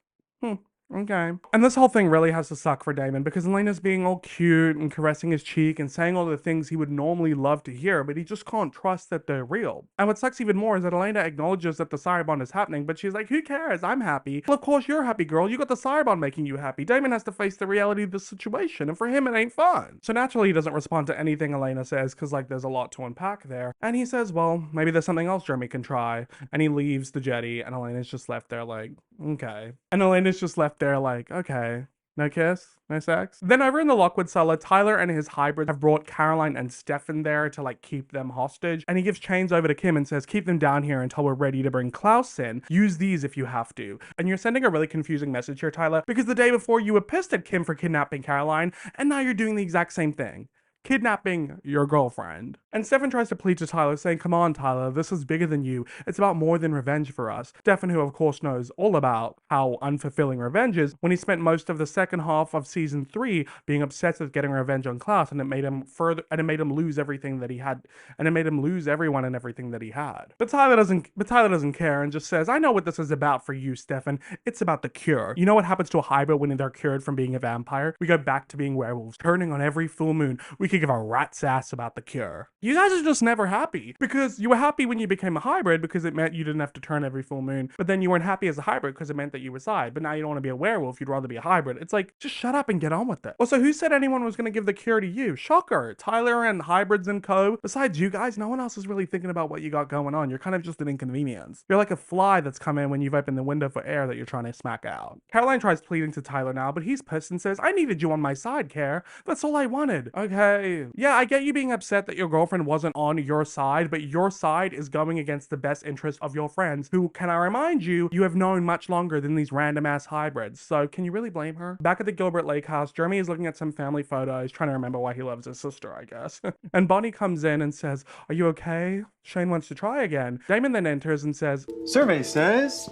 A: Okay. And this whole thing really has to suck for Damon because Elena's being all cute and caressing his cheek and saying all the things he would normally love to hear, but he just can't trust that they're real. And what sucks even more is that Elena acknowledges that the Sire-Bond is happening, but she's like, who cares? I'm happy. Well, of course you're happy, girl. You got the Sire-Bond making you happy. Damon has to face the reality of the situation, and for him it ain't fun. So naturally he doesn't respond to anything Elena says because like there's a lot to unpack there. And he says, well, maybe there's something else Jeremy can try. And he leaves the jetty and Elena's just left there like, okay. And Elena's just left there like, okay, no kiss, no sex. Then over in the Lockwood cellar, Tyler and his hybrid have brought Caroline and Stefan there to like keep them hostage. And he gives chains over to Kim and says, keep them down here until we're ready to bring Klaus in. Use these if you have to. And you're sending a really confusing message here, Tyler, because the day before you were pissed at Kim for kidnapping Caroline, and now you're doing the exact same thing. Kidnapping your girlfriend. And Stefan tries to plead to Tyler, saying, come on, Tyler, this is bigger than you. It's about more than revenge for us. Stefan, who of course knows all about how unfulfilling revenge is, when he spent most of the second half of season 3 being obsessed with getting revenge on Klaus, and it made him lose everything that he had, and it made him lose everyone and everything that he had. But Tyler doesn't care and just says, I know what this is about for you, Stefan. It's about the cure. You know what happens to a hybrid when they're cured from being a vampire? We go back to being werewolves, turning on every full moon. We could give a rat's ass about the cure. You guys are just never happy, because you were happy when you became a hybrid because it meant you didn't have to turn every full moon, but then you weren't happy as a hybrid because it meant that you were Side, but now you don't want to be a werewolf, you'd rather be a hybrid. It's like, just shut up and get on with it. Also, who said anyone was going to give the cure to you? Shocker. Tyler and hybrids and co. Besides you guys, no one else is really thinking about what you got going on. You're kind of just an inconvenience. You're like a fly that's come in when you've opened the window for air that you're trying to smack out. Caroline tries pleading to Tyler now, but he's pissed and says, I needed you on my side, Care. That's all I wanted. Okay. Yeah, I get you being upset that your girlfriend wasn't on your side, but your side is going against the best interest of your friends, who, can I remind you, you have known much longer than these random ass hybrids. So can you really blame her? Back at the Gilbert Lake house, Jeremy is looking at some family photos, trying to remember why he loves his sister, I guess. And Bonnie comes in and says, are you okay? Shane wants to try again. Damon then enters and says,
I: Survey says...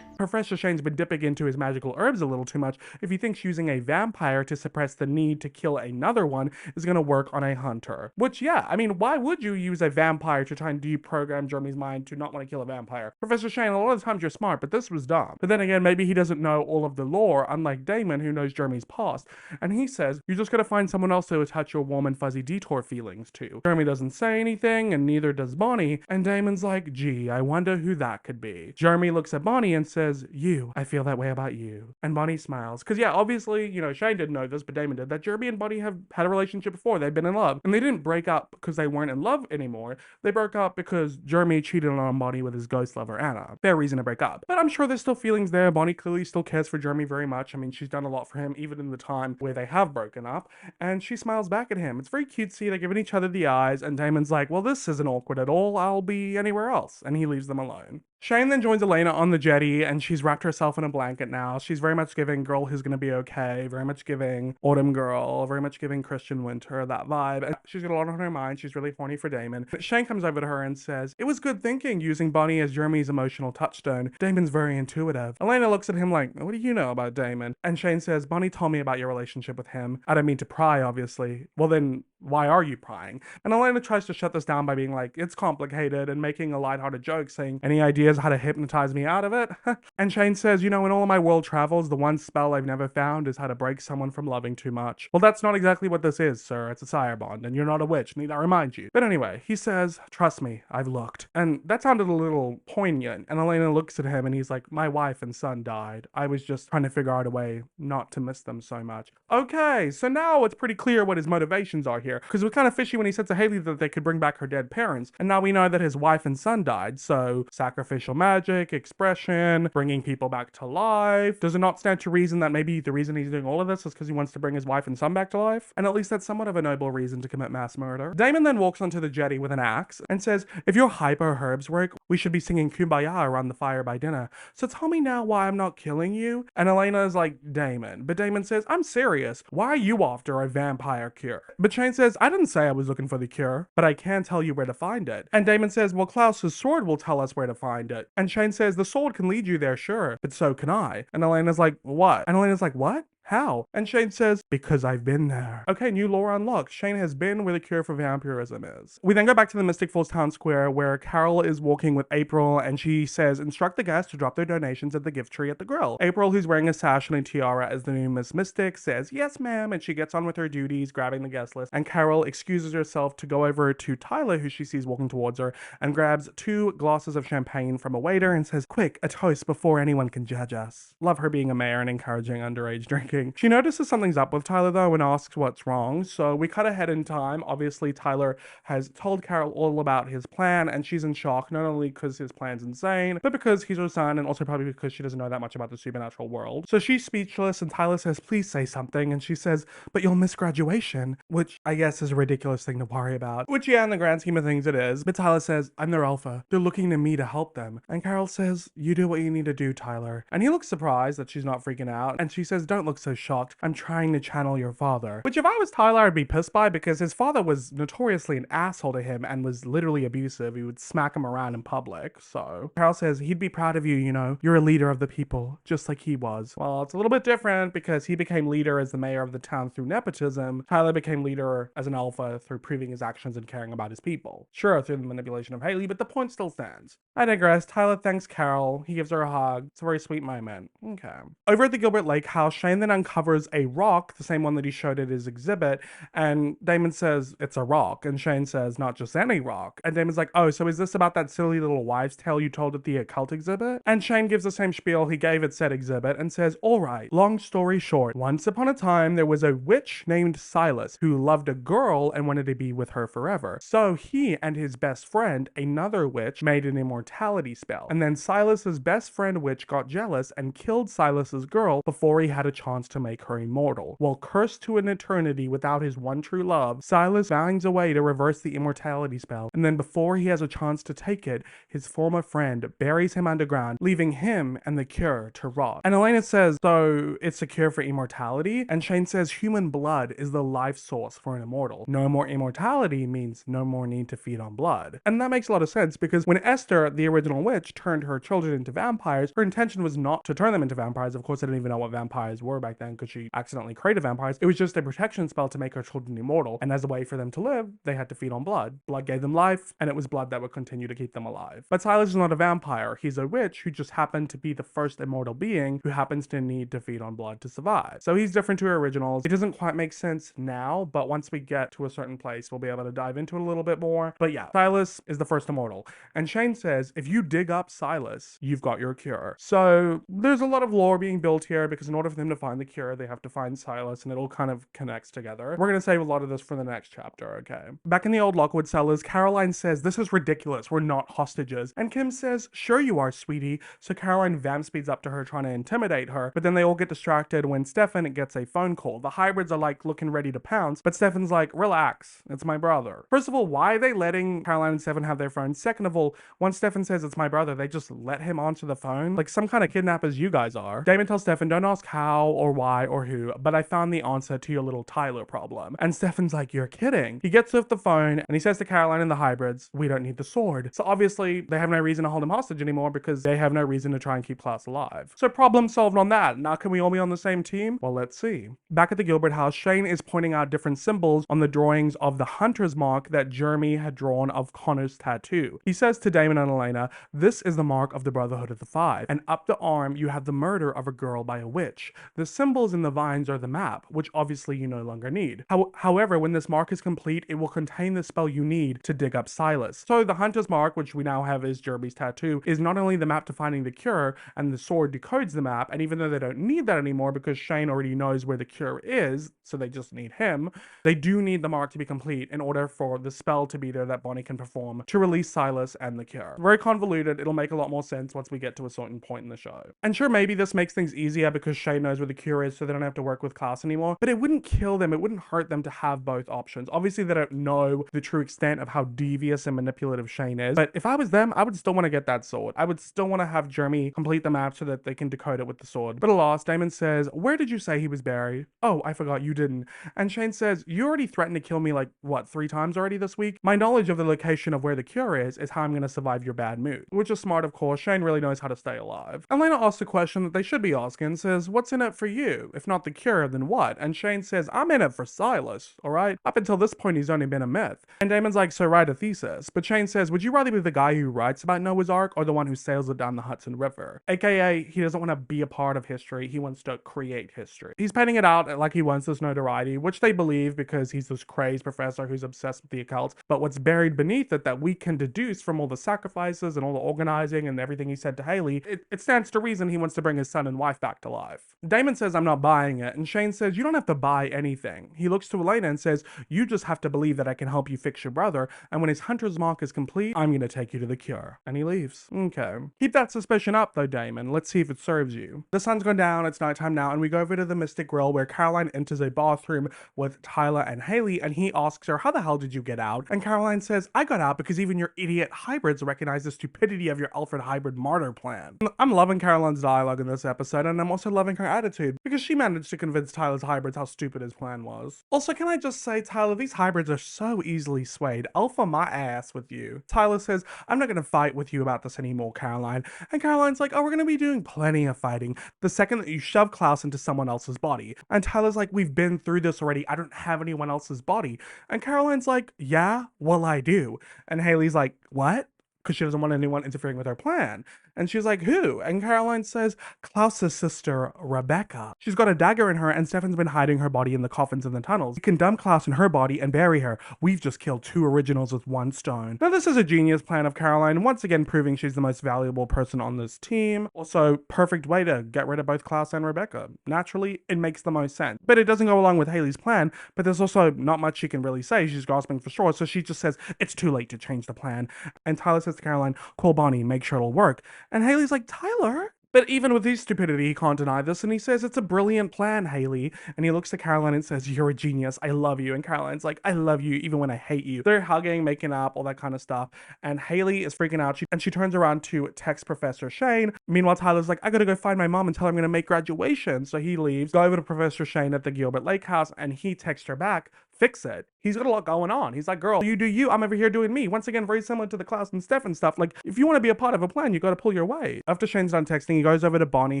A: Professor Shane's been dipping into his magical herbs a little too much if he thinks using a vampire to suppress the need to kill another one is going to work on a hunter. Which, yeah, I mean, why would you use a vampire to try and deprogram Jeremy's mind to not want to kill a vampire? Professor Shane, a lot of times you're smart, but this was dumb. But then again, maybe he doesn't know all of the lore, unlike Damon, who knows Jeremy's past. And he says, you just gotta find someone else to attach your warm and fuzzy detour feelings to. Jeremy doesn't say anything, and neither does Bonnie, and Damon's like, gee, I wonder who that could be. Jeremy looks at Bonnie and says, you, I feel that way about you. And Bonnie smiles. Because yeah, obviously, you know, Shane didn't know this, but Damon did, that Jeremy and Bonnie have had a relationship before. They've been in love. And they didn't break up because they weren't in love anymore. They broke up because Jeremy cheated on Bonnie with his ghost lover, Anna. Fair reason to break up. But I'm sure there's still feelings there. Bonnie clearly still cares for Jeremy very much. I mean, she's done a lot for him, even in the time where they have broken up. And she smiles back at him. It's very cutesy. They're giving each other the eyes. And Damon's like, well, this isn't awkward at all. I'll be anywhere else. And he leaves them alone. Shane then joins Elena on the jetty, and she's wrapped herself in a blanket now. She's very much giving girl who's gonna be okay, very much giving autumn girl, very much giving Christian winter, that vibe. And she's got a lot on her mind. She's really horny for Damon. But Shane comes over to her and says, it was good thinking using Bonnie as Jeremy's emotional touchstone. Damon's very intuitive. Elena looks at him like, what do you know about Damon? And Shane says, Bonnie told me about your relationship with him. I don't mean to pry, obviously. Well then, why are you prying? And Elena tries to shut this down by being like, it's complicated, and making a lighthearted joke saying, any ideas how to hypnotize me out of it? And Shane says, you know, in all of my world travels, the one spell I've never found is how to break someone from loving too much. Well, that's not exactly what this is, sir. It's a Sire-Bond, and you're not a witch, need I remind you. But anyway, he says, trust me, I've looked. And that sounded a little poignant, and Elena looks at him and he's like, my wife and son died. I was just trying to figure out a way not to miss them so much. Okay, so now it's pretty clear what his motivations are here, because it was kind of fishy when he said to Haley that they could bring back her dead parents, and now we know that his wife and son died, so sacrificial magic, expression, bringing people back to life. Does it not stand to reason that maybe the reason he's doing all of this is because he wants to bring his wife and son back to life? And at least that's somewhat of a noble reason to commit mass murder. Damon then walks onto the jetty with an axe and says, if your hyper herbs work, we should be singing Kumbaya around the fire by dinner. So tell me now why I'm not killing you? And Elena is like, Damon. But Damon says, I'm serious. Why are you after a vampire cure? But Shane says, I didn't say I was looking for the cure, but I can tell you where to find it. And Damon says, well, Klaus's sword will tell us where to find it. And Shane says, the sword can lead you there, sure, but so can I. And Elena's like, what? And Elena's like, what? How? And Shane says, because I've been there. Okay, new lore unlocked. Shane has been where the cure for vampirism is. We then go back to the Mystic Falls town square where Carol is walking with April and she says, instruct the guests to drop their donations at the gift tree at the grill. April, who's wearing a sash and a tiara as the new Miss Mystic, says, yes ma'am, and she gets on with her duties, grabbing the guest list, and Carol excuses herself to go over to Tyler, who she sees walking towards her, and grabs 2 glasses of champagne from a waiter and says, quick, a toast before anyone can judge us. Love her being a mayor and encouraging underage drinking. She notices something's up with Tyler though and asks what's wrong, so we cut ahead in time. Obviously Tyler has told Carol all about his plan and she's in shock, not only because his plan's insane, but because he's her son and also probably because she doesn't know that much about the supernatural world. So she's speechless and Tyler says, please say something, and she says, but you'll miss graduation, which I guess is a ridiculous thing to worry about. Which yeah, in the grand scheme of things it is, but Tyler says, I'm their alpha. They're looking to me to help them. And Carol says, you do what you need to do, Tyler. And he looks surprised that she's not freaking out, and she says, don't look so shocked. I'm trying to channel your father. Which if I was Tyler, I'd be pissed by, because his father was notoriously an asshole to him and was literally abusive. He would smack him around in public. So Carol says, he'd be proud of you, you know. You're a leader of the people, just like he was. Well, it's a little bit different because he became leader as the mayor of the town through nepotism. Tyler became leader as an alpha through proving his actions and caring about his people. Sure, through the manipulation of Haley, but the point still stands. I digress. Tyler thanks Carol. He gives her a hug. It's a very sweet moment. Okay. Over at the Gilbert Lake house, Shane then uncovers a rock, the same one that he showed at his exhibit, and Damon says it's a rock, and Shane says not just any rock. And Damon's like, oh, so is this about that silly little wives' tale you told at the occult exhibit? And Shane gives the same spiel he gave at said exhibit and says, all right, long story short, once upon a time there was a witch named Silas who loved a girl and wanted to be with her forever. So he and his best friend, another witch, made an immortality spell. And then Silas's best friend witch got jealous and killed Silas's girl before he had a chance to make her immortal. While cursed to an eternity without his one true love, Silas finds a way to reverse the immortality spell, and then before he has a chance to take it, his former friend buries him underground, leaving him and the cure to rot. And Elena says, so it's a cure for immortality? And Shane says human blood is the life source for an immortal. No more immortality means no more need to feed on blood. And that makes a lot of sense, because when Esther, the original witch, turned her children into vampires, her intention was not to turn them into vampires. Of course, I didn't even know what vampires were back then because she accidentally created vampires. It was just a protection spell to make her children immortal, and as a way for them to live, they had to feed on blood. Blood gave them life, and it was blood that would continue to keep them alive. But Silas is not a vampire. He's a witch who just happened to be the first immortal being who happens to need to feed on blood to survive. So he's different to her originals. It doesn't quite make sense now, but once we get to a certain place, we'll be able to dive into it a little bit more. But yeah, Silas is the first immortal. And Shane says, if you dig up Silas, you've got your cure. So there's a lot of lore being built here, because in order for them to find the cure, they have to find Silas, and it all kind of connects together. We're going to save a lot of this for the next chapter, okay? Back in the old Lockwood cellars, Caroline says, this is ridiculous, we're not hostages. And Kim says, sure you are, sweetie. So Caroline vamp speeds up to her, trying to intimidate her, but then they all get distracted when Stefan gets a phone call. The hybrids are like looking ready to pounce, but Stefan's like, relax, it's my brother. First of all, why are they letting Caroline and Stefan have their phones? Second of all, once Stefan says it's my brother, they just let him onto the phone? Like some kind of kidnappers you guys are. Damon tells Stefan, don't ask how or why or who, but I found the answer to your little Tyler problem. And Stefan's like, you're kidding. He gets off the phone and he says to Caroline and the hybrids, we don't need the sword. So obviously they have no reason to hold him hostage anymore, because they have no reason to try and keep Klaus alive. So problem solved on that. Now can we all be on the same team? Well, let's see. Back at the Gilbert house, Shane is pointing out different symbols on the drawings of the hunter's mark that Jeremy had drawn of Connor's tattoo. He says to Damon and Elena, this is the mark of the Brotherhood of the Five, and up the arm you have the murder of a girl by a witch. The symbols in the vines are the map, which obviously you no longer need. However, when this mark is complete, it will contain the spell you need to dig up Silas. So the hunter's mark, which we now have as Jeremy's tattoo, is not only the map to finding the cure, and the sword decodes the map, and even though they don't need that anymore because Shane already knows where the cure is, so they just need him, they do need the mark to be complete in order for the spell to be there that Bonnie can perform to release Silas and the cure. Very convoluted. It'll make a lot more sense once we get to a certain point in the show. And sure, maybe this makes things easier because Shane knows where the cure is, so they don't have to work with Klaus anymore, but it wouldn't kill them. It wouldn't hurt them to have both options. Obviously, they don't know the true extent of how devious and manipulative Shane is, but if I was them, I would still want to get that sword. I would still want to have Jeremy complete the map so that they can decode it with the sword. But alas, Damon says, where did you say he was buried? Oh, I forgot, you didn't. And Shane says, you already threatened to kill me like, what, 3 times already this week? My knowledge of the location of where the cure is how I'm going to survive your bad mood. Which is smart, of course. Shane really knows how to stay alive. Elena asks a question that they should be asking, says, what's in it for you? If not the cure, then what? And Shane says, I'm in it for Silas, alright? Up until this point, he's only been a myth. And Damon's like, so write a thesis. But Shane says, would you rather be the guy who writes about Noah's Ark or the one who sails it down the Hudson River? AKA, he doesn't want to be a part of history, he wants to create history. He's painting it out like he wants this notoriety, which they believe because he's this crazed professor who's obsessed with the occult. But what's buried beneath it that we can deduce from all the sacrifices and all the organizing and everything he said to Haley, it stands to reason he wants to bring his son and wife back to life. Damon says, I'm not buying it, and Shane says, you don't have to buy anything. He looks to Elena and says, you just have to believe that I can help you fix your brother, and when his hunter's mark is complete, I'm gonna take you to the cure. And he leaves. Okay. Keep that suspicion up though, Damon. Let's see if it serves you. The sun's gone down, it's nighttime now, and we go over to the Mystic Grill where Caroline enters a bathroom with Tyler and Haley, and he asks her, how the hell did you get out? And Caroline says, I got out because even your idiot hybrids recognize the stupidity of your Alfred hybrid martyr plan. I'm loving Caroline's dialogue in this episode, and I'm also loving her attitude because she managed to convince Tyler's hybrids how stupid his plan was. Also, can I just say, Tyler, these hybrids are so easily swayed. Alpha my ass with you. Tyler says, I'm not gonna fight with you about this anymore, Caroline. And Caroline's like, oh, we're gonna be doing plenty of fighting the second that you shove Klaus into someone else's body. And Tyler's like, we've been through this already. I don't have anyone else's body. And Caroline's like, yeah, well, I do. And Haley's like, what? because she doesn't want anyone interfering with her plan. And she's like, who? And Caroline says, Klaus's sister, Rebecca. She's got a dagger in her, and Stefan's been hiding her body in the coffins in the tunnels. We can dump Klaus in her body and bury her. We've just killed 2 originals with 1 stone. Now, this is a genius plan of Caroline, once again proving she's the most valuable person on this team. Also, perfect way to get rid of both Klaus and Rebecca. Naturally, it makes the most sense. But it doesn't go along with Haley's plan, but there's also not much she can really say. She's grasping for straws, so she just says, it's too late to change the plan. And Tyler says to Caroline, call Bonnie, make sure it'll work. And Haley's like, Tyler? But even with his stupidity, he can't deny this, and he says, it's a brilliant plan, Haley. And he looks to Caroline and says, you're a genius, I love you. And Caroline's like, I love you even when I hate you. They're hugging, making up, all that kind of stuff. And Haley is freaking out, and she turns around to text Professor Shane. Meanwhile, Tyler's like, I gotta go find my mom and tell her I'm gonna make graduation. So he leaves, go over to Professor Shane at the Gilbert Lake house, and he texts her back, fix it. He's got a lot going on. He's like, girl, you do you, I'm over here doing me. Once again, very similar to the Klaus and Stefan stuff. Like, if you want to be a part of a plan, you got to pull your weight. After Shane's done texting, he goes over to Bonnie,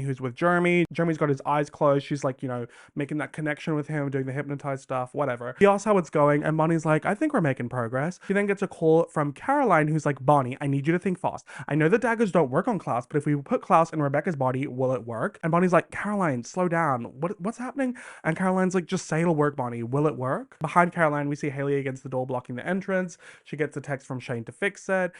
A: who's with Jeremy. Jeremy's got his eyes closed. She's like, you know, making that connection with him, doing the hypnotized stuff, whatever. He asks how it's going, and Bonnie's like, I think we're making progress. She then gets a call from Caroline, who's like, Bonnie, I need you to think fast. I know the daggers don't work on Klaus, but if we put Klaus in Rebecca's body, will it work? And Bonnie's like, Caroline, slow down. What's happening? And Caroline's like, just say it'll work, Bonnie. Will it work? Behind Caroline, we see Haley against the door blocking the entrance. She gets a text from Shane to fix it.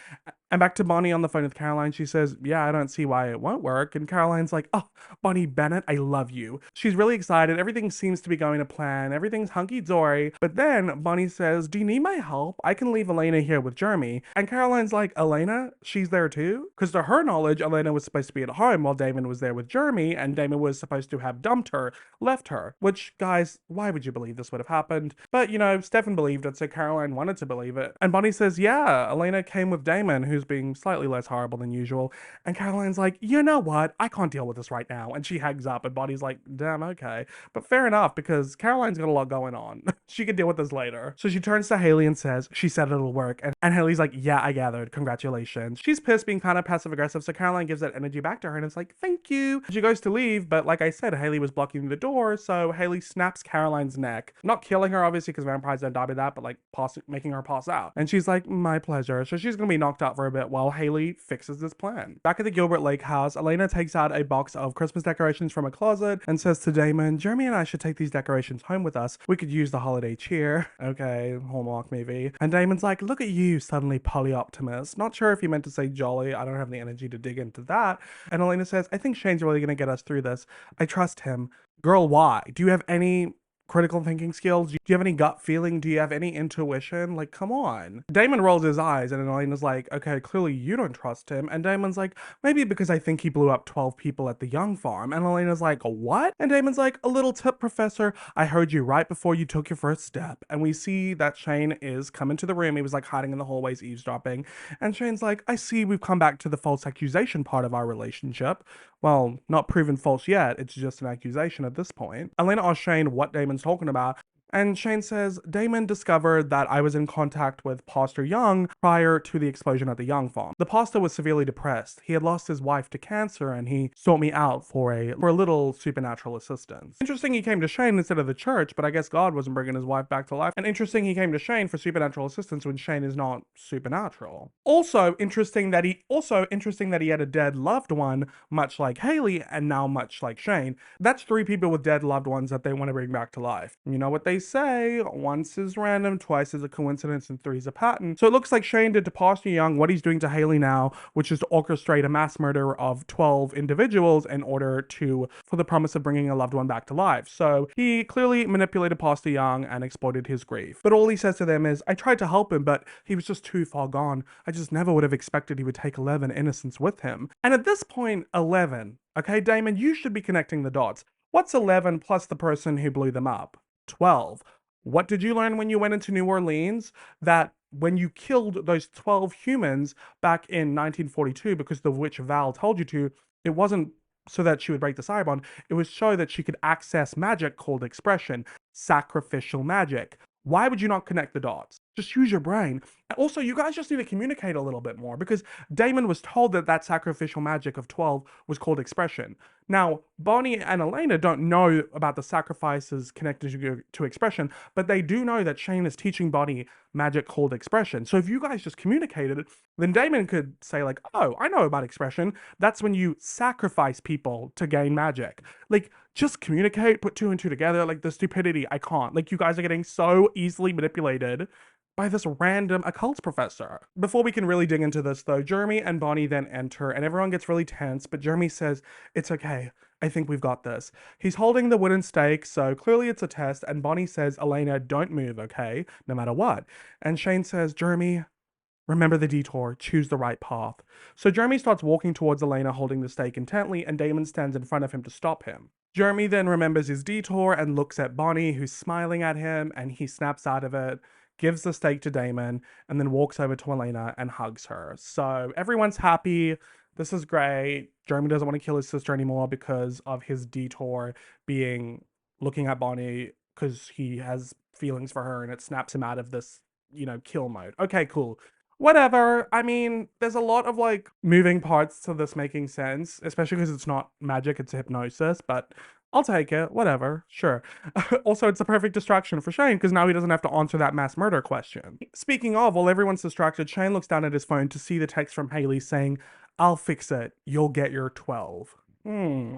A: And back to Bonnie on the phone with Caroline. She says, yeah, I don't see why it won't work. And Caroline's like, oh, Bonnie Bennett, I love you. She's really excited. Everything seems to be going to plan. Everything's hunky-dory. But then Bonnie says, do you need my help? I can leave Elena here with Jeremy. And Caroline's like, Elena? She's there too? Because to her knowledge, Elena was supposed to be at home while Damon was there with Jeremy, and Damon was supposed to have dumped her, left her. Which, guys, why would you believe this would have happened? But, you know, Stefan believed it, so Caroline wanted to believe it. And Bonnie says, yeah, Elena came with Damon, who's being slightly less horrible than usual. And Caroline's like, you know what? I can't deal with this right now. And she hangs up, and Bonnie's like, damn, okay. But fair enough, because Caroline's got a lot going on. She can deal with this later. So she turns to Haley and says, she said it'll work. And Haley's like, yeah, I gathered. Congratulations. She's pissed, being kind of passive aggressive, so Caroline gives that energy back to her, and it's like, thank you. She goes to leave, but like I said, Haley was blocking the door, so Haley snaps Caroline's neck. Not killing her, obviously, because vampires don't die by that, but like making her pass out. And she's like, my pleasure. So she's gonna be knocked out for a bit while Haley fixes this plan. Back at the Gilbert Lake house, Elena takes out a box of Christmas decorations from a closet and says to Damon, Jeremy and I should take these decorations home with us. We could use the holiday cheer. Okay, Hallmark movie. And Damon's like, look at you, suddenly polyoptimist. Not sure if he meant to say jolly. I don't have the energy to dig into that. And Elena says, I think Shane's really gonna get us through this. I trust him. Girl, why? Do you have any critical thinking skills? Do you have any gut feeling? Do you have any intuition? Like, come on. Damon rolls his eyes, and Elena's like, okay, clearly you don't trust him. And Damon's like, maybe because I think he blew up 12 people at the Young farm. And Elena's like, what? And Damon's like, a little tip, Professor. I heard you right before you took your first step. And we see that Shane is coming to the room. He was like hiding in the hallways, eavesdropping. And Shane's like, I see we've come back to the false accusation part of our relationship. Well, not proven false yet. It's just an accusation at this point. Elena asks Shane what Damon's talking about, and Shane says, Damon discovered that I was in contact with Pastor Young prior to the explosion at the Young farm. The pastor was severely depressed. He had lost his wife to cancer, and he sought me out for a little supernatural assistance. Interesting he came to Shane instead of the church, but I guess God wasn't bringing his wife back to life. And interesting he came to Shane for supernatural assistance when Shane is not supernatural. Also interesting that he had a dead loved one, much like Haley, and now much like Shane. That's 3 people with dead loved ones that they want to bring back to life. You know what they say, once is random, twice is a coincidence, and 3 is a pattern. So it looks like Shane did to Pastor Young what he's doing to Haley now, which is to orchestrate a mass murder of 12 individuals in order for the promise of bringing a loved one back to life. So he clearly manipulated Pastor Young and exploited his grief. But all he says to them is, I tried to help him, but he was just too far gone. I just never would have expected he would take 11 innocents with him. And at this point, 11. Okay, Damon, you should be connecting the dots. What's 11 plus the person who blew them up? 12. What did you learn when you went into New Orleans? That when you killed those 12 humans back in 1942, because the witch Val told you to, it wasn't so that she would break the Sire-Bond, it was so that she could access magic called expression, sacrificial magic. Why would you not connect the dots? Just use your brain. And also, you guys just need to communicate a little bit more because Damon was told that that sacrificial magic of 12 was called expression. Now, Bonnie and Elena don't know about the sacrifices connected to expression, but they do know that Shane is teaching Bonnie magic called expression. So if you guys just communicated, then Damon could say like, oh, I know about expression. That's when you sacrifice people to gain magic. Like, just communicate, put two and two together. Like, the stupidity, I can't. Like, you guys are getting so easily manipulated by this random occult professor. Before we can really dig into this though, Jeremy and Bonnie then enter and everyone gets really tense, but Jeremy says, it's okay, I think we've got this. He's holding the wooden stake, so clearly it's a test, and Bonnie says, Elena, don't move, okay? No matter what. And Shane says, Jeremy, remember the detour, choose the right path. So Jeremy starts walking towards Elena holding the stake intently, and Damon stands in front of him to stop him. Jeremy then remembers his detour and looks at Bonnie, who's smiling at him, and he snaps out of it, gives the stake to Damon, and then walks over to Elena and hugs her. So everyone's happy. This is great. Jeremy doesn't want to kill his sister anymore because of his detour being looking at Bonnie because he has feelings for her and it snaps him out of this, kill mode. Okay, cool. Whatever. I mean, there's a lot of like moving parts to this making sense, especially because it's not magic, it's hypnosis, but I'll take it. Whatever. Sure. Also, it's a perfect distraction for Shane because now he doesn't have to answer that mass murder question. Speaking of, while everyone's distracted, Shane looks down at his phone to see the text from Haley saying, I'll fix it. You'll get your 12.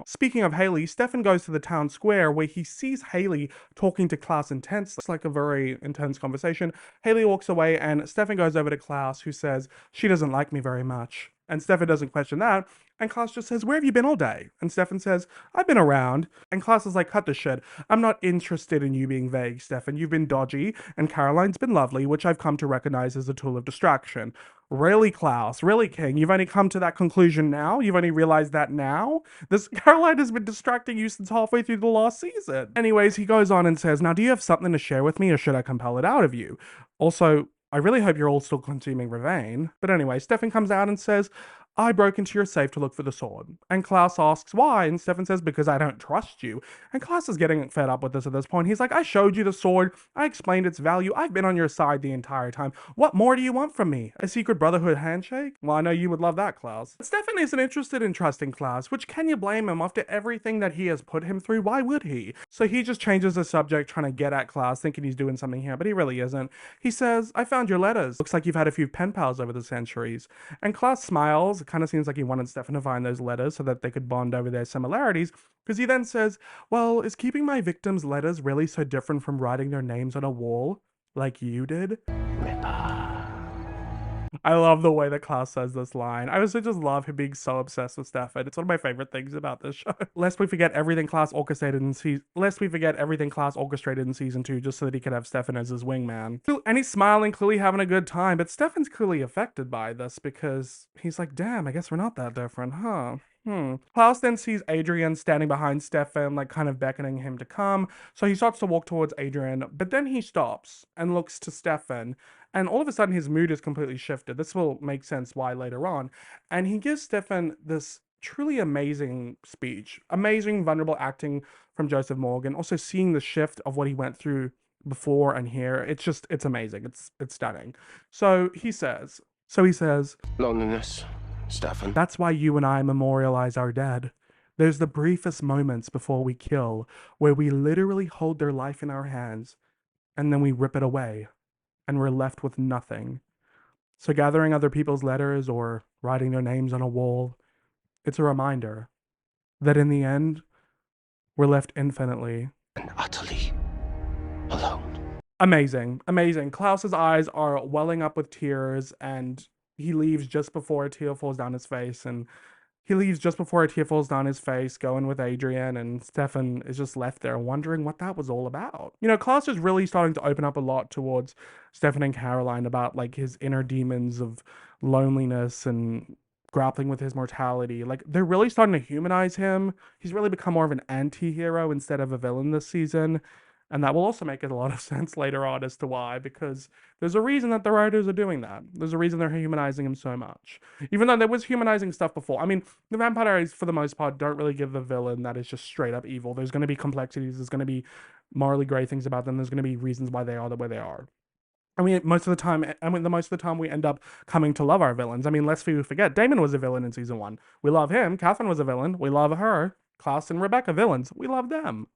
A: Speaking of Haley, Stefan goes to the town square where he sees Haley talking to Klaus intensely. It's like a very intense conversation. Haley walks away and Stefan goes over to Klaus, who says, she doesn't like me very much. And Stefan doesn't question that. And Klaus just says, where have you been all day? And Stefan says, I've been around. And Klaus is like, cut the shit. I'm not interested in you being vague, Stefan. You've been dodgy, and Caroline's been lovely, which I've come to recognize as a tool of distraction. Really, Klaus? Really, King? You've only come to that conclusion now? You've only realized that now? This Caroline has been distracting you since halfway through the last season. Anyways, he goes on and says, now do you have something to share with me, or should I compel it out of you? Also, I really hope you're all still consuming Ravane. But anyway, Stefan comes out and says, I broke into your safe to look for the sword. And Klaus asks why, and Stefan says, because I don't trust you. And Klaus is getting fed up with this at this point. He's like, I showed you the sword, I explained its value, I've been on your side the entire time. What more do you want from me? A secret brotherhood handshake? Well, I know you would love that, Klaus. But Stefan isn't interested in trusting Klaus, which can you blame him after everything that he has put him through? Why would he? So he just changes the subject, trying to get at Klaus, thinking he's doing something here, but he really isn't. He says, I found your letters. Looks like you've had a few pen pals over the centuries. And Klaus smiles. It kind of seems like he wanted Stefan to find those letters so that they could bond over their similarities, because he then says, well, is keeping my victims' letters really so different from writing their names on a wall like you did? I love the way that Klaus says this line. I also just love him being so obsessed with Stefan. It's one of my favorite things about this show. Lest we forget everything Klaus orchestrated in season 2 just so that he could have Stefan as his wingman. And he's smiling, clearly having a good time, but Stefan's clearly affected by this because he's like, damn, I guess we're not that different, huh? Klaus then sees Adrian standing behind Stefan, like kind of beckoning him to come. So he starts to walk towards Adrian, but then he stops and looks to Stefan. And all of a sudden his mood is completely shifted. This will make sense why later on. And he gives Stefan this truly amazing speech. Amazing, vulnerable acting from Joseph Morgan. Also seeing the shift of what he went through before and here. It's amazing. It's stunning. So he says,
D: Loneliness, Stefan.
A: that's why you and I memorialize our dead. There's the briefest moments before we kill, where we literally hold their life in our hands, and then we rip it away, and we're left with nothing. So gathering other people's letters or writing their names on a wall, it's a reminder that in the end, we're left infinitely
D: And utterly alone.
A: amazing. Amazing. Klaus's eyes are welling up with tears, and he leaves just before a tear falls down his face, going with Adrian, and Stefan is just left there wondering what that was all about. Klaus is really starting to open up a lot towards Stefan and Caroline about like his inner demons of loneliness and grappling with his mortality. Like, they're really starting to humanize him. He's really become more of an anti-hero instead of a villain this season. And that will also make it a lot of sense later on as to why, because there's a reason that the writers are doing that. There's a reason they're humanizing him so much. Even though there was humanizing stuff before. I mean, the Vampire Diaries, for the most part, don't really give the villain that is just straight up evil. There's going to be complexities. There's going to be morally gray things about them. There's going to be reasons why they are the way they are. I mean, most of the time we end up coming to love our villains. I mean, lest we forget, Damon was a villain in season 1. We love him. Catherine was a villain. We love her. Klaus and Rebecca, villains. We love them.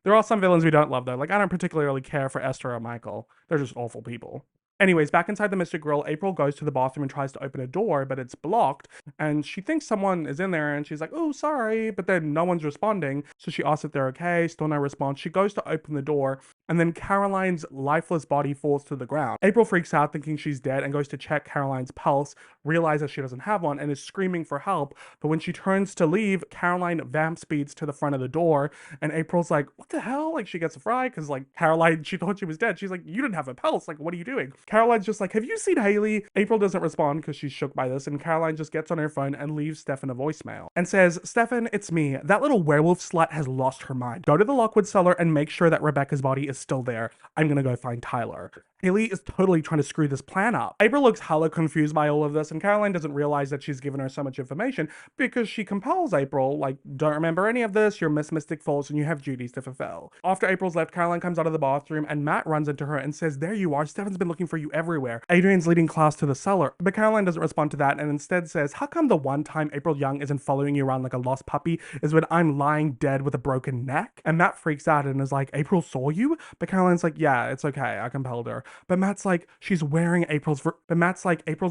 A: There are some villains we don't love, though. Like, I don't particularly care for Esther or Michael. They're just awful people. Anyways, back inside the Mystic Grill, April goes to the bathroom and tries to open a door, but it's blocked, and she thinks someone is in there, and she's like, oh, sorry, but then no one's responding, so she asks if they're okay, still no response. She goes to open the door, and then Caroline's lifeless body falls to the ground. April freaks out, thinking she's dead, and goes to check Caroline's pulse, realizes she doesn't have one, and is screaming for help, but when she turns to leave, Caroline vamp speeds to the front of the door, and April's like, what the hell? Like, she gets a fry, because, like, Caroline, she thought she was dead. She's like, you didn't have a pulse. Like, what are you doing? Caroline's just like, have you seen Haley? April doesn't respond because she's shook by this, and Caroline just gets on her phone and leaves Stefan a voicemail and says, Stefan, it's me. That little werewolf slut has lost her mind. Go to the Lockwood cellar and make sure that Rebecca's body is still there. I'm gonna go find Tyler. Haley is totally trying to screw this plan up. April looks hella confused by all of this, and Caroline doesn't realize that she's given her so much information because she compels April, like, don't remember any of this, you're Miss Mystic Falls and you have duties to fulfill. After April's left, Caroline comes out of the bathroom and Matt runs into her and says, there you are, Stefan's been looking for you everywhere. Adrian's leading Klaus to the cellar, but Caroline doesn't respond to that and instead says, how come the one time April Young isn't following you around like a lost puppy is when I'm lying dead with a broken neck? And Matt freaks out and is like, April saw you? But Caroline's like, yeah, it's okay, I compelled her. But Matt's like, April's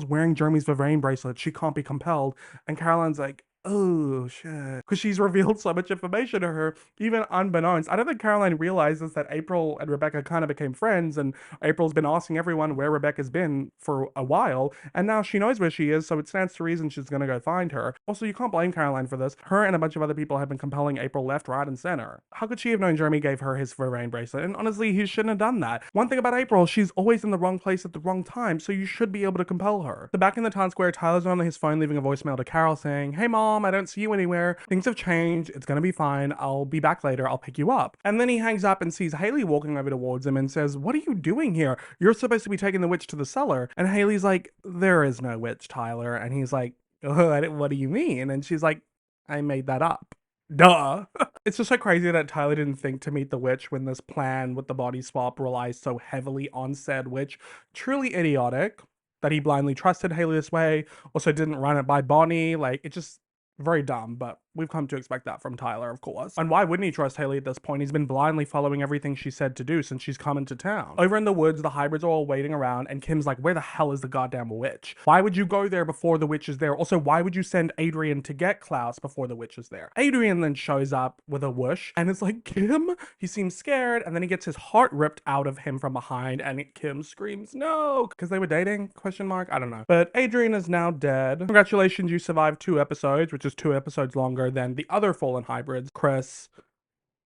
A: wearing Jeremy's Vivian bracelet, she can't be compelled. And Caroline's like, oh shit, because she's revealed so much information to her, even unbeknownst. I don't think Caroline realizes that April and Rebecca kind of became friends, and April's been asking everyone where Rebecca's been for a while, and now she knows where she is, so it stands to reason she's gonna go find her. Also, you can't blame Caroline for this. Her and a bunch of other people have been compelling April left, right, and center. How could she have known Jeremy gave her his Vivian bracelet? And honestly, he shouldn't have done that. One thing about April, she's always in the wrong place at the wrong time, so you should be able to compel her. So back in the town square, Tyler's on his phone leaving a voicemail to Carol saying, hey mom, I don't see you anywhere. Things have changed. It's gonna be fine. I'll be back later. I'll pick you up. And then he hangs up and sees Haley walking over towards him and says, what are you doing here? You're supposed to be taking the witch to the cellar. And Haley's like, there is no witch, Tyler. And he's like, oh, what do you mean? And she's like, I made that up. Duh. It's just so crazy that Tyler didn't think to meet the witch when this plan with the body swap relies so heavily on said witch. Truly idiotic that he blindly trusted Haley this way. Also didn't run it by Bonnie. Like, it just very dumb, but we've come to expect that from Tyler, of course. And why wouldn't he trust Haley at this point? He's been blindly following everything she said to do since she's come into town. Over in the woods, the hybrids are all waiting around, and Kim's like, where the hell is the goddamn witch? Why would you go there before the witch is there? Also, why would you send Adrian to get Klaus before the witch is there? Adrian then shows up with a whoosh, and it's like, Kim? He seems scared, and then he gets his heart ripped out of him from behind, and Kim screams, no, because they were dating, question mark? I don't know. But Adrian is now dead. Congratulations, you survived 2 episodes, which is 2 episodes longer than the other fallen hybrids. Chris,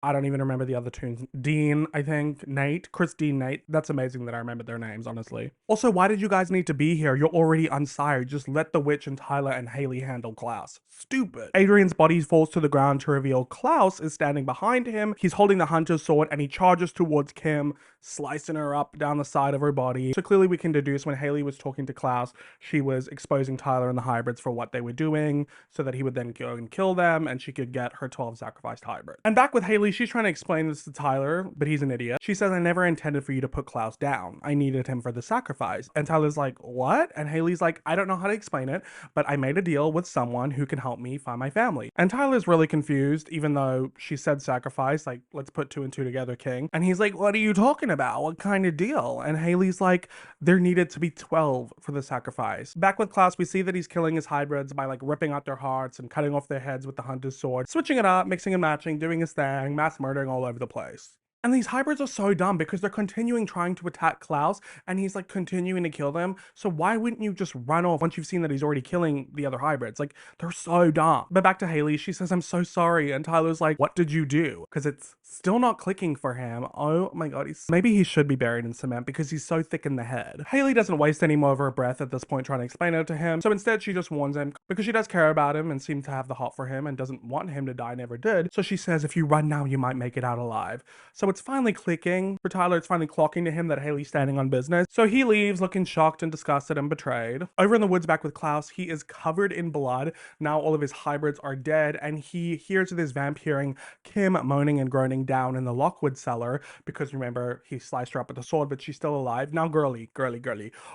A: I don't even remember the other two. Dean, I think. Nate. Chris, Dean, Nate. That's amazing that I remember their names, honestly. Also, why did you guys need to be here? You're already unsired. Just let the witch and Tyler and Haley handle Klaus. Stupid. Adrian's body falls to the ground to reveal Klaus is standing behind him. He's holding the hunter's sword and he charges towards Kim, slicing her up down the side of her body. So clearly we can deduce when Haley was talking to Klaus, she was exposing Tyler and the hybrids for what they were doing so that he would then go and kill them and she could get her 12 sacrificed hybrids. And back with Haley, she's trying to explain this to Tyler, but he's an idiot. She says, I never intended for you to put Klaus down. I needed him for the sacrifice. And Tyler's like, what? And Haley's like, I don't know how to explain it, but I made a deal with someone who can help me find my family. And Tyler's really confused, even though she said sacrifice, like, let's put 2 and 2 together, King. And he's like, what are you talking about? What kind of deal? And Haley's like, there needed to be 12 for the sacrifice. Back with Klaus, we see that he's killing his hybrids by like ripping out their hearts and cutting off their heads with the hunter's sword, switching it up, mixing and matching, doing his thing, mass murdering all over the place. And these hybrids are so dumb because they're continuing trying to attack Klaus and he's like continuing to kill them. So why wouldn't you just run off once you've seen that he's already killing the other hybrids? Like, they're so dumb. But back to Haley, she says, I'm so sorry. And Tyler's like, what did you do? Because it's still not clicking for him. Oh my God, maybe he should be buried in cement because he's so thick in the head. Haley doesn't waste any more of her breath at this point trying to explain it to him. So instead she just warns him because she does care about him and seems to have the heart for him and doesn't want him to die, never did. So she says, if you run now, you might make it out alive. So it's finally clicking for Tyler. It's finally clocking to him that Haley's standing on business. So he leaves looking shocked and disgusted and betrayed. Over in the woods back with Klaus, he is covered in blood. Now all of his hybrids are dead, and he hears this vamp hearing Kim moaning and groaning down in the Lockwood cellar, because remember, he sliced her up with a sword, but she's still alive. Now, girly,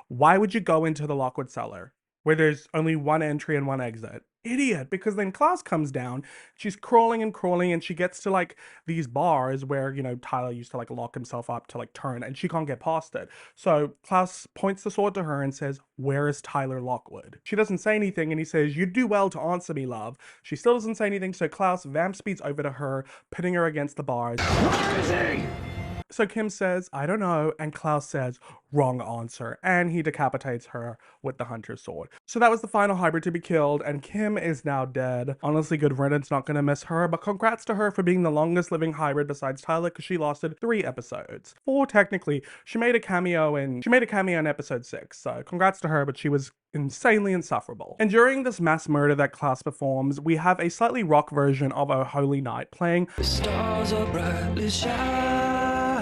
A: why would you go into the Lockwood cellar where there's only one entry and one exit? Idiot. Because then Klaus comes down, she's crawling and she gets to like these bars where, you know, Tyler used to like lock himself up to like turn, and she can't get past it. So Klaus points the sword to her and says, "Where is Tyler Lockwood?" She doesn't say anything, and he says, "You'd do well to answer me, love." She still doesn't say anything, so Klaus vamp speeds over to her, pitting her against the bars. Where is he? So Kim says, "I don't know," and Klaus says, "Wrong answer," and he decapitates her with the hunter's sword. So that was the final hybrid to be killed, and Kim is now dead. Honestly, good riddance, not gonna miss her, but congrats to her for being the longest living hybrid besides Tyler, because she lasted 3 episodes. 4 technically. She made a cameo in episode 6, so congrats to her, but she was insanely insufferable. And during this mass murder that Klaus performs, we have a slightly rock version of "Oh Holy Night" playing. The stars are brightly shining.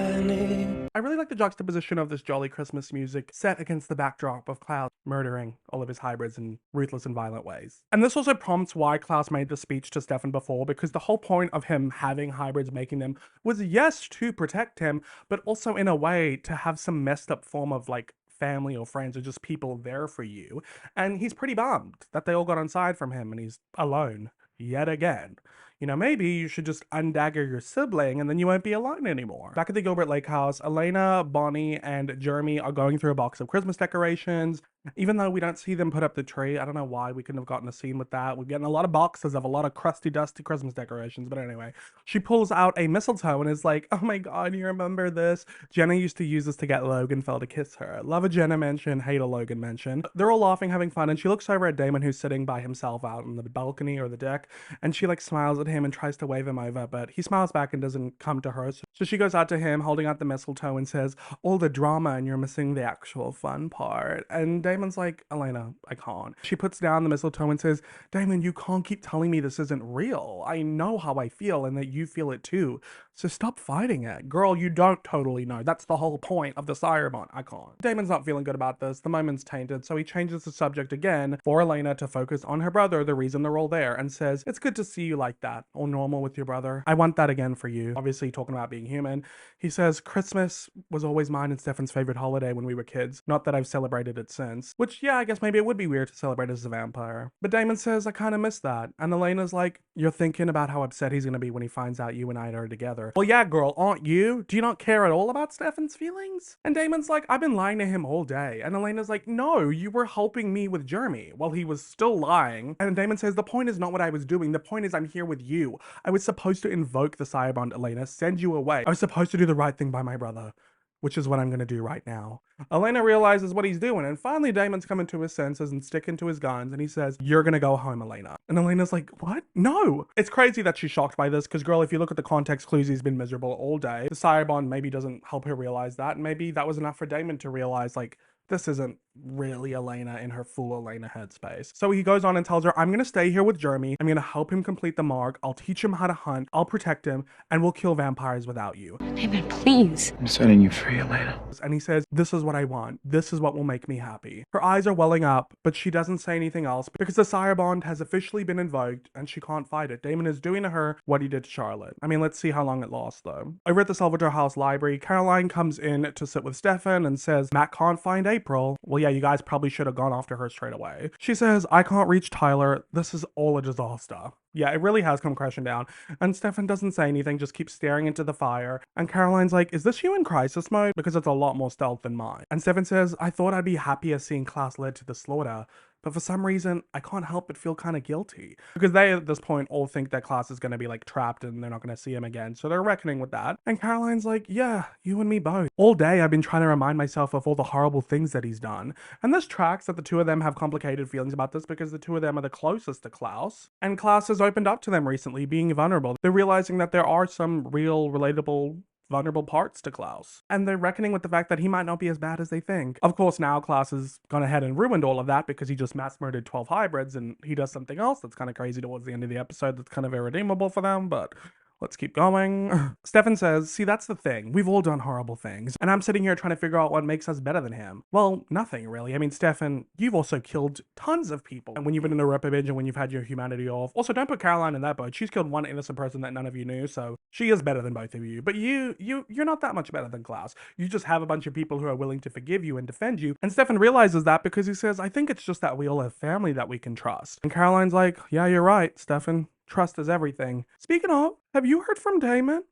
A: I really like the juxtaposition of this jolly Christmas music set against the backdrop of Klaus murdering all of his hybrids in ruthless and violent ways. And this also prompts why Klaus made the speech to Stefan before, because the whole point of him having hybrids, making them, was yes, to protect him, but also in a way to have some messed up form of like family or friends or just people there for you. And he's pretty bummed that they all got on side from him and he's alone yet again. You know, maybe you should just undagger your sibling and then you won't be alone anymore. Back at the Gilbert Lake house, Elena, Bonnie, and Jeremy are going through a box of Christmas decorations. Even though we don't see them put up the tree, I don't know why we couldn't have gotten a scene with that. We're getting a lot of boxes of a lot of crusty, dusty Christmas decorations. But anyway, she pulls out a mistletoe and is like, "Oh my God, you remember this? Jenna used to use this to get Logan Fell to kiss her." Love a Jenna mention, hate a Logan mention. They're all laughing, having fun, and she looks over at Damon, who's sitting by himself out on the balcony or the deck, and she like smiles at him and tries to wave him over, but he smiles back and doesn't come to her. So she goes out to him, holding out the mistletoe, and says, "All the drama and you're missing the actual fun part." And Damon's like, "Elena, I can't." She puts down the mistletoe and says, "Damon, you can't keep telling me this isn't real. I know how I feel and that you feel it too. So stop fighting it. Girl, you don't totally know. That's the whole point of the Sire-Bond." I can't. Damon's not feeling good about this. The moment's tainted, so he changes the subject again for Elena to focus on her brother, the reason they're all there, and says, "It's good to see you like that, all normal with your brother. I want that again for you." Obviously talking about being human. He says, "Christmas was always mine and Stefan's favorite holiday when we were kids. Not that I've celebrated it since." Which, yeah, I guess maybe it would be weird to celebrate as a vampire. But Damon says, "I kind of miss that." And Elena's like, "You're thinking about how upset he's gonna be when he finds out you and I are together." "Well, yeah, girl, aren't you? Do you not care at all about Stefan's feelings?" And Damon's like, "I've been lying to him all day." And Elena's like, "No, you were helping me with Jeremy." Well, he was still lying. And Damon says, "The point is not what I was doing. The point is I'm here with you. I was supposed to invoke the Sire-Bond, Elena, send you away. I was supposed to do the right thing by my brother, which is what I'm gonna do right now." Elena realizes what he's doing, and finally Damon's coming to his senses and sticking to his guns, and he says, "You're gonna go home, Elena." And Elena's like, "What? No!" It's crazy that she's shocked by this, because girl, if you look at the context clues, he's been miserable all day. The Sire-Bond maybe doesn't help her realize that, and maybe that was enough for Damon to realize, like, this isn't really Elena in her full Elena headspace. So he goes on and tells her, "I'm gonna stay here with Jeremy. I'm gonna help him complete the mark. I'll teach him how to hunt. I'll protect him, and we'll kill vampires without you."
C: Damon, please.
I: I'm setting you free, Elena.
A: And he says, "This is what I want. This is what will make me happy." Her eyes are welling up, but she doesn't say anything else because the Sire-Bond has officially been invoked and she can't fight it. Damon is doing to her what he did to Charlotte. I mean, let's see how long it lasts though. Over at the Salvatore House library, Caroline comes in to sit with Stefan and says, "Matt can't find April." Well, yeah, you guys probably should have gone after her straight away. She says, "I can't reach Tyler. This is all a disaster." Yeah, it really has come crashing down. And Stefan doesn't say anything, just keeps staring into the fire. And Caroline's like, "Is this you in crisis mode? Because it's a lot more stealth than mine." And Stefan says, "I thought I'd be happier seeing Klaus led to the slaughter, but for some reason, I can't help but feel kind of guilty." Because they, at this point, all think that Klaus is going to be, like, trapped and they're not going to see him again. So they're reckoning with that. And Caroline's like, "Yeah, you and me both. All day, I've been trying to remind myself of all the horrible things that he's done." And this tracks that the two of them have complicated feelings about this because the two of them are the closest to Klaus. And Klaus has opened up to them recently, being vulnerable. They're realizing that there are some real, relatable, vulnerable parts to Klaus. And they're reckoning with the fact that he might not be as bad as they think. Of course, now Klaus has gone ahead and ruined all of that because he just mass murdered 12 hybrids and he does something else that's kind of crazy towards the end of the episode that's kind of irredeemable for them, but Let's keep going. Stefan says, see, that's the thing. We've all done horrible things. And I'm sitting here trying to figure out what makes us better than him. Well, nothing really. I mean, Stefan, you've also killed tons of people. And when you've been in a rep binge and when you've had your humanity off. Also, don't put Caroline in that boat. She's killed one innocent person that none of you knew. So she is better than both of you. But you're not that much better than Klaus. You just have a bunch of people who are willing to forgive you and defend you. And Stefan realizes that because he says, I think it's just that we all have family that we can trust. And Caroline's like, yeah, you're right, Stefan. Trust is everything. Speaking of, have you heard from Damon?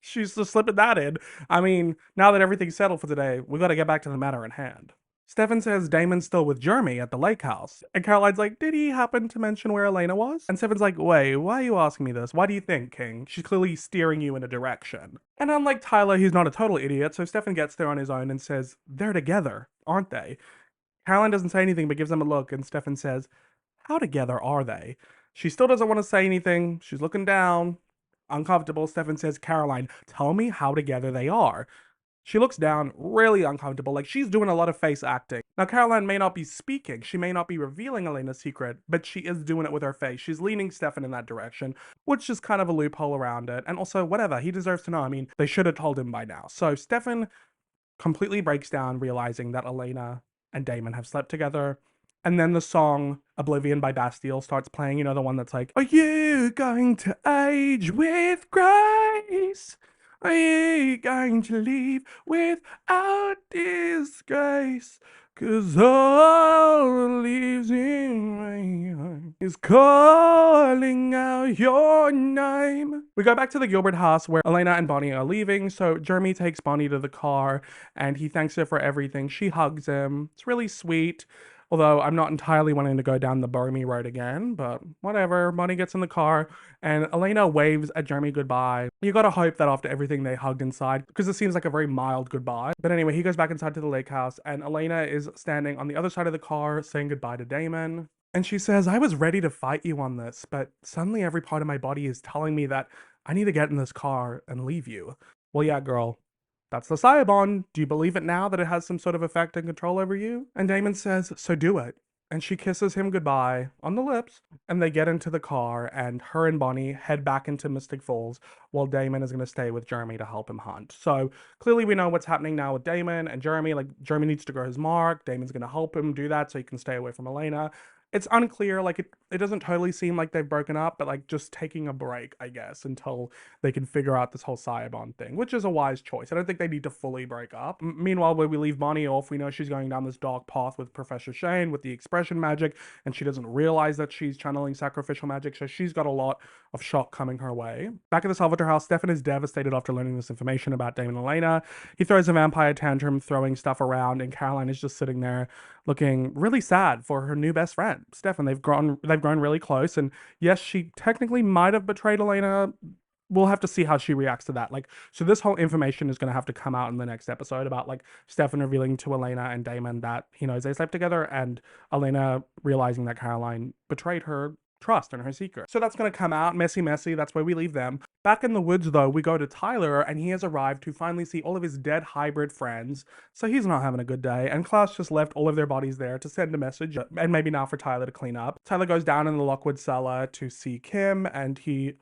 A: She's just slipping that in. I mean, now that everything's settled for today, we gotta get back to the matter at hand. Stefan says Damon's still with Jeremy at the lake house. And Caroline's like, did he happen to mention where Elena was? And Stefan's like, wait, why are you asking me this? Why do you think, King? She's clearly steering you in a direction. And unlike Tyler, he's not a total idiot, so Stefan gets there on his own and says, they're together, aren't they? Caroline doesn't say anything but gives him a look, and Stefan says, how together are they? She still doesn't want to say anything. She's looking down, uncomfortable. Stefan says, Caroline, tell me how together they are. She looks down, really uncomfortable, like she's doing a lot of face acting. Now, Caroline may not be speaking, she may not be revealing Elena's secret, but she is doing it with her face. She's leaning Stefan in that direction, which is kind of a loophole around it. And also, whatever, he deserves to know. I mean, they should have told him by now. So Stefan completely breaks down, realizing that Elena and Damon have slept together. And then the song Oblivion by Bastille starts playing, you know, the one that's like, are you going to age with grace? Are you going to leave without disgrace? 'Cause all that leaves in rain is calling out your name. We go back to the Gilbert house where Elena and Bonnie are leaving. So Jeremy takes Bonnie to the car and he thanks her for everything. She hugs him. It's really sweet. Although I'm not entirely wanting to go down the Burmy road again, but whatever. Bonnie gets in the car and Elena waves at Jeremy goodbye. You gotta hope that after everything they hugged inside, because it seems like a very mild goodbye. But anyway, he goes back inside to the lake house and Elena is standing on the other side of the car saying goodbye to Damon. And she says, I was ready to fight you on this, but suddenly every part of my body is telling me that I need to get in this car and leave you. Well, yeah, girl. That's the Sire-Bond. Do you believe it now that it has some sort of effect and control over you? And Damon says, so do it. And she kisses him goodbye on the lips, and they get into the car, and her and Bonnie head back into Mystic Falls, while Damon is going to stay with Jeremy to help him hunt. So clearly we know what's happening now with Damon and Jeremy. Like, Jeremy needs to grow his mark. Damon's going to help him do that so he can stay away from Elena. It's unclear, like it doesn't totally seem like they've broken up, but like just taking a break, I guess, until they can figure out this whole Sire-Bond thing, which is a wise choice. I don't think they need to fully break up. Meanwhile, when we leave Bonnie off, we know she's going down this dark path with Professor Shane, with the expression magic, and she doesn't realize that she's channeling sacrificial magic, so she's got a lot of shock coming her way. Back at the Salvatore house, Stefan is devastated after learning this information about Damon and Elena. He throws a vampire tantrum, throwing stuff around, and Caroline is just sitting there looking really sad for her new best friend, Stefan. They've grown really close, and yes, she technically might have betrayed Elena. We'll have to see how she reacts to that. Like, so this whole information is going to have to come out in the next episode about like Stefan revealing to Elena and Damon that he knows they slept together, and Elena realizing that Caroline betrayed her trust and her secret. So that's going to come out messy. That's where we leave them. Back in the woods though, we go to Tyler, and he has arrived to finally see all of his dead hybrid friends. So he's not having a good day, and Klaus just left all of their bodies there to send a message, and maybe now for Tyler to clean up. Tyler goes down in the Lockwood cellar to see Kim, and he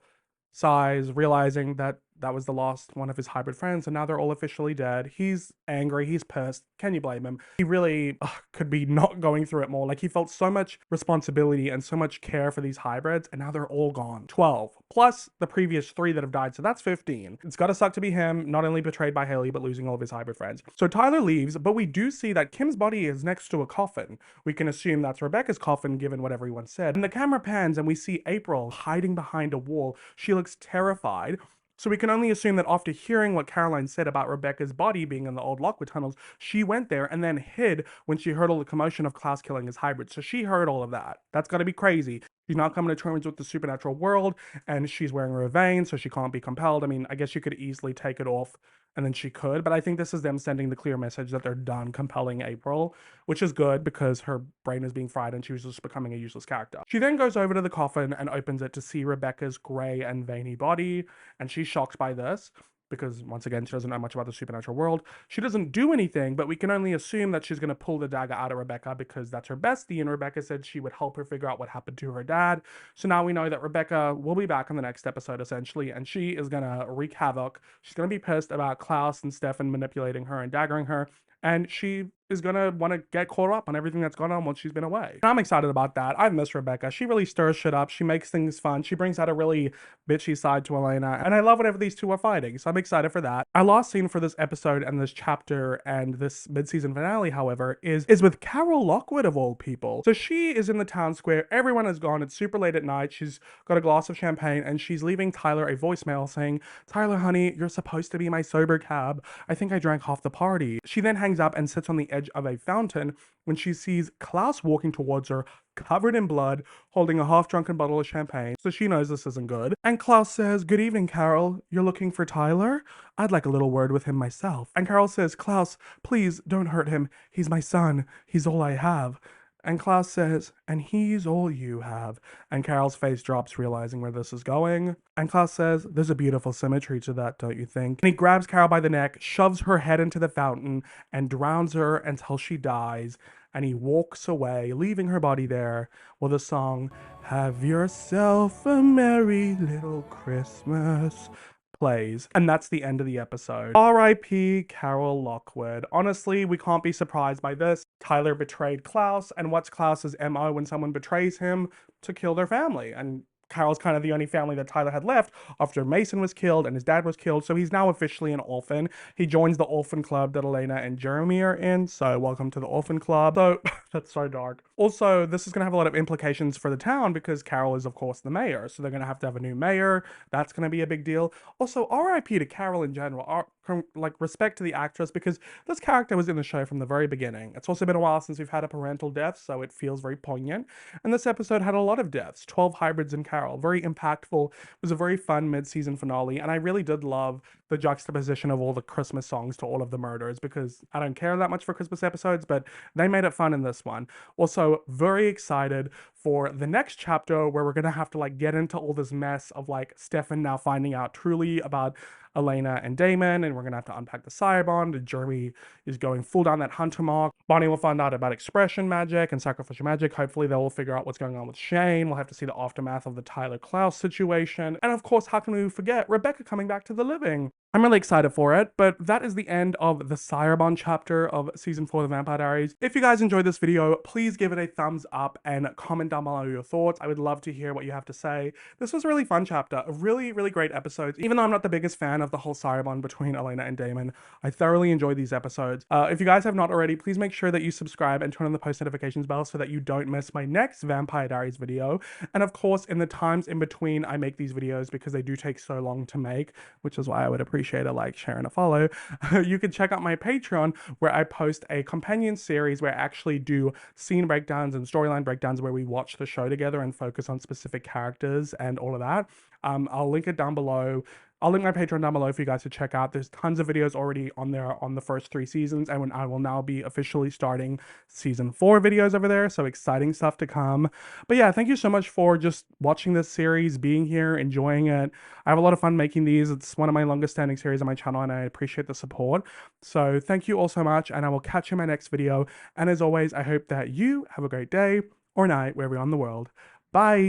A: sighs, realizing that that was the last one of his hybrid friends, and now they're all officially dead. He's angry, he's pissed. Can you blame him? He really could be not going through it more. Like, he felt so much responsibility and so much care for these hybrids, and now they're all gone. 12, plus the previous 3 that have died, so that's 15. It's gotta suck to be him, not only betrayed by Haley, but losing all of his hybrid friends. So Tyler leaves, but we do see that Kim's body is next to a coffin. We can assume that's Rebecca's coffin, given what everyone said. And the camera pans, and we see April hiding behind a wall. She looks terrified. So we can only assume that after hearing what Caroline said about Rebecca's body being in the old Lockwood tunnels, she went there and then hid when she heard all the commotion of Klaus killing his hybrid. So she heard all of that. That's gotta be crazy. She's not coming to terms with the supernatural world, and she's wearing her vein, so she can't be compelled. I mean, I guess you could easily take it off, and then she could, but I think this is them sending the clear message that they're done compelling April, which is good because her brain is being fried and she was just becoming a useless character. She then goes over to the coffin and opens it to see Rebecca's gray and veiny body, and she's shocked by this. because once again, she doesn't know much about the supernatural world. She doesn't do anything, but we can only assume that she's going to pull the dagger out of Rebecca because that's her bestie, and Rebecca said she would help her figure out what happened to her dad. So now we know that Rebecca will be back in the next episode, essentially, and she is going to wreak havoc. She's going to be pissed about Klaus and Stefan manipulating her and daggering her, and she is going to want to get caught up on everything that's gone on while she's been away. And I'm excited about that. I miss Rebecca. She really stirs shit up. She makes things fun. She brings out a really bitchy side to Elena, and I love whenever these two are fighting, so I'm excited for that. Our last scene for this episode and this chapter and this mid-season finale, however, is with Carol Lockwood, of all people. So she is in the town square. Everyone is gone. It's super late at night. She's got a glass of champagne, and she's leaving Tyler a voicemail saying, "Tyler, honey, you're supposed to be my sober cab. I think I drank half the party." She then hangs up and sits on the edge of a fountain when she sees Klaus walking towards her, covered in blood, holding a half-drunken bottle of champagne, so she knows this isn't good. And Klaus says, "Good evening, Carol. You're looking for Tyler? I'd like a little word with him myself." And Carol says, "Klaus, please don't hurt him. He's my son. He's all I have." And Klaus says, "And he's all you have." And Carol's face drops, realizing where this is going. And Klaus says, "There's a beautiful symmetry to that, don't you think?" And he grabs Carol by the neck, shoves her head into the fountain, and drowns her until she dies. And he walks away, leaving her body there with a song, "Have yourself a merry little Christmas," plays. And that's the end of the episode. R.I.P. Carol Lockwood. Honestly, we can't be surprised by this. Tyler betrayed Klaus, and what's Klaus's MO when someone betrays him? To kill their family. And Carol's kind of the only family that Tyler had left after Mason was killed and his dad was killed, so he's now officially an orphan. He joins the orphan club that Elena and Jeremy are in, so welcome to the orphan club. So, that's so dark. Also, this is going to have a lot of implications for the town because Carol is, of course, the mayor, so they're going to have a new mayor. That's going to be a big deal. Also, RIP to Carol in general. Like, respect to the actress, because this character was in the show from the very beginning. It's also been a while since we've had a parental death, so it feels very poignant. And this episode had a lot of deaths, 12 hybrids in Carol. Very impactful. It was a very fun mid-season finale, and I really did love the juxtaposition of all the Christmas songs to all of the murders, because I don't care that much for Christmas episodes, but they made it fun in this one. Also, very excited for the next chapter where we're gonna have to like get into all this mess of like Stefan now finding out truly about Elena and Damon, and we're gonna have to unpack the Sire-Bond, and Jeremy is going full down that hunter mark. Bonnie will find out about expression magic and sacrificial magic. Hopefully they will figure out what's going on with Shane. We'll have to see the aftermath of the Tyler Klaus situation. And of course, how can we forget Rebecca coming back to the living? I'm really excited for it, but that is the end of the Sire-Bond chapter of Season 4 of the Vampire Diaries. If you guys enjoyed this video, please give it a thumbs up and comment down below your thoughts. I would love to hear what you have to say. This was a really fun chapter, a really, really great episode. Even though I'm not the biggest fan of the whole Sire-Bond between Elena and Damon, I thoroughly enjoyed these episodes. If you guys have not already, please make sure that you subscribe and turn on the post notifications bell so that you don't miss my next Vampire Diaries video. And of course, in the times in between I make these videos, because they do take so long to make, which is why I would appreciate a like, share, and a follow, you can check out my Patreon, where I post a companion series where I actually do scene breakdowns and storyline breakdowns where we watch the show together and focus on specific characters and all of that. I'll link it down below. I'll link my Patreon down below for you guys to check out. There's tons of videos already on there on the first 3 seasons, and I will now be officially starting Season 4 videos over there, so exciting stuff to come. But yeah, thank you so much for just watching this series, being here, enjoying it. I have a lot of fun making these. It's one of my longest standing series on my channel, and I appreciate the support. So thank you all so much, and I will catch you in my next video. And as always, I hope that you have a great day or night wherever you're in the world. Bye!